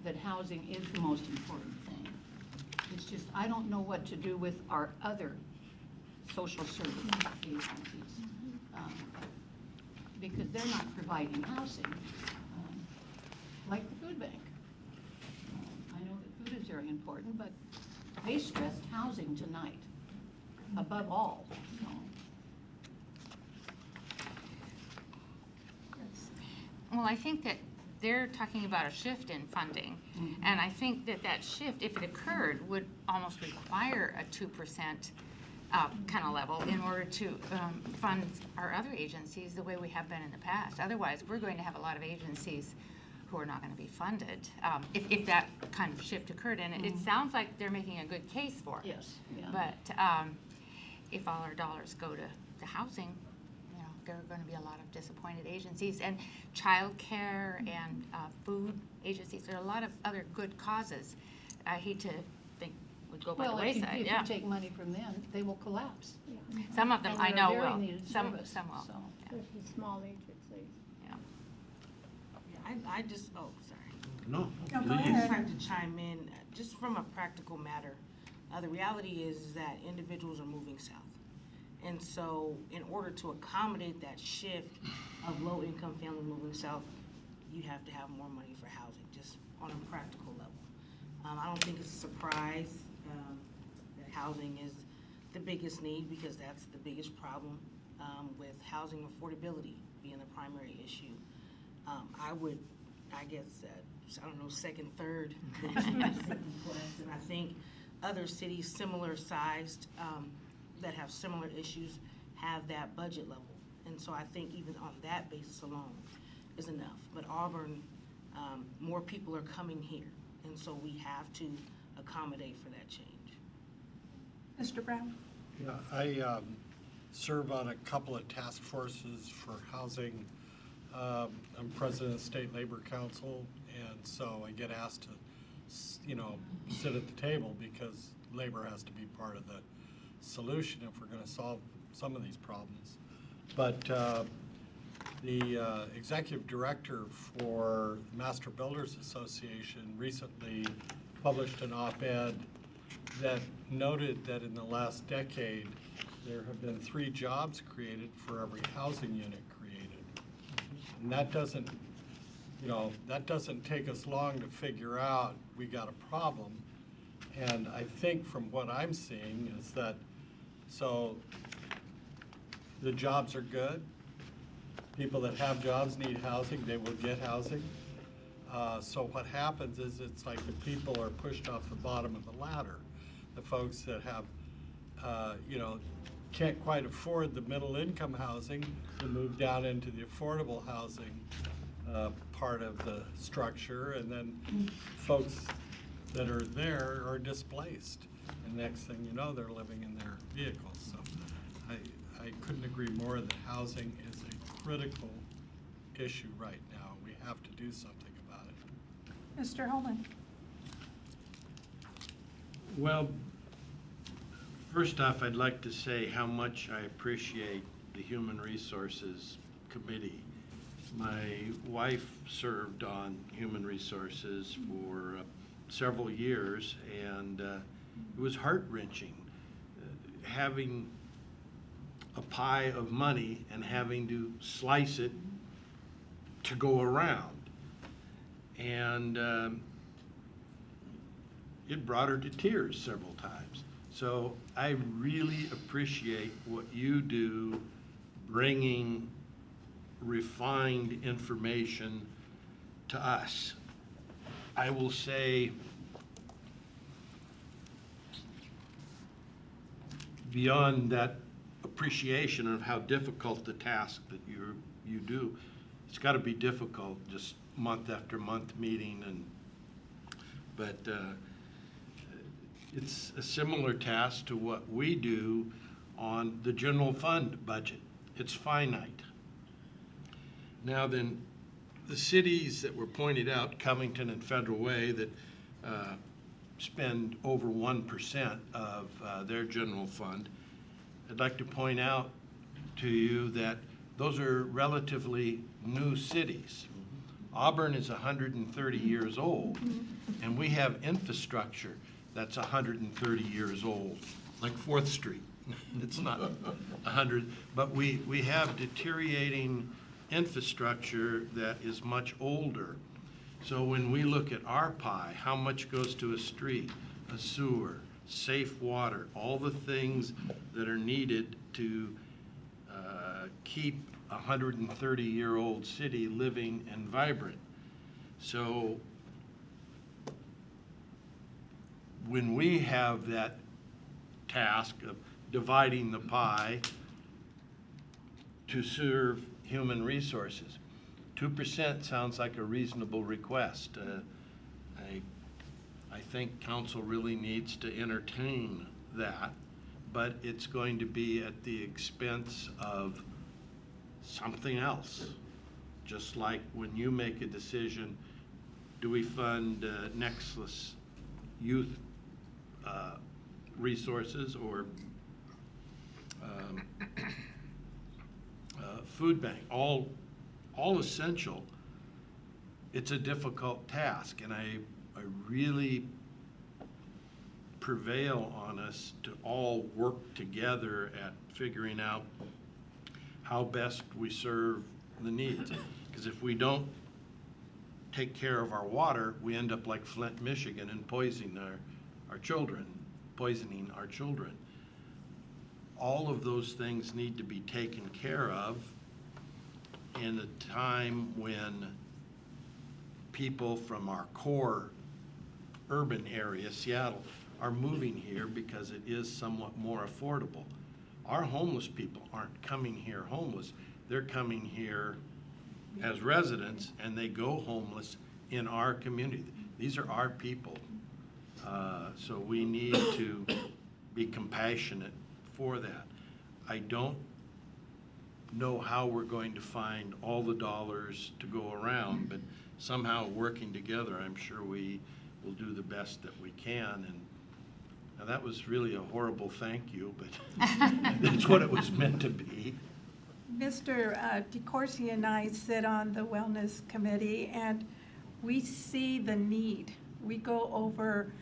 that housing is the most important thing. It's just, I don't know what to do with our other social service agencies, because they're not providing housing, like the food bank. I know that food is very important, but they stressed housing tonight, above all. So. Well, I think that they're talking about a shift in funding, and I think that shift, if it occurred, would almost require a 2% kind of level in order to fund our other agencies the way we have been in the past. Otherwise, we're going to have a lot of agencies who are not going to be funded if that kind of shift occurred. And it sounds like they're making a good case for it. Yes, yeah. But if all our dollars go to housing, you know, there are going to be a lot of disappointed agencies, and childcare and food agencies. There are a lot of other good causes. I hate to think would go by the wayside. If you take money from them, they will collapse. Some of them And I they're know a very will. needed Some service, will. so. Especially small agencies. Yeah. I just, oh, sorry. No, I please. just have to chime in, just from a practical matter. The reality is that individuals are moving south. And so in order to accommodate that shift of low-income family moving south, you have to have more money for housing, just on a practical level. I don't think it's a surprise that housing is the biggest need, because that's the biggest problem with housing affordability being the primary issue. I would, I guess, I don't know, second, third, and I think other cities similar sized that have similar issues have that budget level. And so I think even on that basis alone is enough. But Auburn, more people are coming here, and so we have to accommodate for that change. Mr. Brown? Yeah, I serve on a couple of task forces for housing. I'm president of the State Labor Council, and so I get asked to, sit at the table because labor has to be part of the solution if we're going to solve some of these problems. But the executive director for the Master Builders Association recently published an op-ed that noted that in the last decade, there have been 3 jobs created for every housing unit created. And that doesn't, that doesn't take us long to figure out we got a problem. And I think from what I'm seeing is that, so the jobs are good. People that have jobs need housing, they will get housing. So what happens is it's like the people are pushed off the bottom of the ladder. The folks that have, can't quite afford the middle income housing to move down into the affordable housing part of the structure, and then folks that are there are displaced. And next thing you know, they're living in their vehicles. So I couldn't agree more that housing is a critical issue right now. We have to do something about it. Mr. Holman? Well, first off, I'd like to say how much I appreciate the Human Resources Committee. My wife served on Human Resources for several years, and it was heart-wrenching having a pie of money and having to slice it to go around. And it brought her to tears several times. So I really appreciate what you do, bringing refined information to us. I will say, beyond that appreciation of how difficult the task that you do, it's got to be difficult, just month after month meeting, but it's a similar task to what we do on the general fund budget. It's finite. Now then, the cities that were pointed out, Covington and Federal Way, that spend over 1% of their general fund, I'd like to point out to you that those are relatively new cities. Auburn is 130 years old, and we have infrastructure that's 130 years old, like 4th Street. It's not 100, but we have deteriorating infrastructure that is much older. So when we look at our pie, how much goes to a street, a sewer, safe water, all the things that are needed to keep a 130-year-old city living and vibrant. So when we have that task of dividing the pie to serve human resources. 2% sounds like a reasonable request. I think council really needs to entertain that, but it's going to be at the expense of something else. Just like when you make a decision, do we fund Nexus youth resources or food bank, all essential. It's a difficult task, and I really prevail on us to all work together at figuring out how best we serve the needs. Because if we don't take care of our water, we end up like Flint, Michigan, and poisoning our children. All of those things need to be taken care of in a time when people from our core urban area, Seattle, are moving here because it is somewhat more affordable. Our homeless people aren't coming here homeless. They're coming here as residents, and they go homeless in our community. These are our people. So we need to be compassionate for that. I don't know how we're going to find all the dollars to go around, but somehow working together, I'm sure we will do the best that we can. And now that was really a horrible thank you, but that's what it was meant to be. Mr. DeCourcy and I sit on the Wellness Committee, and we see the need. We go over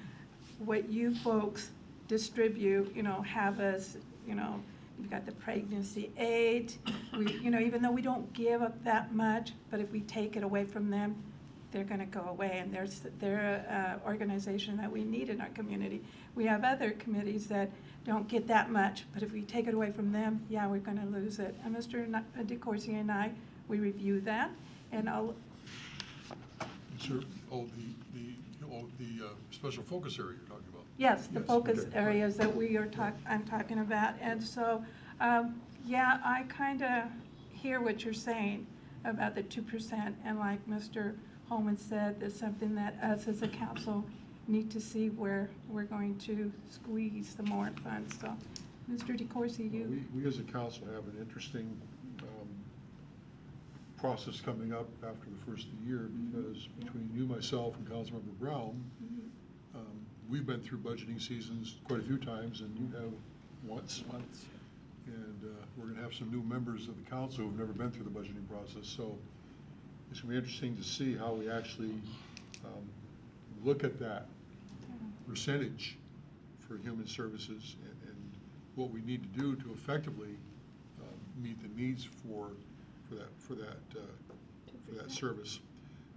what you folks distribute, have us, you've got the pregnancy aid. Even though we don't give up that much, but if we take it away from them, they're going to go away, and they're an organization that we need in our community. We have other committees that don't get that much, but if we take it away from them, yeah, we're going to lose it. And Mr. DeCourcy and I, we review that, and I'll. Sir, the special focus area you're talking about. Yes, the focus okay, areas that I'm talking about, and so, yeah, I kind of hear what you're saying about the 2%, and like Mr. Holman said, there's something that us as a council need to see where we're going to squeeze the more funds. So, Mr. DeCourcy, you. We as a council have an interesting process coming up after the first of the year, because between you, myself, and Councilmember Brown, we've been through budgeting seasons quite a few times, and you have once. And we're going to have some new members of the council who've never been through the budgeting process. So it's going to be interesting to see how we actually look at that percentage for human services and what we need to do to effectively meet the needs for that service.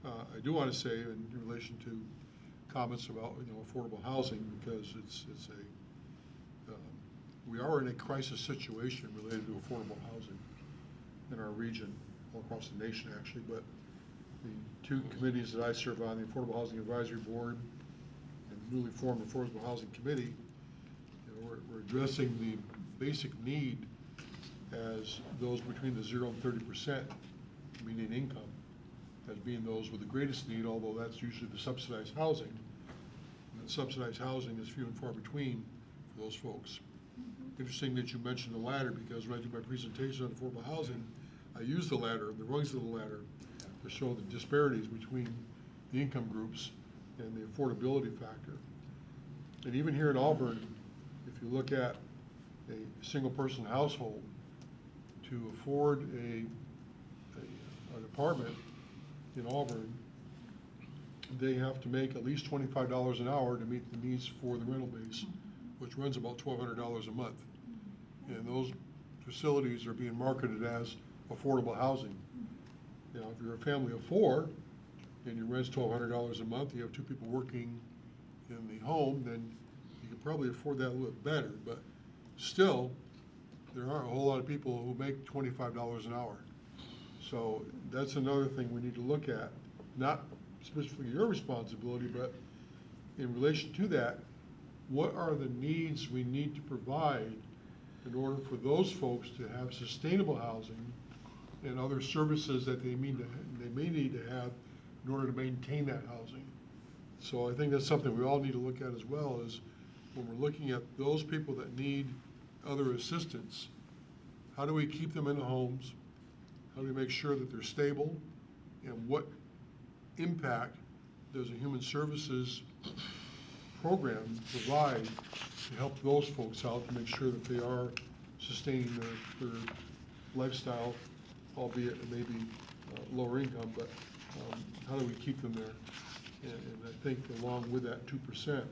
I do want to say, in relation to comments about affordable housing, because we are in a crisis situation related to affordable housing in our region, all across the nation actually. But the two committees that I serve on, the Affordable Housing Advisory Board and the newly formed Affordable Housing Committee, we're addressing the basic need as those between the 0 and 30% median income as being those with the greatest need, although that's usually the subsidized housing. And the subsidized housing is few and far between for those folks. Interesting that you mentioned the ladder, because when I do my presentation on affordable housing, I use the ladder, the rungs of the ladder, to show the disparities between the income groups and the affordability factor. And even here in Auburn, if you look at a single-person household, to afford an apartment in Auburn, they have to make at least $25 an hour to meet the needs for the rental base, which runs about $1,200 a month. And those facilities are being marketed as affordable housing. Now, if you're a family of 4 and your rent's $1,200 a month, you have 2 people working in the home, then you can probably afford that a little bit better. But still, there aren't a whole lot of people who make $25 an hour. So that's another thing we need to look at, not specifically your responsibility, but in relation to that, what are the needs we need to provide in order for those folks to have sustainable housing and other services that they may need to have in order to maintain that housing. So I think that's something we all need to look at as well, is when we're looking at those people that need other assistance, how do we keep them in the homes? How do we make sure that they're stable? And what impact does a human services program provide to help those folks out to make sure that they are sustaining their lifestyle, albeit maybe lower income, but how do we keep them there? And I think along with that 2%,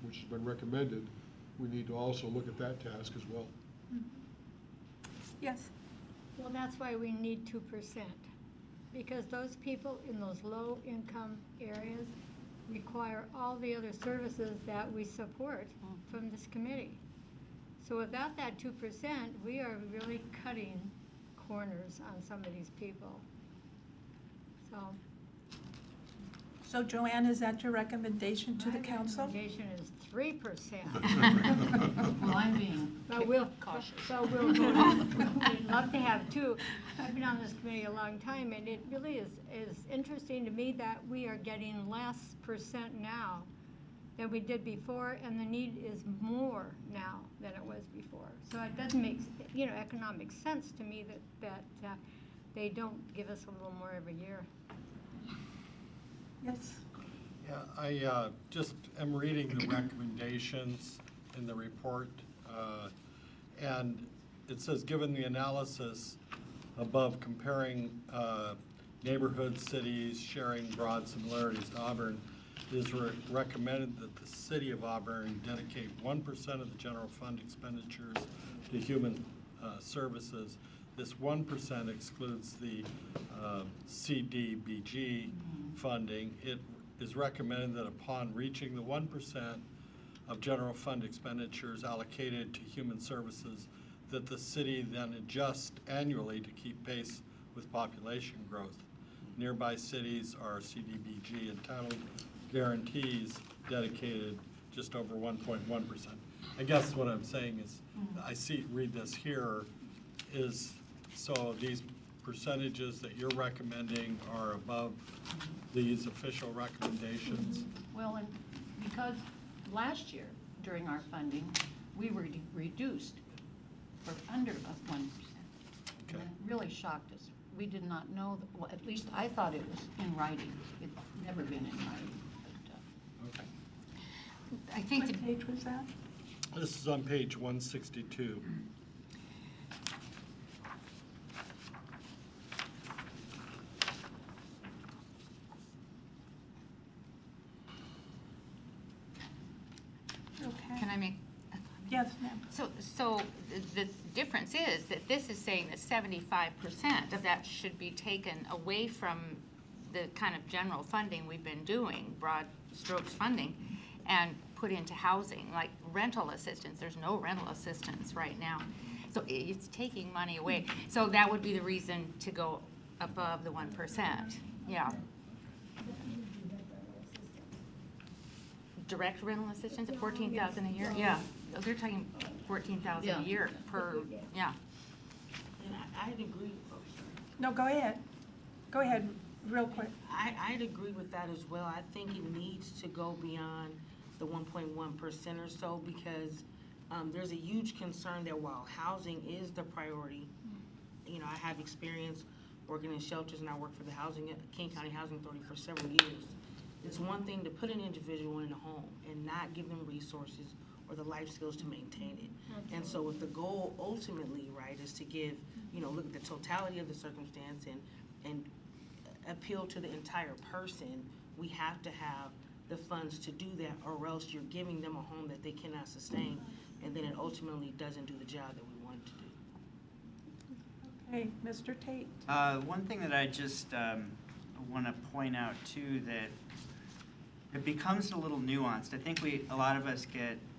which has been recommended, we need to also look at that task as well. Yes. Well, that's why we need 2%, because those people in those low-income areas require all the other services that we support from this committee. So without that 2%, we are really cutting corners on some of these people. So Joanne, is that your recommendation to the council? My recommendation is 3%. Well, I'm being But we'll cautious. So we'll we'd love to have 2. I've been on this committee a long time, and it really is interesting to me that we are getting less percent now than we did before, and the need is more now than it was before. So it doesn't make economic sense to me that they don't give us a little more every year. Yes. Yeah, I just am reading the recommendations in the report, and it says, given the analysis above comparing neighborhood cities sharing broad similarities to Auburn, it is recommended that the city of Auburn dedicate 1% of the general fund expenditures to human services. This 1% excludes the CDBG funding. It is recommended that upon reaching the 1% of general fund expenditures allocated to human services, that the city then adjust annually to keep pace with population growth. Nearby cities are CDBG entitled guarantees dedicated just over 1.1%. I guess what I'm saying is, read this here, is so these percentages that you're recommending are above these official recommendations? Well, and because last year, during our funding, we were reduced for under 1%. And it really shocked us. We did not know, well, at least I thought it was in writing. It's never been in writing. Okay. I think What page was that? This is on page 162. Can I make a comment? Yes, ma'am. So the difference is that this is saying that 75% of that should be taken away from the kind of general funding we've been doing, broad strokes funding, and put into housing, like rental assistance. There's no rental assistance right now. So it's taking money away. So that would be the reason to go above the 1%. Yeah. Direct rental assistance at $14,000 a year? Yeah, they're talking $14,000 a year per, yeah. And I'd agree. No, go ahead. Go ahead, real quick. I'd agree with that as well. I think it needs to go beyond the 1.1% or so, because there's a huge concern that while housing is the priority, I have experience working in shelters, and I worked for the King County Housing Authority for several years. It's one thing to put an individual in a home and not give them resources or the life skills to maintain it. Absolutely. And so if the goal ultimately, right, is to give, look at the totality of the circumstance and appeal to the entire person, we have to have the funds to do that, or else you're giving them a home that they cannot sustain, and then it ultimately doesn't do the job that we want it to do. Okay, Mr. Tate. One thing that I just want to point out too, that it becomes a little nuanced. I think a lot of us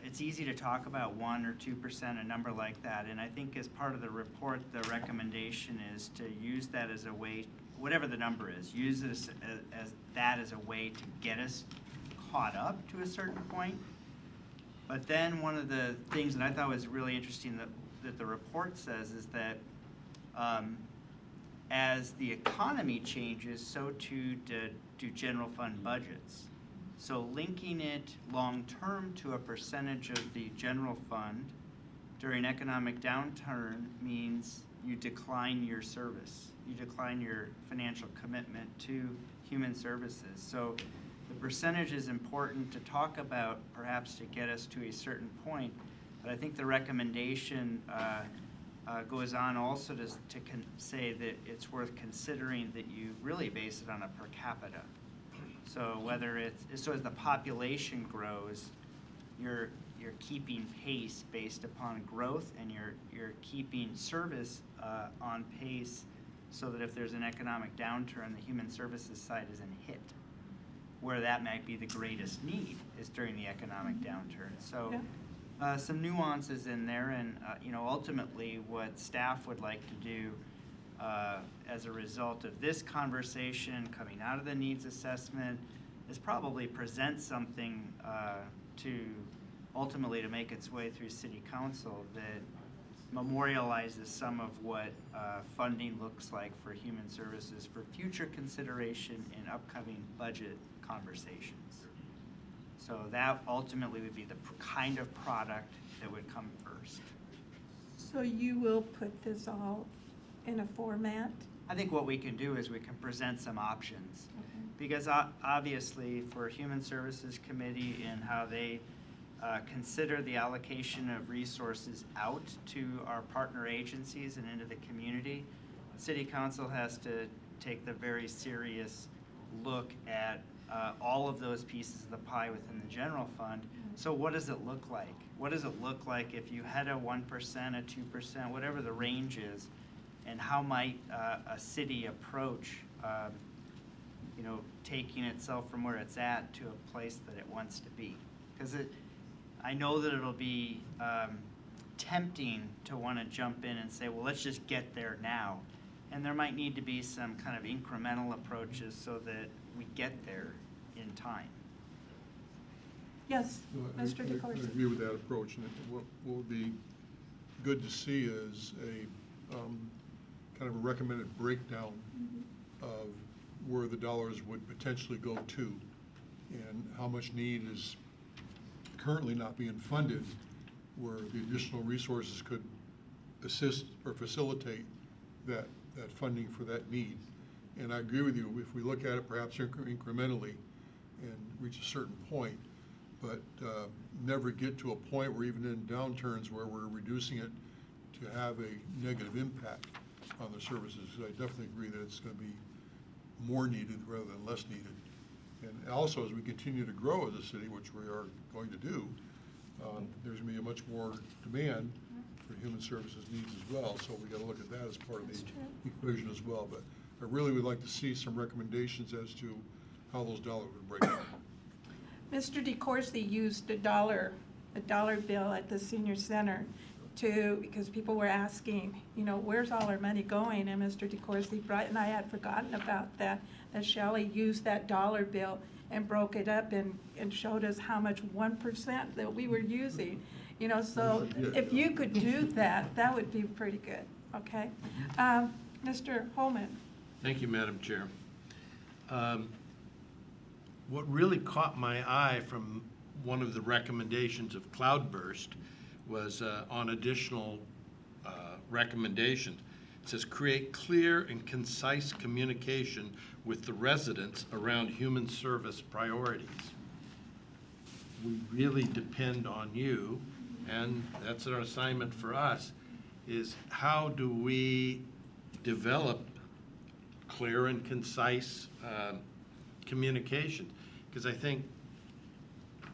it's easy to talk about 1 or 2%, a number like that, and I think as part of the report, the recommendation is to use that as a way, whatever the number is, use this as that as a way to get us caught up to a certain point. But then one of the things that I thought was really interesting that the report says is that as the economy changes, so too do general fund budgets. So linking it long-term to a percentage of the general fund during economic downturn means you decline your service. You decline your financial commitment to human services. So the percentage is important to talk about, perhaps to get us to a certain point, but I think the recommendation goes on also to say that it's worth considering that you really base it on a per capita. So whether it's, so as the population grows, you're keeping pace based upon growth, and you're keeping service on pace so that if there's an economic downturn, the human services side isn't hit. Where that might be the greatest need is during the economic downturn. So some nuances in there, and ultimately what staff would like to do as a result of this conversation coming out of the needs assessment is probably present something to ultimately to make its way through City Council that memorializes some of what funding looks like for human services for future consideration in upcoming budget conversations. So that ultimately would be the kind of product that would come first. So you will put this all in a format? I think what we can do is we can present some options. Because obviously for Human Services Committee and how they consider the allocation of resources out to our partner agencies and into the community, City Council has to take the very serious look at all of those pieces of the pie within the general fund. So what does it look like? What does it look like if you had a 1%, a 2%, whatever the range is, and how might a city approach taking itself from where it's at to a place that it wants to be? Because I know that it'll be tempting to want to jump in and say, well, let's just get there now. And there might need to be some kind of incremental approaches so that we get there in time. Yes, Mr. I DeCoursey. agree with that approach, and what would be good to see is a kind of a recommended breakdown of where the dollars would potentially go to and how much need is currently not being funded, where the additional resources could assist or facilitate that funding for that need. And I agree with you, if we look at it perhaps incrementally and reach a certain point, but never get to a point where even in downturns where we're reducing it to have a negative impact on the services. I definitely agree that it's going to be more needed rather than less needed. And also, as we continue to grow as a city, which we are going to do, there's going to be a much more demand for human services needs as well. So we got to look at that as part of the equation as well. But I really would like to see some recommendations as to how those dollars would break down. Mr. DeCoursey used a dollar bill at the senior center because people were asking, where's all our money going? And Mr. DeCoursey, Bright and I had forgotten about that Shelley used that dollar bill and broke it up and showed us how much 1% that we were using. So if you could do that, that would be pretty good, okay? Mr. Holman. Thank you, Madam Chair. What really caught my eye from one of the recommendations of Cloudburst was on additional recommendations. It says, create clear and concise communication with the residents around human service priorities. We really depend on you, and that's our assignment for us, is how do we develop clear and concise communication? Because I think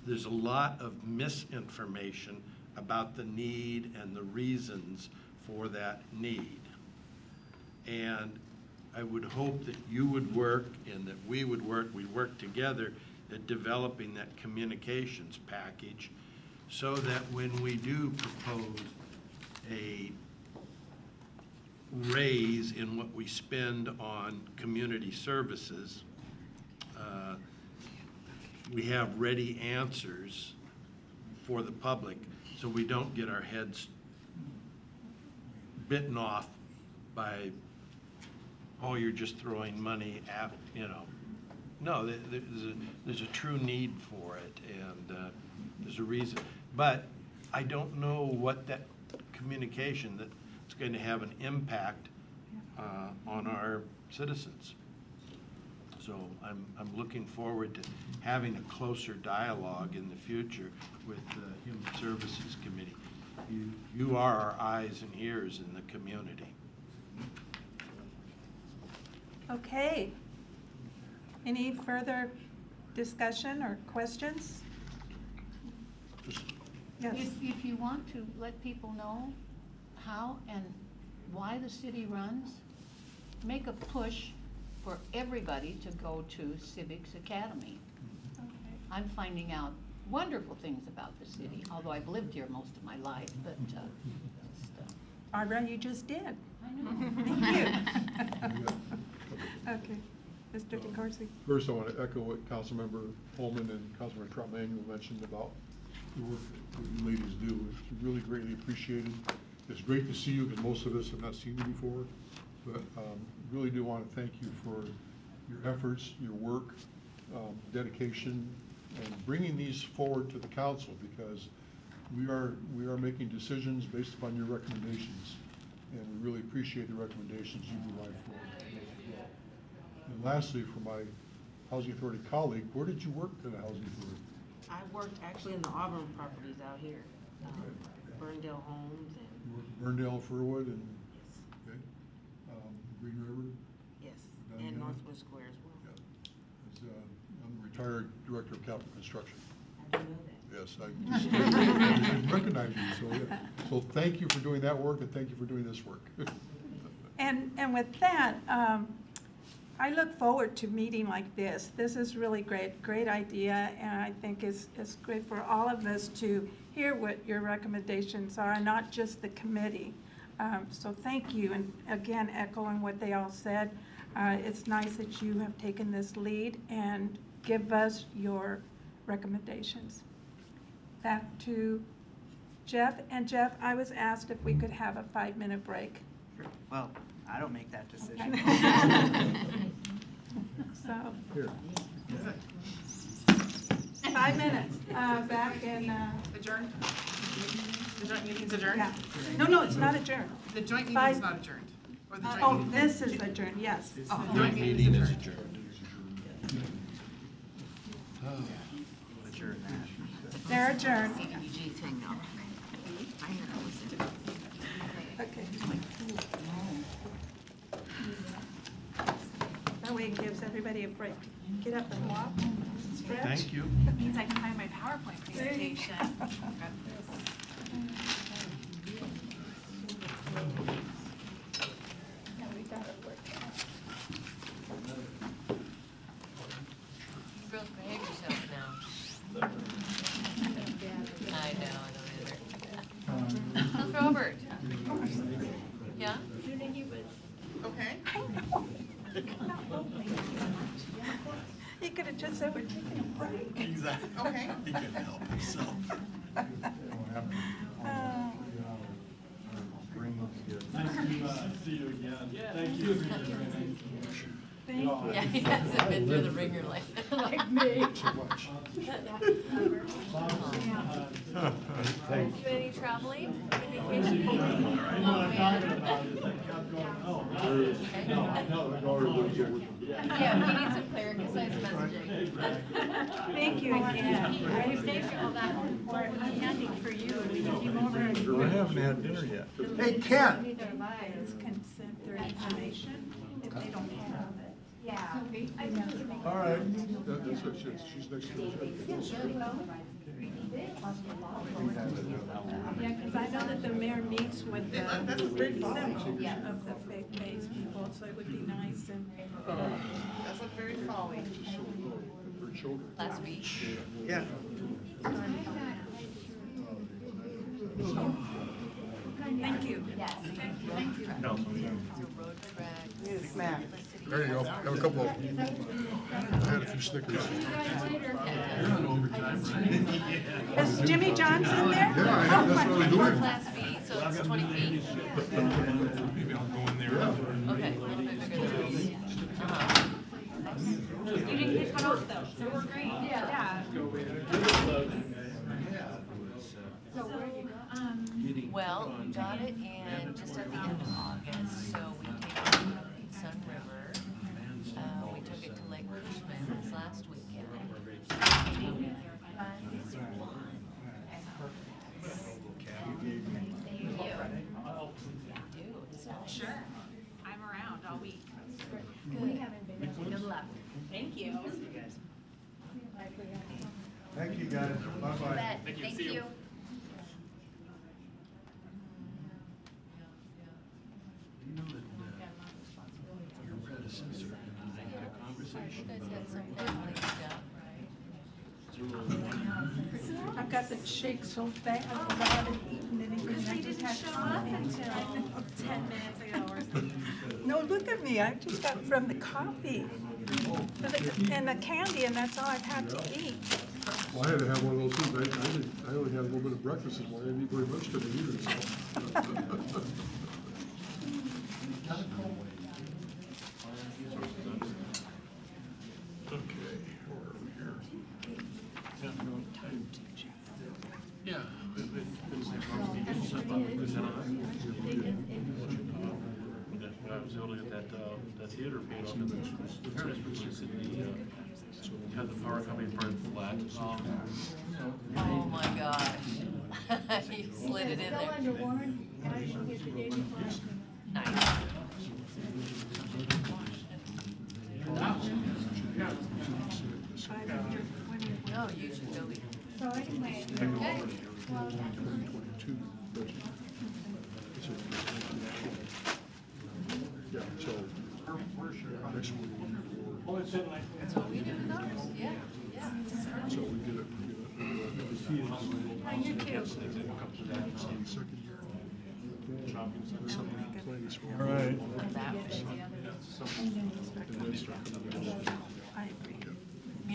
there's a lot of misinformation about the need and the reasons for that need. And I would hope that you would work and that we would work together at developing that communications package so that when we do propose a raise in what we spend on community services, we have ready answers for the public, so we don't get our heads bitten off by, oh, you're just throwing money at, you know. No, there's a true need for it, and there's a reason. But I don't know what that communication that's going to have an impact on our citizens. So I'm looking forward to having a closer dialogue in the future with the Human Services Committee. You are our eyes and ears in the community. Okay. Any further discussion or questions? Yes. If you want to let people know how and why the city runs, make a push for everybody to go to Civics Academy. Okay. I'm finding out wonderful things about the city, although I've lived here most of my life, but Barbara, you just did. I know. Thank you. Okay. Mr. DeCoursey. First, I want to echo what Councilmember Holman and Councilmember Trout-Manuel mentioned about the work that you ladies do. It's really greatly appreciated. It's great to see you, because most of us have not seen you before. But really do want to thank you for your efforts, your work, dedication, and bringing these forward to the council, because we are making decisions based upon your recommendations, and we really appreciate the recommendations you provide forward. And lastly, for my Housing Authority colleague, where did you work in the Housing Authority? I worked actually in the Auburn properties out here, Burndale Homes and. You worked in Burndale, Furwood, and okay. Green River? Yes, Diana? and Northwood Square as well. Yeah. I'm a retired director of capital construction. I do know that. Yes, I just recognize you, so, yeah. So thank you for doing that work, and thank you for doing this work. And with that, I look forward to meeting like this. This is really great idea, and I think it's great for all of us to hear what your recommendations are, not just the committee. So thank you, and again, echoing what they all said, it's nice that you have taken this lead and give us your recommendations. Back to Jeff, and Jeff, I was asked if we could have a 5-minute break. Well, I don't make that decision. Okay. So, Here. 5 minutes, back in, Adjourned? The joint meeting's adjourned? yeah. No, it's not adjourned. The joint Five- meeting's not adjourned? Or the joint Oh, meeting- this is adjourned, yes. Oh, the joint meeting is adjourned. Adjourn that. They're adjourned. CDBG thing now. I know. Okay. That way it gives everybody a break. Get up and walk, stretch. Thank you. Means I can find my PowerPoint presentation. Real behave yourself now. I know either. How's Robert? Yeah? Okay. He could have just said we're taking a break. Exactly. Okay. He can help himself. Nice to see you again. Thank you. Thank you. Yeah, he hasn't been through the ringer like me. Thanks. You any traveling? Yeah, we need some clear, concise messaging. Thank you again. I saved all that report handy for you. We came over and I haven't had dinner yet. Hey, Ken. Their lives consent their information if they don't have it. Yeah. All right. That's what she's next to the Yeah, because I know that the mayor meets with the That's very several folly. of the faith-based people, so it would be nice and. That's not very folly. her children. Last week. Yeah. Thank you. Yes. Thank you. Matt. There you go. Have a couple of, I had a few Snickers. See you guys later. Is Jimmy Johnson there? Yeah, that's what we're doing. Class B, so it's 20 feet. Maybe I'll go in there. Okay, a little bit bigger than ours. You didn't get cut off though, so we're great. Yeah. Well, we got it in just at the end of August, so we take it to Sun River. We took it to Lake Cushman this last weekend. Sure. I'm around all week. Good. Good luck. Thank you. Thank you, guys. Bye-bye. Thank you. You know that your predecessor and I had a conversation. You guys had some family stuff, right? I've got the shake so fast that I haven't eaten anything. Because I they just didn't had show up coffee. until 10 minutes ago or something. No, look at me. I just got from the coffee and the candy, and that's all I've had to eat. Well, I had to have one of those too. I only had a little bit of breakfast this morning. I didn't eat very much today either, so. Okay, where are we here? Yeah. I was able to get that theater paid off in the fairness for you had the power coming part flat. Oh my gosh. You slid it in there. Nice. No, you should go eat. So anyway. Okay. Yeah, so next week. That's what we do with ours. Yeah, yeah. So we did it. Second year. All right. I agree. I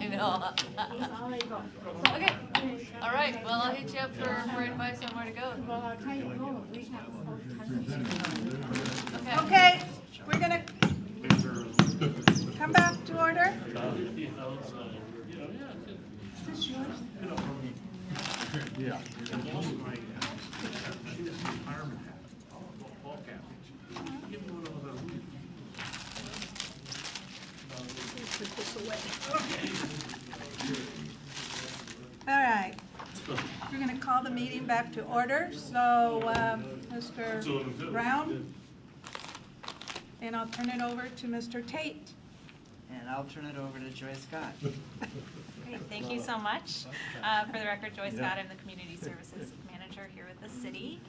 know. Okay. All right. Well, I'll hit you up for advice on where to go. Well, I'll tell you, we have. Okay, we're gonna come back to order. Is this yours? Yeah. Put this away. All right. We're going to call the meeting back to order. So, Mr. Brown, and I'll turn it over to Mr. Tate. And I'll turn it over to Joy Scott. Great, thank you so much. For the record, Joy Scott, I'm the Community Services Manager here with the city.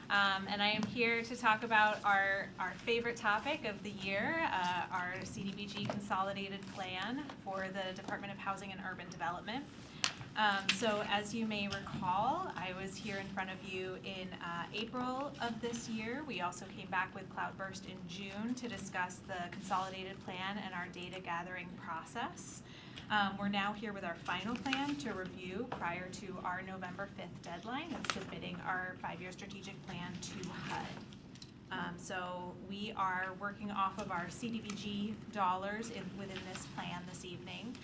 And I am here to talk about our favorite topic of the year, our CDBG Consolidated Plan for the Department of Housing and Urban Development. So as you may recall, I was here in front of you in April of this year. We also came back with Cloudburst in June to discuss the consolidated plan and our data gathering process. We're now here with our final plan to review prior to our November 5th deadline of submitting our 5-year strategic plan to HUD. So we are working off of our CDBG dollars within this plan this evening.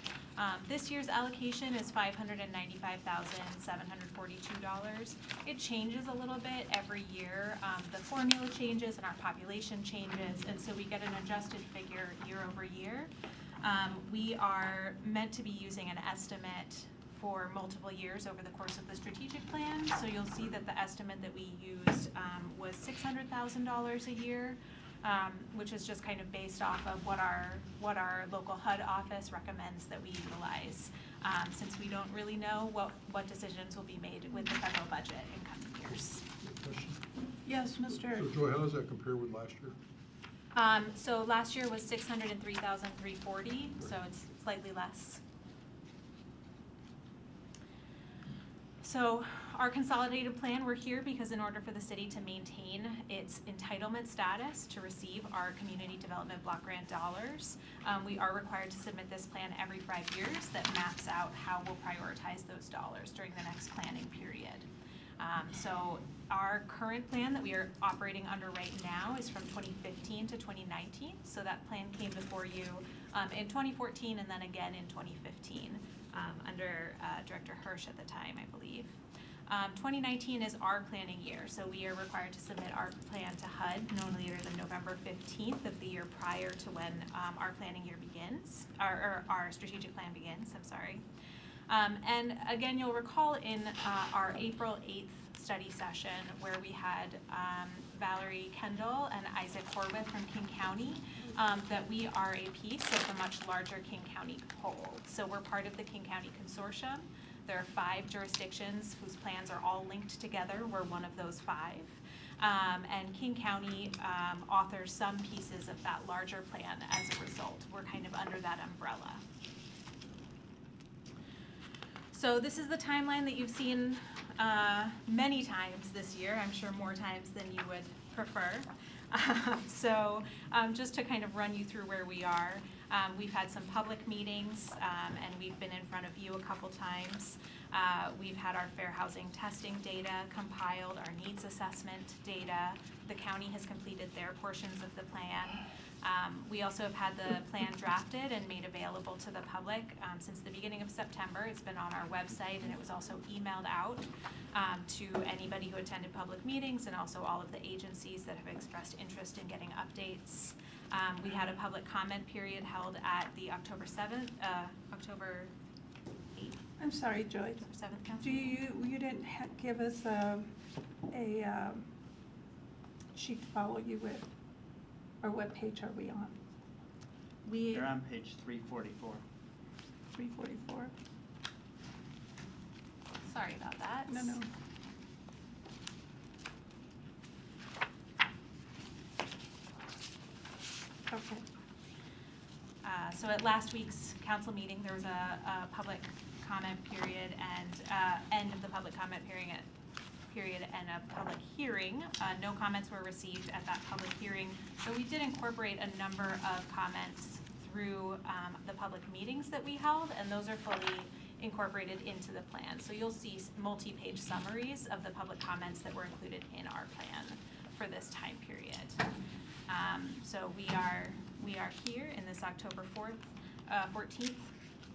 This year's allocation is $595,742. It changes a little bit every year. The formula changes and our population changes, and so we get an adjusted figure year over year. We are meant to be using an estimate for multiple years over the course of the strategic plan. So you'll see that the estimate that we used was $600,000 a year, which is just kind of based off of what our local HUD office recommends that we utilize, since we don't really know what decisions will be made with the federal budget in coming years. Yes, Mr. So Joy, how does that compare with last year? So last year was $603,340, so it's slightly less. So our consolidated plan, we're here because in order for the city to maintain its entitlement status to receive our community development block grant dollars, we are required to submit this plan every 5 years that maps out how we'll prioritize those dollars during the next planning period. So our current plan that we are operating under right now is from 2015 to 2019. So that plan came before you in 2014 and then again in 2015 under Director Hirsch at the time, I believe. 2019 is our planning year, so we are required to submit our plan to HUD no later than November 15th of the year prior to when our planning year begins, or our strategic plan begins, I'm sorry. And again, you'll recall in our April 8th study session where we had Valerie Kendall and Isaac Horwath from King County, that we are a piece of the much larger King County whole. So we're part of the King County Consortium. There are 5 jurisdictions whose plans are all linked together. We're one of those 5. And King County authors some pieces of that larger plan as a result. We're kind of under that umbrella. So this is the timeline that you've seen many times this year, I'm sure more times than you would prefer. So just to kind of run you through where we are, we've had some public meetings and we've been in front of you a couple times. We've had our fair housing testing data compiled, our needs assessment data. The county has completed their portions of the plan. We also have had the plan drafted and made available to the public since the beginning of September. It's been on our website and it was also emailed out to anybody who attended public meetings and also all of the agencies that have expressed interest in getting updates. We had a public comment period held at the October 8th. I'm sorry, Joyce. October 7th council. Do you didn't give us a sheet to follow you with? Or what page are we on? They're on page 344. 344? Sorry about that. No. Okay. So at last week's council meeting, there was a public comment period and end of the public comment period and a public hearing. No comments were received at that public hearing, but we did incorporate a number of comments through the public meetings that we held, and those are fully incorporated into the plan. So you'll see multi-page summaries of the public comments that were included in our plan for this time period. So we are here in this October 14th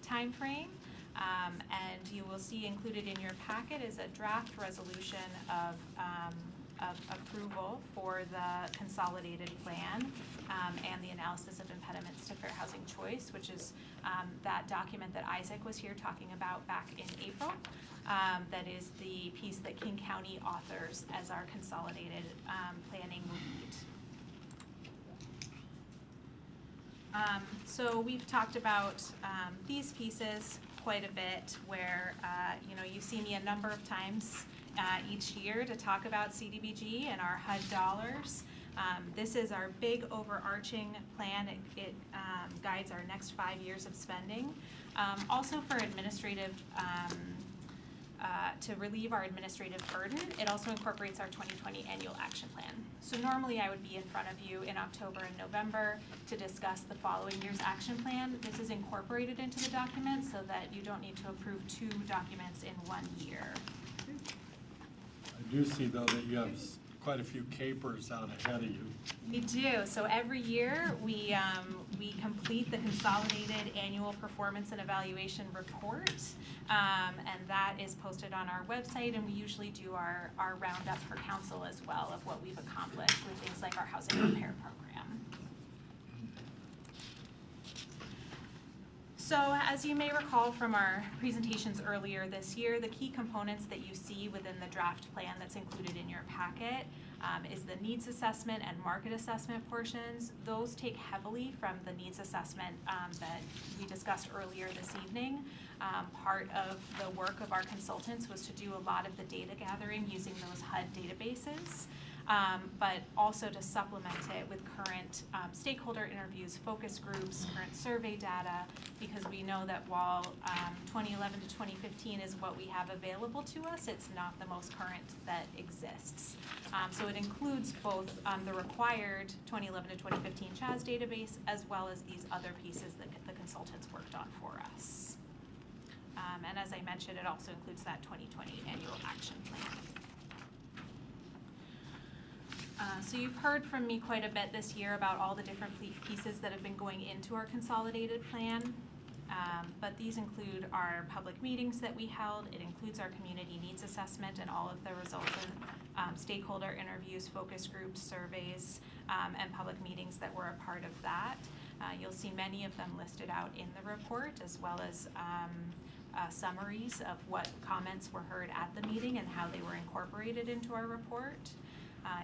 timeframe. And you will see included in your packet is a draft resolution of approval for the consolidated plan and the analysis of impediments to fair housing choice, which is that document that Isaac was here talking about back in April. That is the piece that King County authors as our consolidated planning lead. So we've talked about these pieces quite a bit where, you see me a number of times each year to talk about CDBG and our HUD dollars. This is our big overarching plan. It guides our next 5 years of spending. Also for administrative, to relieve our administrative burden, it also incorporates our 2020 annual action plan. So normally I would be in front of you in October and November to discuss the following year's action plan. This is incorporated into the document so that you don't need to approve 2 documents in 1 year. I do see though that you have quite a few capers out ahead of you. We do. So every year we complete the consolidated annual performance and evaluation report, and that is posted on our website. And we usually do our roundup for council as well of what we've accomplished with things like our housing repair program. So as you may recall from our presentations earlier this year, the key components that you see within the draft plan that's included in your packet is the needs assessment and market assessment portions. Those take heavily from the needs assessment that we discussed earlier this evening. Part of the work of our consultants was to do a lot of the data gathering using those HUD databases. but also to supplement it with current stakeholder interviews, focus groups, current survey data, because we know that while 2011 to 2015 is what we have available to us, it's not the most current that exists. So it includes both the required 2011 to 2015 CHAS database, as well as these other pieces that the consultants worked on for us. And as I mentioned, it also includes that 2020 annual action plan. So you've heard from me quite a bit this year about all the different pieces that have been going into our consolidated plan. But these include our public meetings that we held. It includes our community needs assessment and all of the resultant stakeholder interviews, focus groups, surveys, and public meetings that were a part of that. You'll see many of them listed out in the report, as well as summaries of what comments were heard at the meeting and how they were incorporated into our report.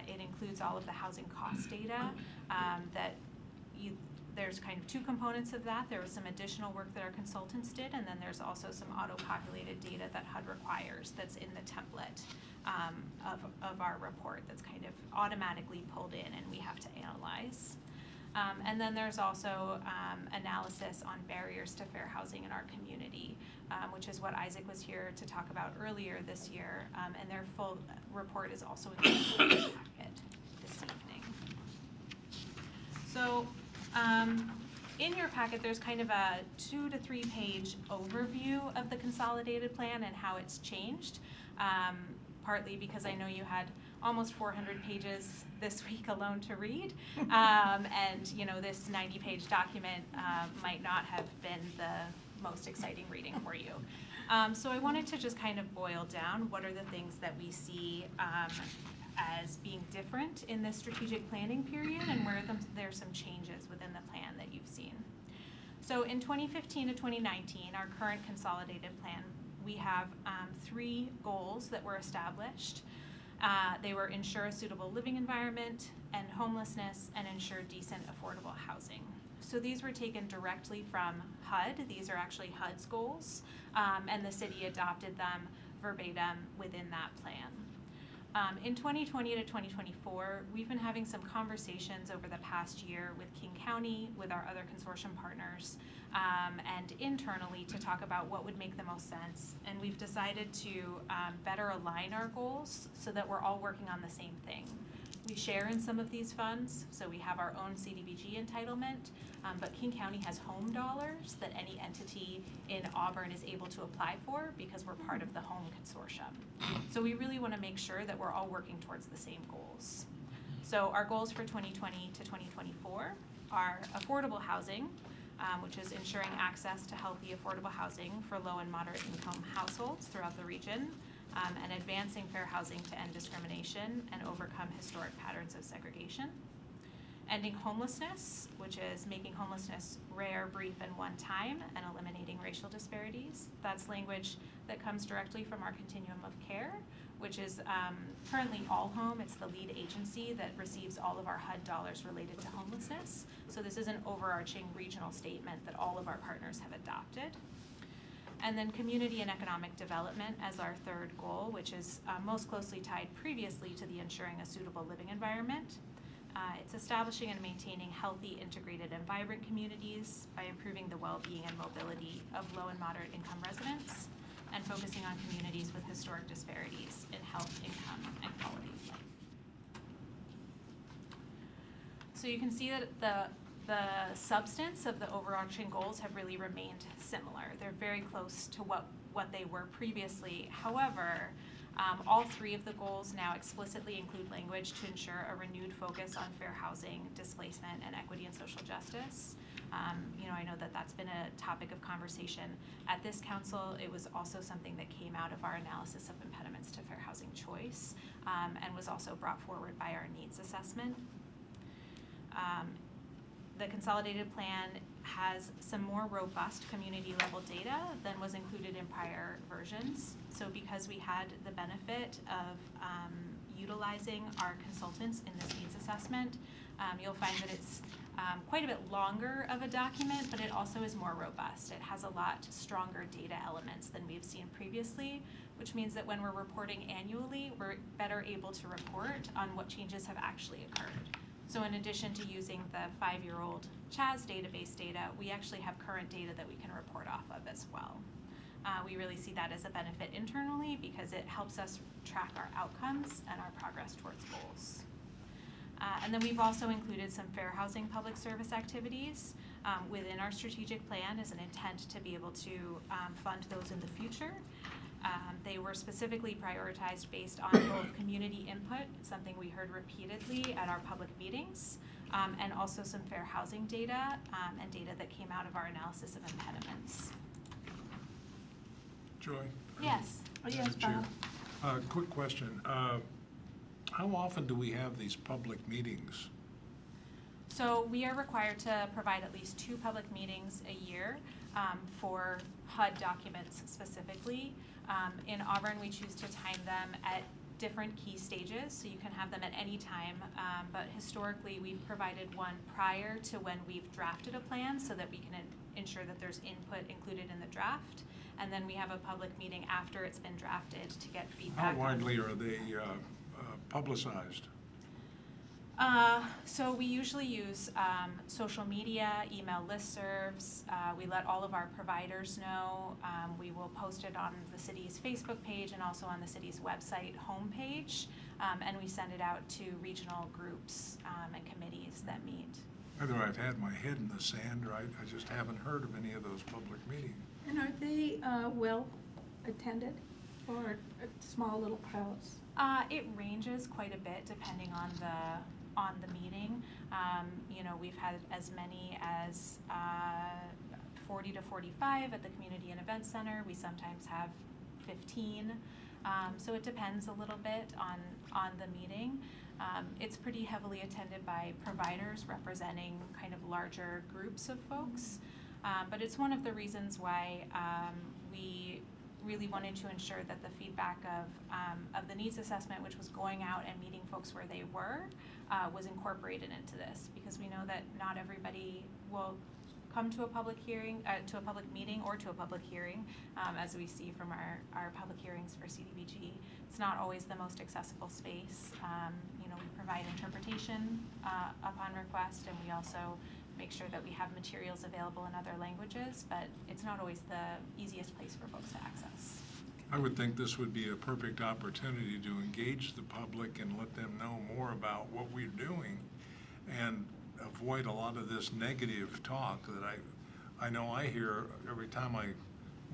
It includes all of the housing cost data there's kind of two components of that. There was some additional work that our consultants did, and then there's also some auto-populated data that HUD requires that's in the template of our report that's kind of automatically pulled in and we have to analyze. And then there's also analysis on barriers to fair housing in our community, which is what Isaac was here to talk about earlier this year, and their full report is also included in the packet this evening. So in your packet, there's kind of a 2 to 3 page overview of the consolidated plan and how it's changed, partly because I know you had almost 400 pages this week alone to read, and you know, this 90-page document might not have been the most exciting reading for you. So I wanted to just kind of boil down what are the things that we see as being different in this strategic planning period, and where there's some changes within the plan that you've seen. So in 2015 to 2019, our current consolidated plan, we have 3 goals that were established. They were ensure a suitable living environment, end homelessness, and ensure decent, affordable housing. So these were taken directly from HUD. These are actually HUD's goals, and the city adopted them verbatim within that plan. In 2020 to 2024, we've been having some conversations over the past year with King County, with our other consortium partners, and internally to talk about what would make the most sense. And we've decided to better align our goals so that we're all working on the same thing. We share in some of these funds, so we have our own CDBG entitlement, but King County has home dollars that any entity in Auburn is able to apply for because we're part of the home consortium. So we really want to make sure that we're all working towards the same goals. So our goals for 2020 to 2024 are affordable housing, which is ensuring access to healthy, affordable housing for low and moderate income households throughout the region, and advancing fair housing to end discrimination and overcome historic patterns of segregation. Ending homelessness, which is making homelessness rare, brief, and one time, and eliminating racial disparities. That's language that comes directly from our continuum of care, which is currently All Home. It's the lead agency that receives all of our HUD dollars related to homelessness. So this is an overarching regional statement that all of our partners have adopted. And then community and economic development as our third goal, which is most closely tied previously to the ensuring a suitable living environment. It's establishing and maintaining healthy, integrated, and vibrant communities by improving the well-being and mobility of low and moderate income residents, and focusing on communities with historic disparities in health, income, and quality of life. So you can see that the substance of the overarching goals have really remained similar. They're very close to what they were previously. However, all 3 of the goals now explicitly include language to ensure a renewed focus on fair housing, displacement, and equity and social justice. You know, I know that that's been a topic of conversation at this council. It was also something that came out of our analysis of impediments to fair housing choice, and was also brought forward by our needs assessment. The consolidated plan has some more robust community level data than was included in prior versions. So because we had the benefit of utilizing our consultants in this needs assessment, You'll find that it's quite a bit longer of a document, but it also is more robust. It has a lot stronger data elements than we've seen previously, which means that when we're reporting annually, we're better able to report on what changes have actually occurred. So in addition to using the 5-year-old CHAS database data, we actually have current data that we can report off of as well. We really see that as a benefit internally because it helps us track our outcomes and our progress towards goals. And then we've also included some fair housing public service activities within our strategic plan as an intent to be able to fund those in the future. They were specifically prioritized based on both community input, something we heard repeatedly at our public meetings, and also some fair housing data and data that came out of our analysis of impediments. Joy? Yes. Oh, yes, Chair. Bob. Quick question. How often do we have these public meetings? So we are required to provide at least 2 public meetings a year for HUD documents specifically. In Auburn, we choose to time them at different key stages, so you can have them at any time, but historically we've provided one prior to when we've drafted a plan so that we can ensure that there's input included in the draft, and then we have a public meeting after it's been drafted to get feedback. How widely are they publicized? So we usually use social media, email listservs. We let all of our providers know. We will post it on the city's Facebook page and also on the city's website homepage. And we send it out to regional groups and committees that meet. Either I've had my head in the sand or I just haven't heard of any of those public meetings. And are they well attended or small little crowds? It ranges quite a bit depending on the meeting. You know, we've had as many as 40 to 45 at the Community and Event Center. We sometimes have 15. So it depends a little bit on the meeting. It's pretty heavily attended by providers representing kind of larger groups of folks. But it's one of the reasons why we really wanted to ensure that the feedback of the needs assessment, which was going out and meeting folks where they were, was incorporated into this, because we know that not everybody will come to a public hearing, to a public meeting or to a public hearing, as we see from our public hearings for CDBG. It's not always the most accessible space. You know, we provide interpretation upon request, and we also make sure that we have materials available in other languages, but it's not always the easiest place for folks to access. I would think this would be a perfect opportunity to engage the public and let them know more about what we're doing and avoid a lot of this negative talk that I know I hear every time I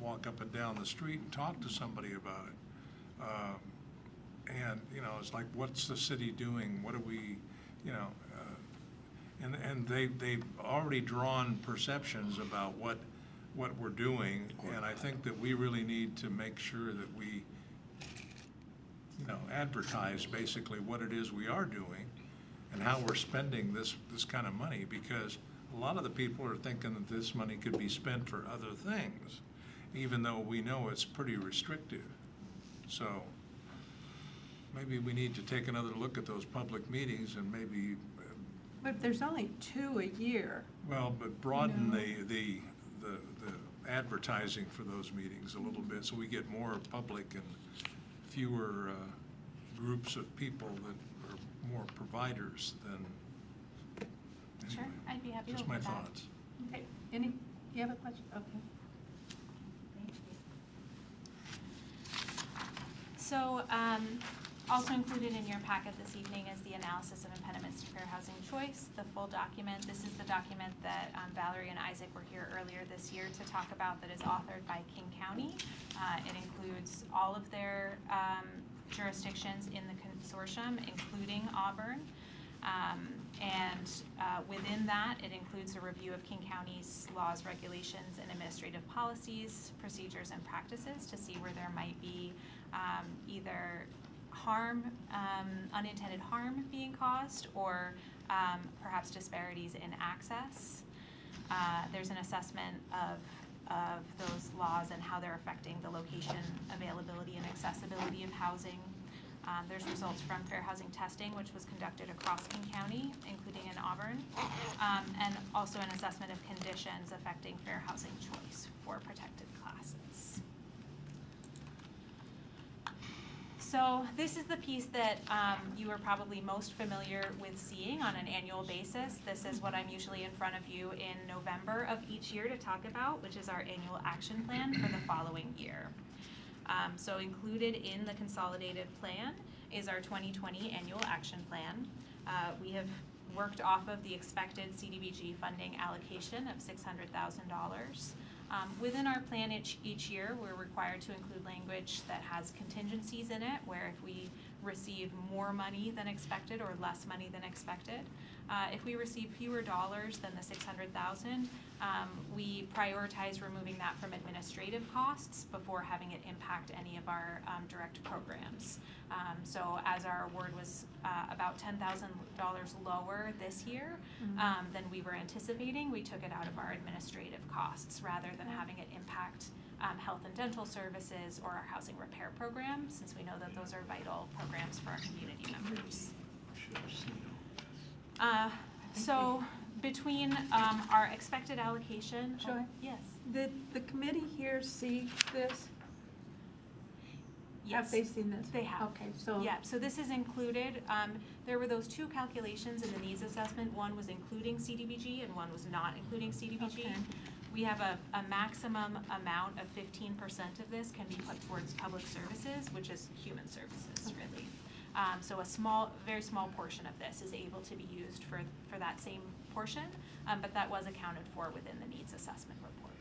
walk up and down the street and talk to somebody about it. And, you know, it's like, what's the city doing? What are we, you know, and they've already drawn perceptions about what we're doing, and I think that we really need to make sure that we, you know, advertise basically what it is we are doing and how we're spending this kind of money, because a lot of the people are thinking that this money could be spent for other things, even though we know it's pretty restrictive. So maybe we need to take another look at those public meetings and maybe But if there's only 2 a year. well, but broaden the advertising for those meetings a little bit, so we get more public and fewer groups of people that are more providers than. Anyway, Sure, I'd be happy to just look my at that. thoughts. Okay, you have a question? Okay. So also included in your packet this evening is the analysis of impediments to fair housing choice, the full document. This is the document that Valerie and Isaac were here earlier this year to talk about, that is authored by King County. It includes all of their jurisdictions in the consortium, including Auburn. And within that, it includes a review of King County's laws, regulations, and administrative policies, procedures, and practices to see where there might be either harm, unintended harm being caused, or perhaps disparities in access. There's an assessment of those laws and how they're affecting the location, availability, and accessibility of housing. There's results from fair housing testing, which was conducted across King County, including in Auburn, and also an assessment of conditions affecting fair housing choice for protected classes. So this is the piece that you are probably most familiar with seeing on an annual basis. This is what I'm usually in front of you in November of each year to talk about, which is our annual action plan for the following year. So included in the consolidated plan is our 2020 annual action plan. We have worked off of the expected CDBG funding allocation of $600,000. Within our plan each year, we're required to include language that has contingencies in it, where if we receive more money than expected or less money than expected, if we receive fewer dollars than the $600,000, we prioritize removing that from administrative costs before having it impact any of our direct programs. So as our award was about $10,000 lower this year than we were anticipating, we took it out of our administrative costs rather than having it impact health and dental services or our housing repair program, since we know that those are vital programs for our community members. So between our expected allocation, Joy? Yes. Did the committee here see this? Yes. Have they seen this? They have. Okay, so. Yeah, so this is included. There were those two calculations in the needs assessment. One was including CDBG and one was not including CDBG. Okay. We have a maximum amount of 15% of this can be put towards public services, which is human services, really. So a very small portion of this is able to be used for that same portion, but that was accounted for within the needs assessment report.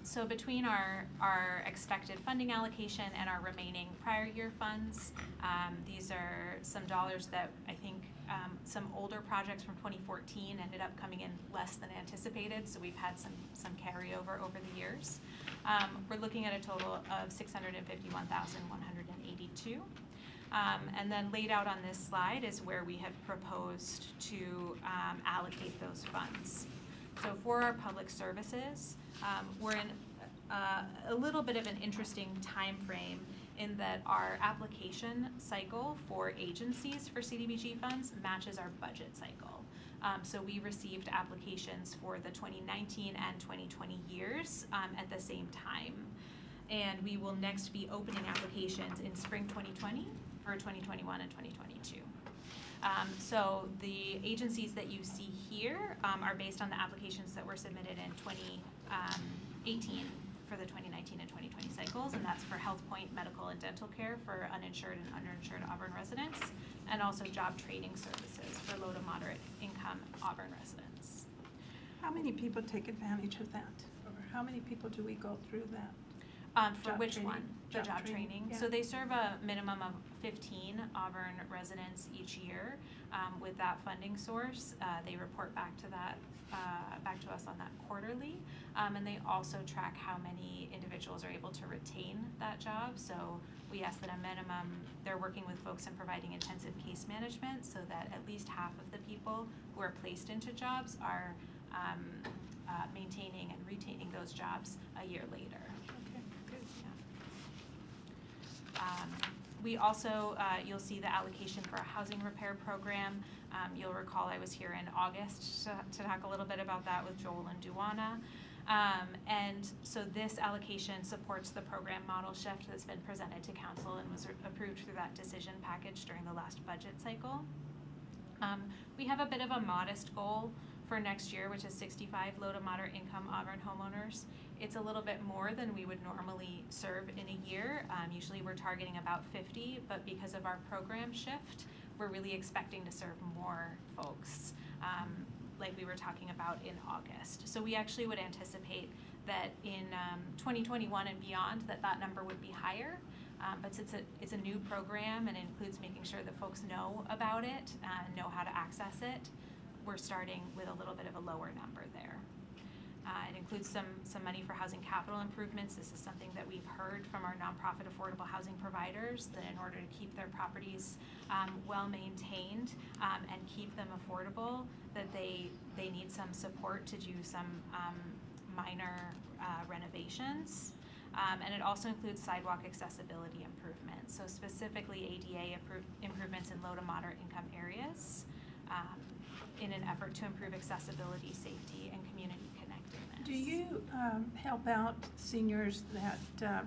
So between our expected funding allocation and our remaining prior year funds, these are some dollars that I think some older projects from 2014 ended up coming in less than anticipated, so we've had some carryover over the years. We're looking at a total of $651,182. And then laid out on this slide is where we have proposed to allocate those funds. So for our public services, we're in a little bit of an interesting time frame in that our application cycle for agencies for CDBG funds matches our budget cycle. So we received applications for the 2019 and 2020 years at the same time. And we will next be opening applications in spring 2020 for 2021 and 2022. So the agencies that you see here are based on the applications that were submitted in 2018 for the 2019 and 2020 cycles, and that's for Health Point medical and dental care for uninsured and underinsured Auburn residents, and also job training services for low to moderate income Auburn residents. How many people take advantage of that? Or how many people do we go through that? For which one? The job training. Yeah. So they serve a minimum of 15 Auburn residents each year with that funding source. They report back to us on that quarterly, and they also track how many individuals are able to retain that job. So we ask that a minimum, they're working with folks in providing intensive case management so that at least half of the people who are placed into jobs are maintaining and retaining those jobs a year later. We also, you'll see the allocation for a housing repair program. You'll recall I was here in August to talk a little bit about that with Joel and Duana. And so this allocation supports the program model shift that's been presented to council and was approved through that decision package during the last budget cycle. We have a bit of a modest goal for next year, which is 65 low to moderate income Auburn homeowners. It's a little bit more than we would normally serve in a year. Usually we're targeting about 50, but because of our program shift, we're really expecting to serve more folks, like we were talking about in August. So we actually would anticipate that in 2021 and beyond that number would be higher. But since it's a new program and it includes making sure that folks know about it and know how to access it, we're starting with a little bit of a lower number there. It includes some money for housing capital improvements. This is something that we've heard from our nonprofit affordable housing providers, that in order to keep their properties well maintained and keep them affordable, that they need some support to do some minor renovations. And it also includes sidewalk accessibility improvements, so specifically ADA improvements in low to moderate income areas in an effort to improve accessibility, safety, and community connectedness. Do you help out seniors that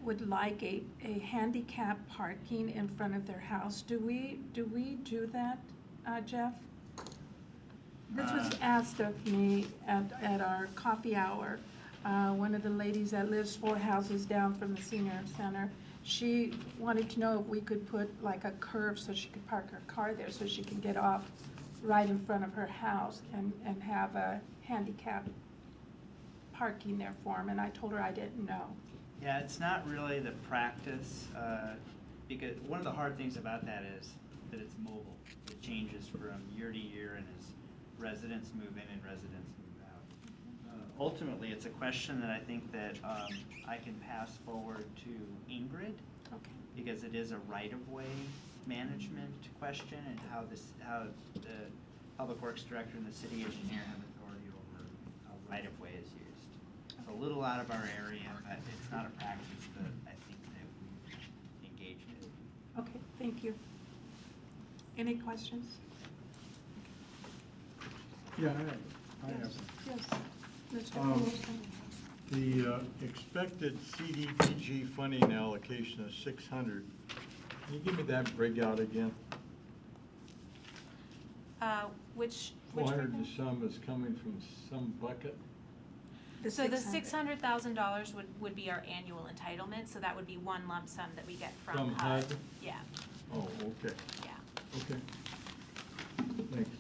would like a handicap parking in front of their house? Do we do that, Jeff? This was asked of me at our coffee hour. One of the ladies that lives 4 houses down from the senior center, she wanted to know if we could put like a curve so she could park her car there so she can get off right in front of her house and have a handicap parking there for them. And I told her I didn't know. Yeah, it's not really the practice, because one of the hard things about that is that it's mobile. It changes from year to year, and as residents move in and residents move out. Ultimately, it's a question that I think that I can pass forward to Ingrid, because it is a right-of-way management question, and how the Public Works Director and the City Engineer have authority over how right-of-way is used. It's a little out of our area, but it's not a practice that I think that we've engaged in. Okay, thank you. Any questions? Yeah, I have. Yes, Mr. Wilson. The expected CDBG funding allocation is 600. Can you give me that breakout again? Which 400 and some is coming from some bucket? So the $600,000 would be our annual entitlement, so that would be one lump sum that we get from HUD. Yeah. Oh, okay. Yeah. Okay. Thanks.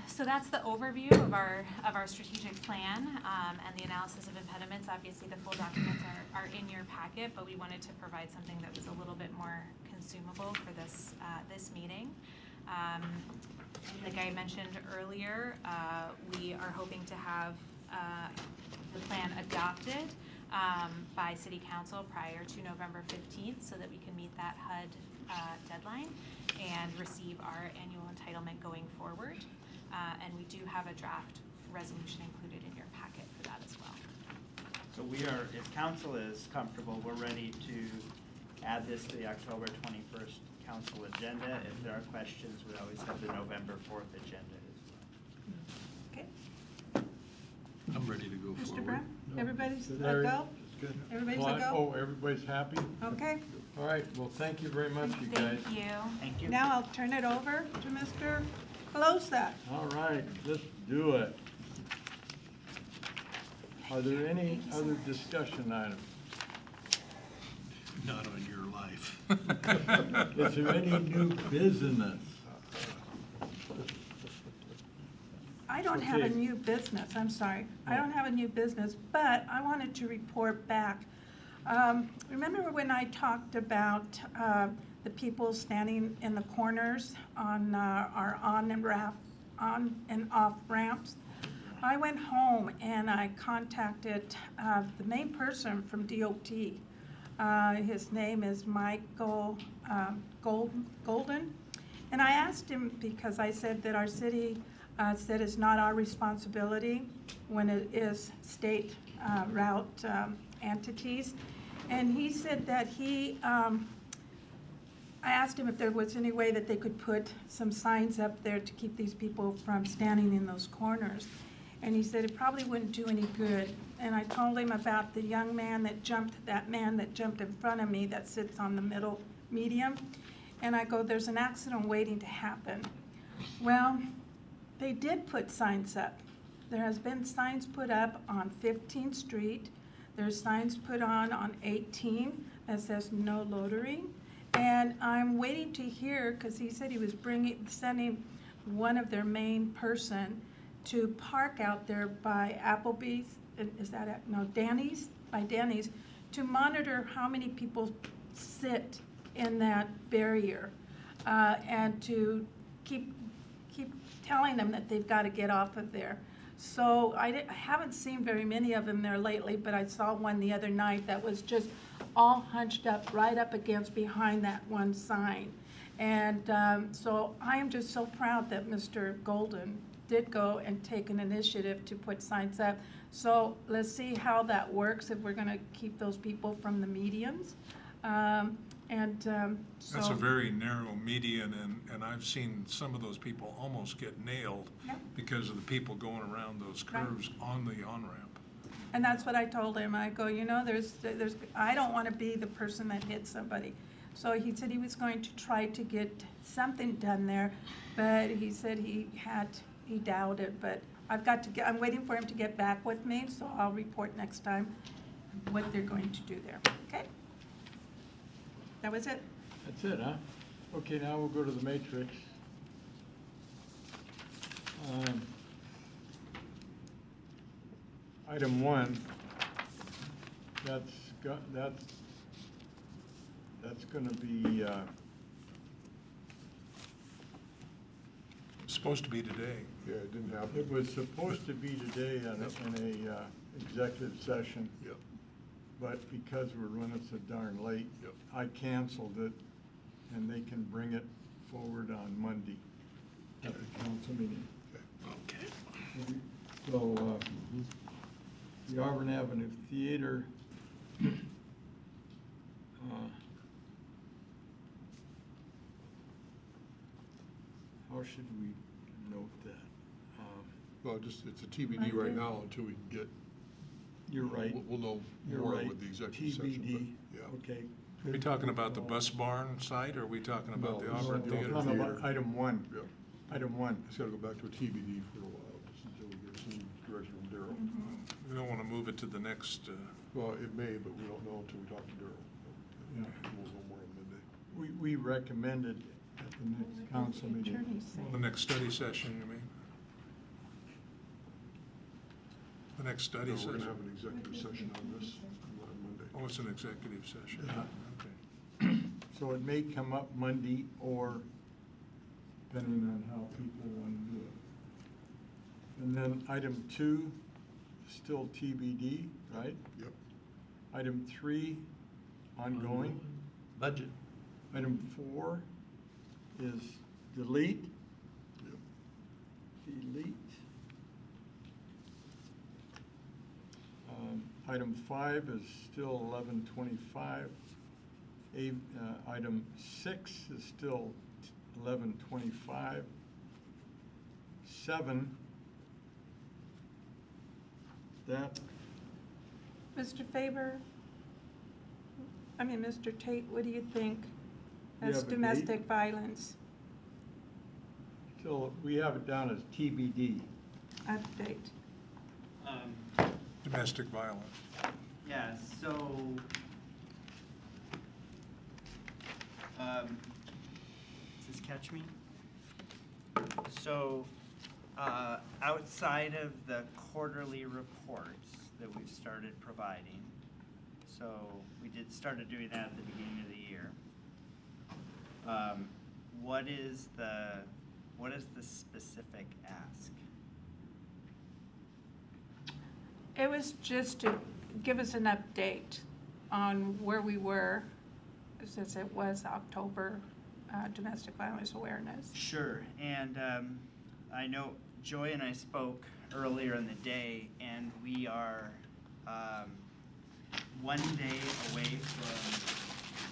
So that's the overview of our strategic plan and the analysis of impediments. Obviously, the full documents are in your packet, but we wanted to provide something that was a little bit more consumable for this meeting. Like I mentioned earlier, we are hoping to have the plan adopted by City Council prior to November 15th so that we can meet that HUD deadline and receive our annual entitlement going forward. And we do have a draft resolution included in your packet for that as well. So we are, if council is comfortable, we're ready to add this to the October 21st council agenda. If there are questions, we always have the November 4th agenda as well. Okay. I'm ready to go Mr. forward. Brown, everybody's a Larry, go? it's good. Everybody's a go? Oh, everybody's happy? Okay. All right, well, thank you very much, you guys. Thank you. Thank you. Now I'll turn it over to Mr. Closa. All right, let's do it. Are there any other discussion items? Not on your life. Is there any new business? I don't have a Okay. new business, I'm sorry. I don't have a new business, but I wanted to report back. Remember when I talked about the people standing in the corners on our on and off ramps? I went home and I contacted the main person from DOT. His name is Michael Golden. And I asked him, because I said that our city said it's not our responsibility when it is state route entities. And he said that I asked him if there was any way that they could put some signs up there to keep these people from standing in those corners. And he said it probably wouldn't do any good. And I told him about the young man that jumped in front of me that sits on the middle medium. And I go, there's an accident waiting to happen. Well, they did put signs up. There has been signs put up on 15th Street. There's signs put on 18 that says no loitering. And I'm waiting to hear, because he said he was sending one of their main person to park out there by Applebee's, is that it? No, Danny's, by Danny's, to monitor how many people sit in that barrier, and to keep telling them that they've got to get off of there. So I haven't seen very many of them there lately, but I saw one the other night that was just all hunched up right up against behind that one sign. And so I am just so proud that Mr. Golden did go and take an initiative to put signs up. So let's see how that works, if we're gonna keep those people from the medians. That's a very narrow median, and I've seen some of those people almost get nailed Yep. because of the people going around those curves on the on-ramp. And that's what I told him. I go, you know, I don't want to be the person that hits somebody. So he said he was going to try to get something done there, but he said he doubted, but I'm waiting for him to get back with me, so I'll report next time what they're going to do there, okay? That was it. That's it, huh? Okay, now we'll go to the matrix. Item 1, that's gonna be, It's supposed to be today. Yeah, it didn't happen. it was supposed to be today in a executive session. Yep. But because we're running so darn late, Yep. I canceled it, and they can bring it forward on Monday at the council meeting. Okay. So, the Auburn Avenue Theater, how should we note that? Well, it's a TBD right now until we can get. You're right. We'll know You're more right. with the executive session. TBD, but, yeah. okay. Are we talking about the bus barn site, or are we talking about the No, Auburn the Theater? Auburn Talking about Theater. item 1. Yeah. Item 1. It's gotta go back to a TBD for a while, just until we get some direction from Daryl. We don't want to move it to the next, Well, it may, but we don't know until we talk to Daryl. Yeah. We'll know more on Monday. We recommended at the next council meeting. the next study session, you mean? The next study No, we're session? gonna have an executive session on this on Monday. Oh, it's an executive session. Yeah. Okay. So it may come up Monday, or depending on how people want to do it. And then item 2, still TBD, right? Yep. Item 3, ongoing. Budget. Item 4 is delete. Yep. Delete. Item 5 is still 1125. Item 6 is still 1125. 7, that, Mr. Mr. Tate, what do you think You as have a date? domestic violence still, we have it down as TBD. update? Domestic violence. Yeah, so, does this catch me? So, outside of the quarterly reports that we've started providing, so we started doing that at the beginning of the year. What is the specific ask? It was just to give us an update on where we were, since it was October Domestic Violence Awareness. Sure, and I know Joy and I spoke earlier in the day, and we are one day away from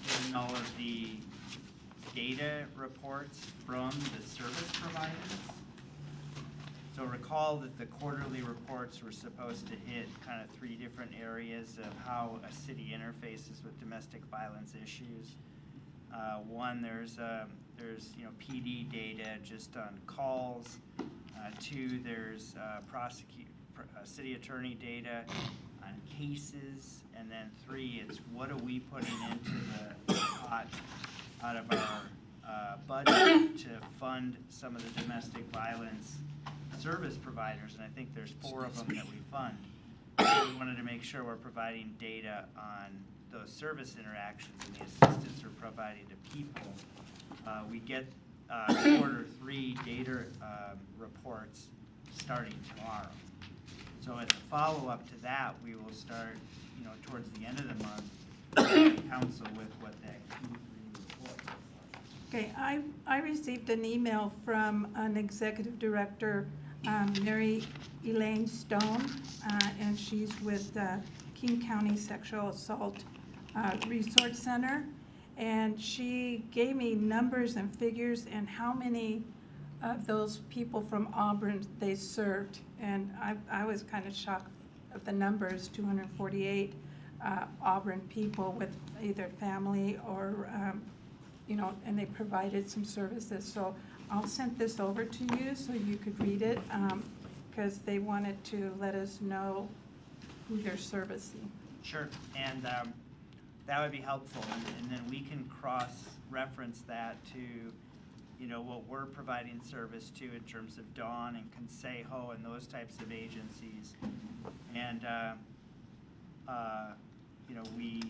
getting all of the data reports from the service providers. So recall that the quarterly reports were supposed to hit kind of 3 different areas of how a city interfaces with domestic violence issues. One, there's PD data just on calls. 2, there's city attorney data on cases. And then 3, it's what are we putting into the pot out of our budget to fund some of the domestic violence service providers, and I think there's 4 of them that we fund. So we wanted to make sure we're providing data on those service interactions and the assistance we're providing to people. We get quarter 3 data reports starting tomorrow. So as a follow-up to that, we will start, towards the end of the month, council with what that Q3 report looks like. Okay, I received an email from an executive director Mary Elaine Stone, and she's with King County Sexual Assault Resource Center. And she gave me numbers and figures and how many of those people from Auburn they served. And I was kind of shocked at the numbers, 248 Auburn people with either family or, and they provided some services. So I'll send this over to you so you could read it, because they wanted to let us know who they're servicing. Sure, and that would be helpful, and then we can cross-reference that to, what we're providing service to in terms of Dawn and Consejo and those types of agencies. And, we,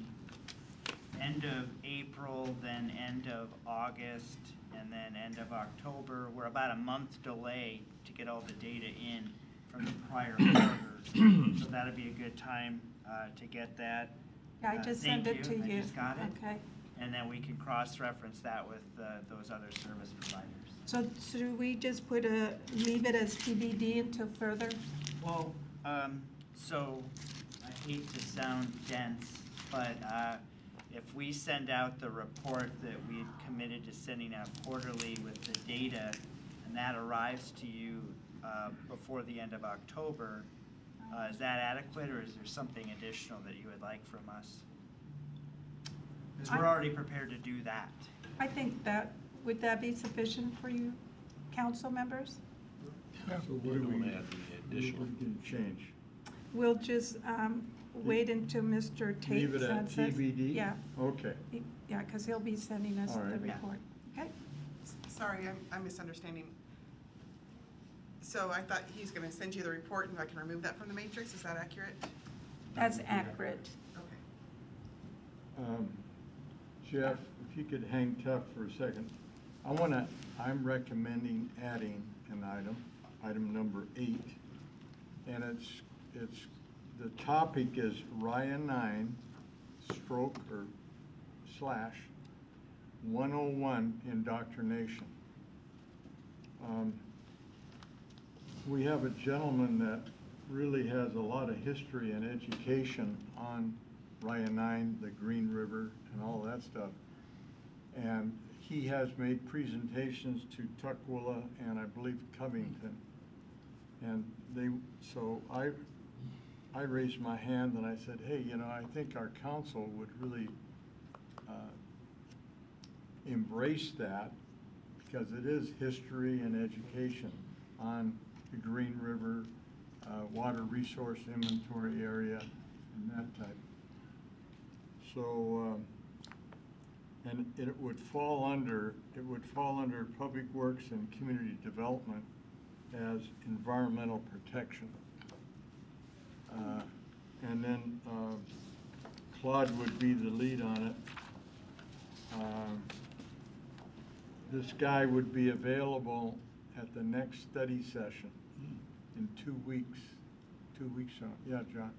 end of April, then end of August, and then end of October, we're about a month delay to get all the data in from the prior quarters. So that'd be a good time to get that. Yeah, I just sent it to you. I just got it. Okay. And then we can cross-reference that with those other service providers. So should we just leave it as TBD until further? Well, so I hate to sound dense, but if we send out the report that we've committed to sending out quarterly with the data, and that arrives to you before the end of October, is that adequate, or is there something additional that you would like from us? Because we're already prepared to do that. I think would that be sufficient for you, council members? So what do we add the additional? What can change? We'll just wait until Mr. Tate Leave it at sends us. TBD? Yeah. Okay. Yeah, because he'll be sending us All the right. report. Okay? Sorry, I'm misunderstanding. So I thought he's gonna send you the report and I can remove that from the matrix, is that accurate? That's accurate. Okay. Jeff, if you could hang tough for a second. I'm recommending adding an item number 8. And the topic is Ryan 9 / 101 indoctrination. We have a gentleman that really has a lot of history and education on Ryan 9, the Green River, and all that stuff. And he has made presentations to Tukwila and I believe Covington. And so I raised my hand and I said, hey, I think our council would really embrace that, because it is history and education on the Green River, water resource inventory area, and that type. So, and it would fall under Public Works and Community Development as environmental protection. And then Claude would be the lead on it. This guy would be available at the next study session in 2 weeks. 2 weeks from, yeah, John.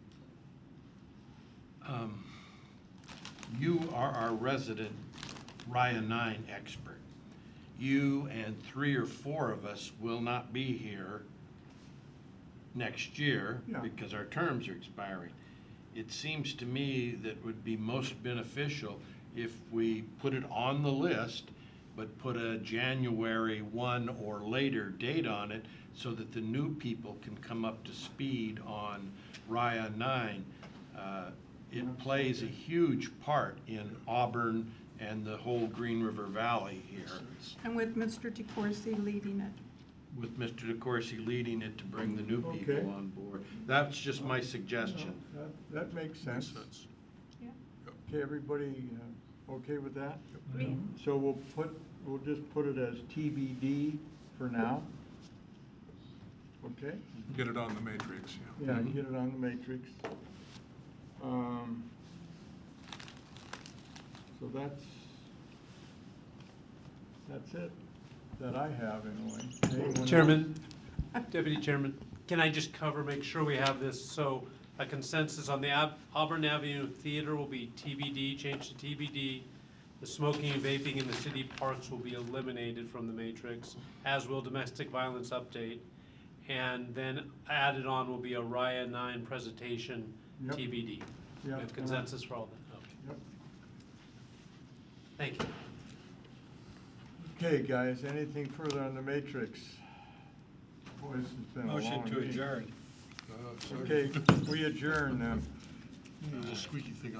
You are our resident Ryan 9 expert. You and 3 or 4 of us will not be here next year because our terms are expiring. It seems to me that would be most beneficial if we put it on the list, but put a January 1 or later date on it so that the new people can come up to speed on Ryan 9. It plays a huge part in Auburn and the whole Green River Valley here. And with Mr. DeCoursey leading it. With Mr. DeCoursey leading it to bring the new people on board. That's just my suggestion. That makes sense. Yeah. Okay, everybody okay with that? Agreed. So we'll just put it as TBD for now. Okay? Get it on the matrix, yeah. Yeah, get it on the matrix. So that's it that I have anyway. Anyone Chairman, Deputy Chairman, can I just make sure we have this? So a consensus on the Auburn Avenue Theater will be TBD, changed to TBD. The smoking and vaping in the city parks will be eliminated from the matrix, as will domestic violence update. And then added on will be a RIA 9 presentation Yep. TBD. We Yep. have consensus for all that? Okay. Yep. Thank you. Okay, guys, anything further on the matrix? Boy, this has been a long Motion to meeting. adjourn. Okay, we adjourn then. There's a squeaky thing